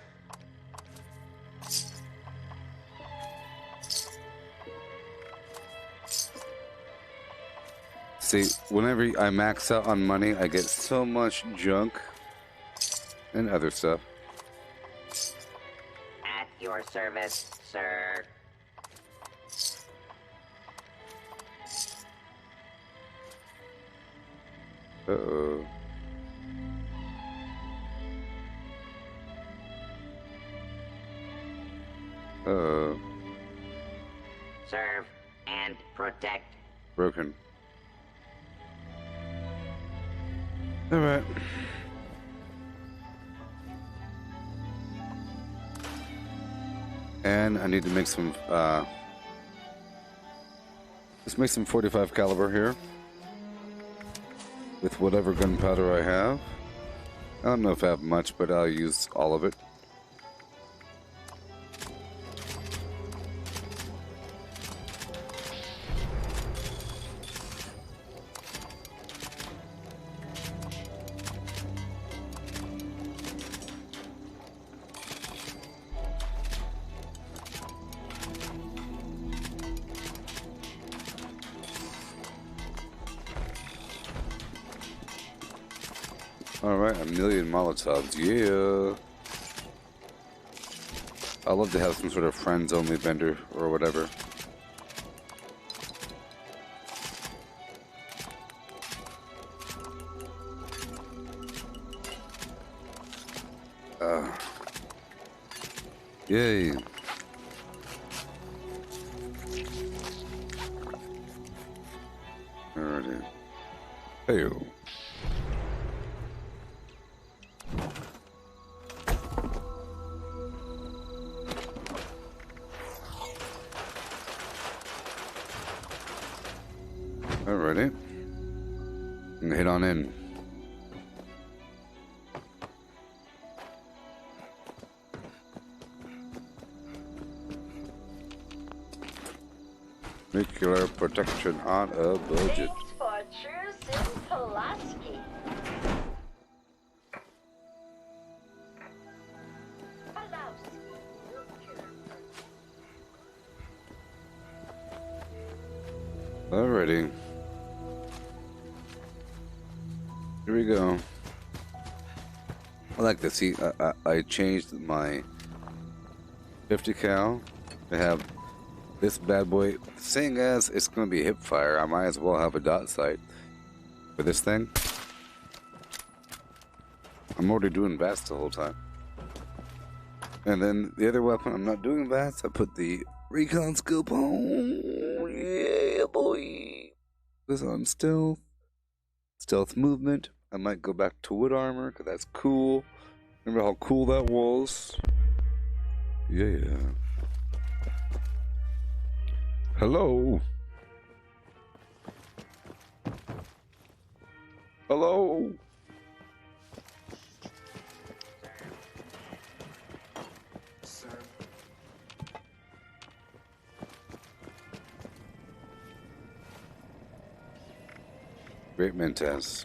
See, whenever I max out on money, I get so much junk and other stuff. At your service, sir. Uh-oh. Uh-oh. Serve and protect. Broken. Alright. And I need to make some, let's make some 45 caliber here. With whatever gunpowder I have. I don't know if I have much, but I'll use all of it. Alright, 1,000,000 Molotovs, yeah. I'd love to have some sort of friends-only vendor or whatever. Yay. Alrighty. Hey-o. Alrighty. And head on in. Nuclear protection on a budget. Thanks for choosing Pulaski. Alrighty. Here we go. I like this. See, I changed my 50 cal to have this bad boy. Seeing as it's going to be hip fire, I might as well have a dot sight for this thing. I'm already doing VATS the whole time. And then the other weapon, I'm not doing VATS. I put the recon scope on. Yeah, boy. This on stealth. Stealth movement. I might go back to wood armor because that's cool. Remember how cool that was? Yeah. Hello. Hello. Sir. Great Mentas.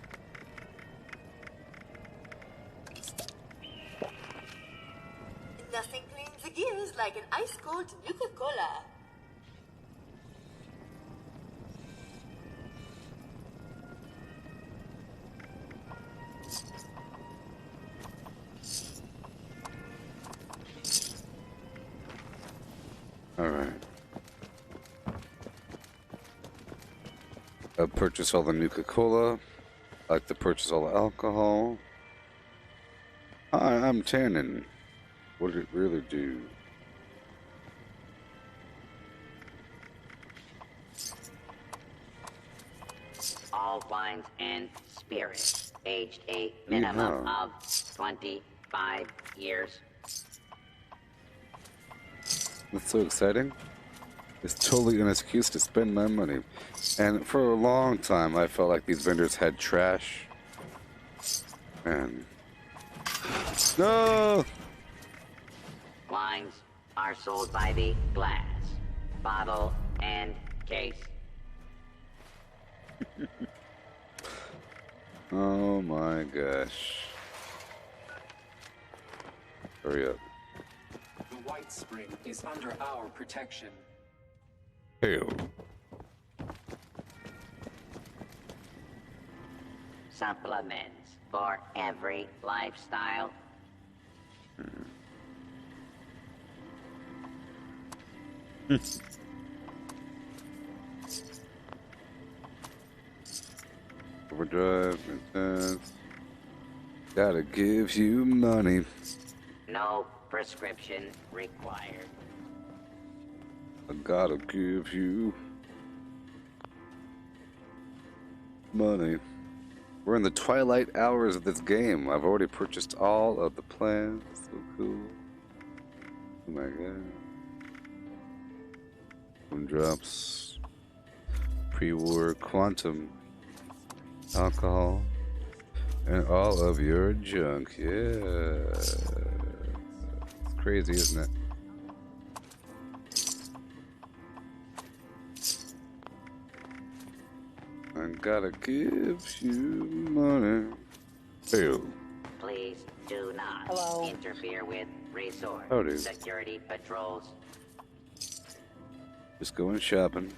Nothing cleans the gears like an ice-cold Nuka-Cola. Alright. I'll purchase all the Nuka-Cola. I like to purchase all the alcohol. Hi, I'm tannin. What did it really do? All wines and spirits aged a minimum of 25 years. That's so exciting. It's totally an excuse to spend my money. And for a long time, I felt like these vendors had trash. Man. No! Wines are sold by the glass, bottle, and case. Oh my gosh. Hurry up. The White Spring is under our protection. Hell. Supplements for every lifestyle. Overdrive, intense. Gotta give you money. No prescription required. I gotta give you money. We're in the twilight hours of this game. I've already purchased all of the plans. So cool. Oh my god. One drops. Pre-war quantum. Alcohol. And all of your junk. Yeah. It's crazy, isn't it? I gotta give you money. Ew. Please do not interfere with resource Howdy. security patrols. Just going shopping.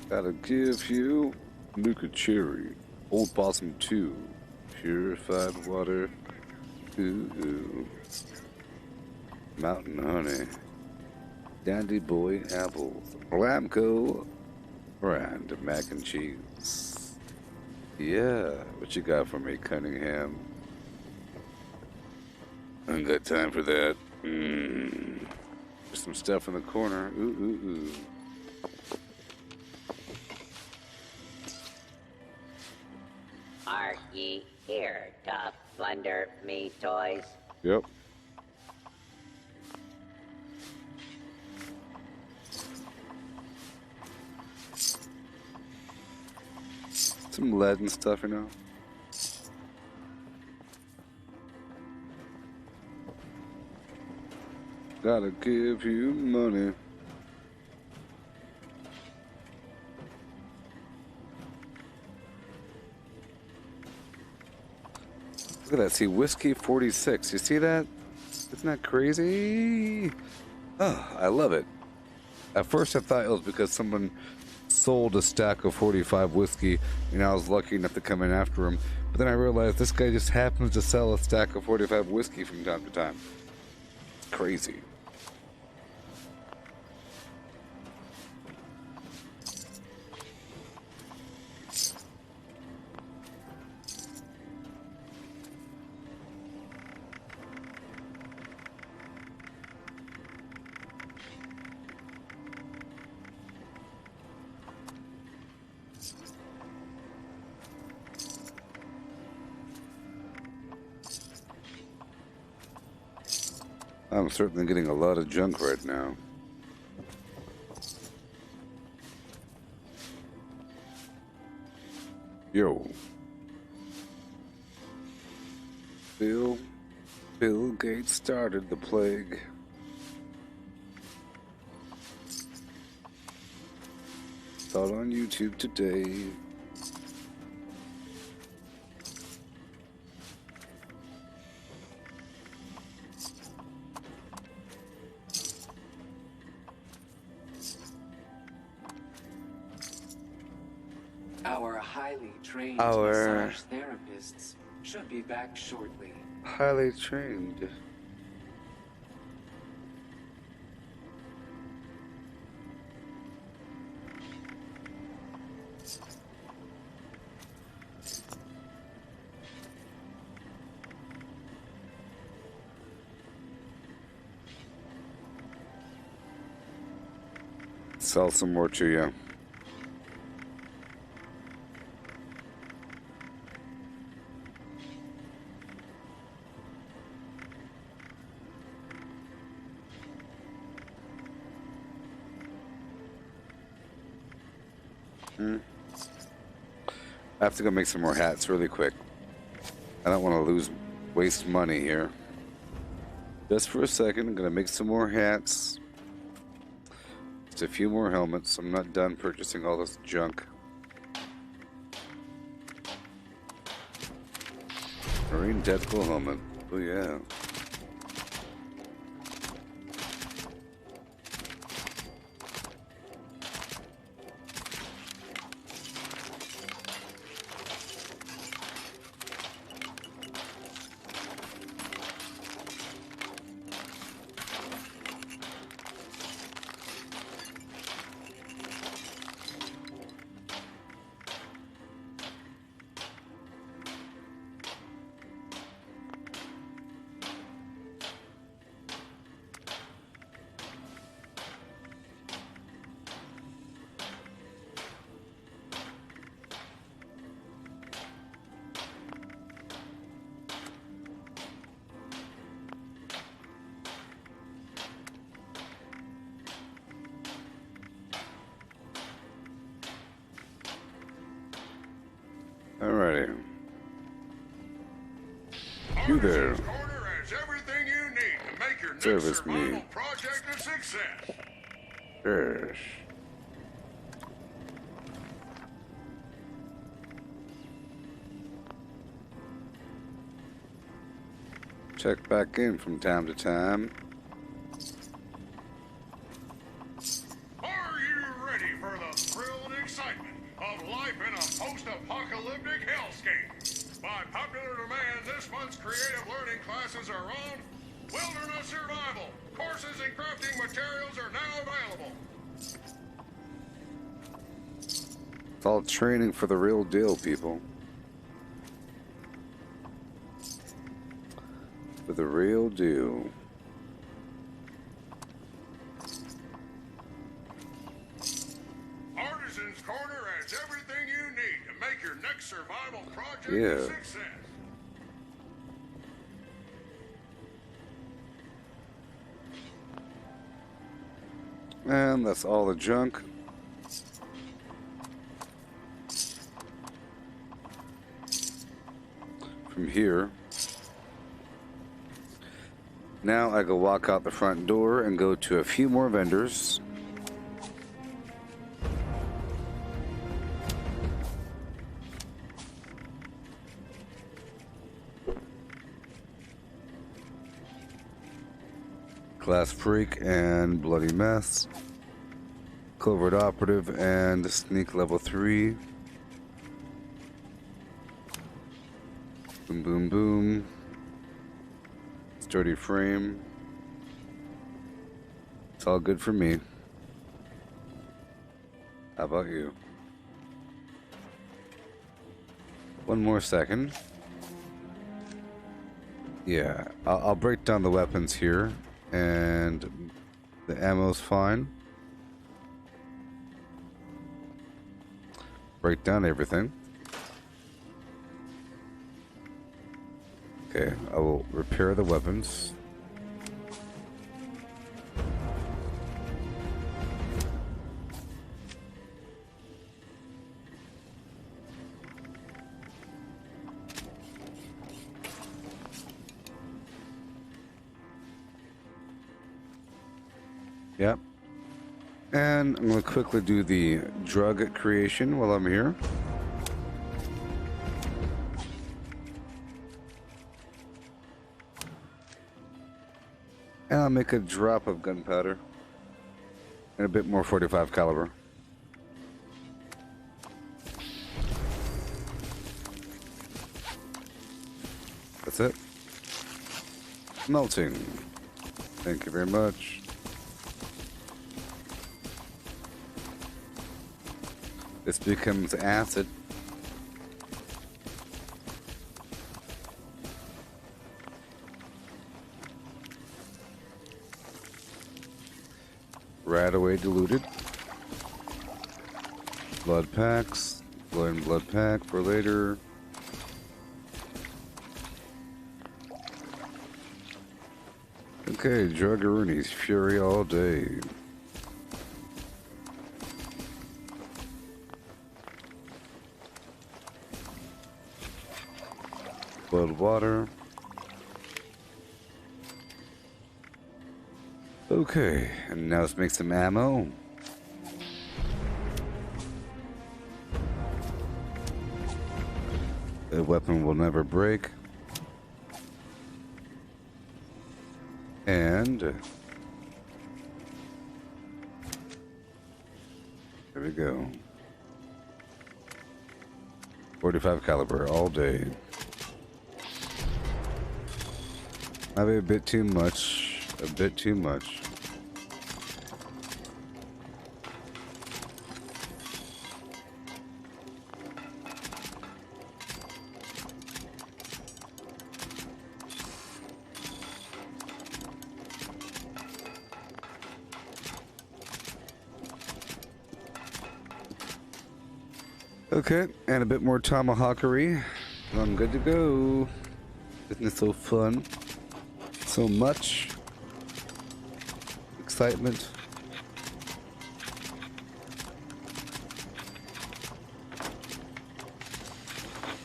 Gotta give you Nuka Cherry, Old Possum 2, Purified Water, ooh, Mountain Honey, Dandy Boy Apples, Lamco, and Mac and Cheese. Yeah, what you got for me, Cunningham? I ain't got time for that. There's some stuff in the corner. Ooh. Are ye here to plunder me toys? Yep. Some lead and stuff, you know. Gotta give you money. Look at that. See, whiskey 46. You see that? Isn't that crazy? Oh, I love it. At first I thought it was because someone sold a stack of 45 whiskey and I was lucky enough to come in after him. But then I realized this guy just happens to sell a stack of 45 whiskey from time to time. It's crazy. I'm certainly getting a lot of junk right now. Yo. Bill Gates started the plague. Saw it on YouTube today. Our highly trained massage therapists should be back shortly. Highly trained. Sell some more to you. I have to go make some more hats really quick. I don't want to waste money here. Just for a second, I'm gonna make some more hats. Just a few more helmets. I'm not done purchasing all this junk. Marine tactical helmet. Oh yeah. Alrighty. You there. Corner has everything you need to make your next Service survival me. project a success. Yes. Check back in from time to time. Are you ready for the thrill and excitement of life in a post-apocalyptic hellscape? By popular demand, this month's creative learning classes are on wilderness survival. Courses and crafting materials are now available. It's all training for the real deal, people. For the real deal. Artisan's Corner has everything you need to make your next survival project a Yeah. success. And that's all the junk. From here. Now I go walk out the front door and go to a few more vendors. Glass Freak and Bloody Mess. Covert Operative and Sneak Level 3. Boom, boom, boom. Sturdy Frame. It's all good for me. How about you? One more second. Yeah, I'll break down the weapons here. And the ammo's fine. Break down everything. Okay, I will repair the weapons. Yep. And I'm going to quickly do the drug creation while I'm here. And I'll make a drop of gunpowder and a bit more 45 caliber. That's it. Melting. Thank you very much. This becomes acid. Right away diluted. Blood packs. Blood pack for later. Okay, Juggerini's Fury all day. Boiled water. Okay, and now let's make some ammo. The weapon will never break. And there we go. 45 caliber all day. Might be a bit too much. A bit too much. Okay, and a bit more tomahawkery. I'm good to go. Isn't it so fun? So much excitement.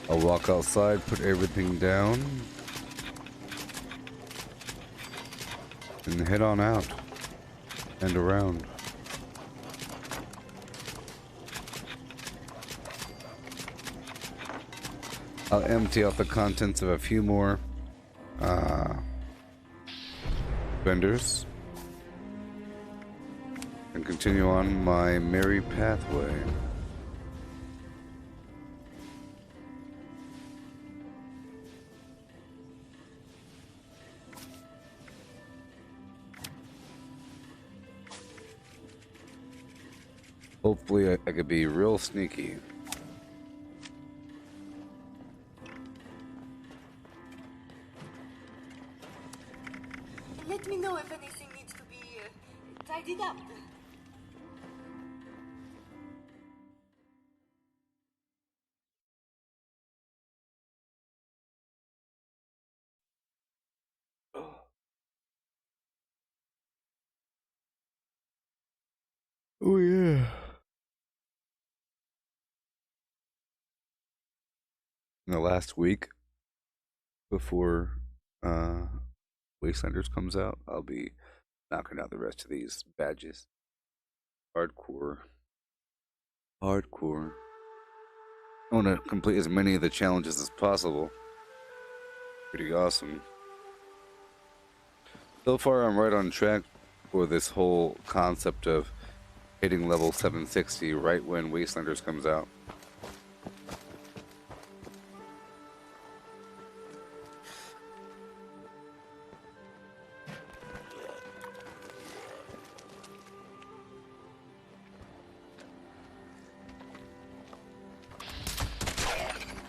I'll walk outside, put everything down, and head on out and around. I'll empty out the contents of a few more vendors and continue on my merry pathway. Hopefully I could be real sneaky. Let me know if anything needs to be tidied up. Oh yeah. In the last week before Wastelanders comes out, I'll be knocking out the rest of these badges. Hardcore. Hardcore. I want to complete as many of the challenges as possible. Pretty awesome. So far, I'm right on track for this whole concept of hitting level 760 right when Wastelanders comes out.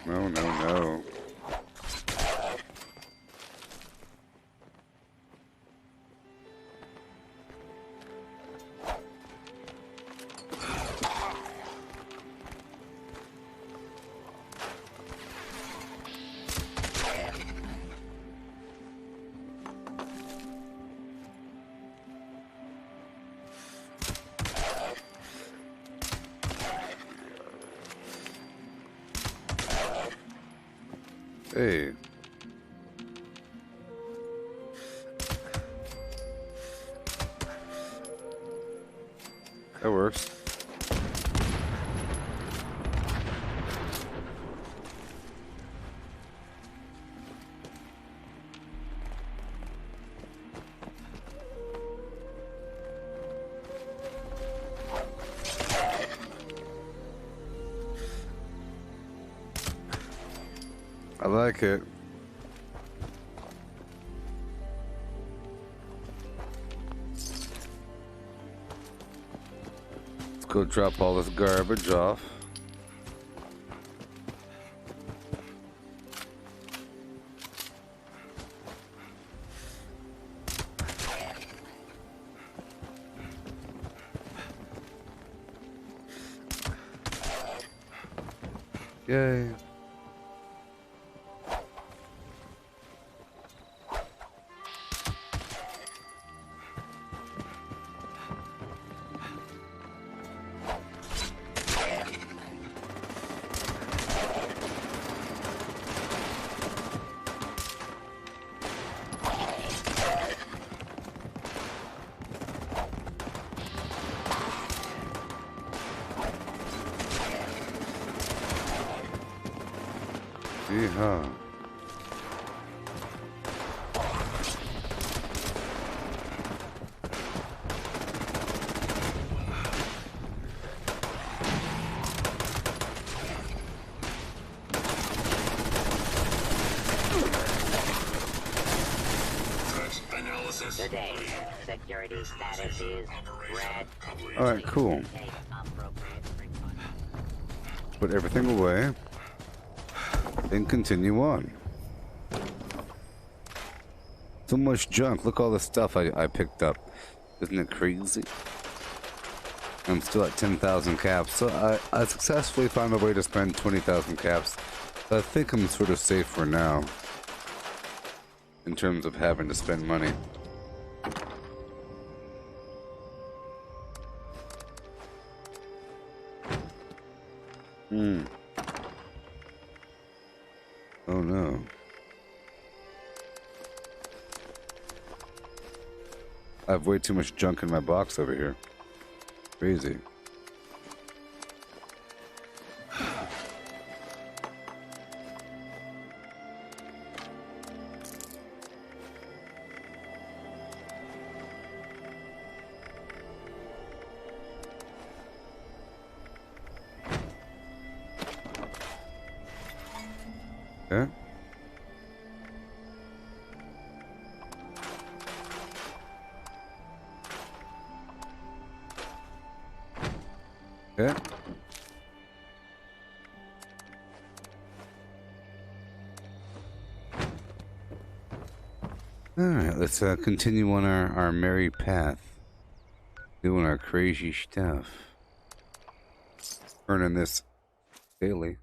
No, no, no. Hey. That works. I like it. Let's go drop all this garbage off. Yay. Yeehaw. Today, security status is red. Alright, cool. Take appropriate precautions. Put everything away. Then continue on. So much junk. Look all the stuff I picked up. Isn't it crazy? I'm still at 10,000 caps. So I successfully found a way to spend 20,000 caps. I think I'm sort of safe for now. In terms of having to spend money. Oh no. I have way too much junk in my box over here. Crazy. Yeah. Yeah. Alright, let's continue on our merry path. Doing our crazy stuff. Earning this daily.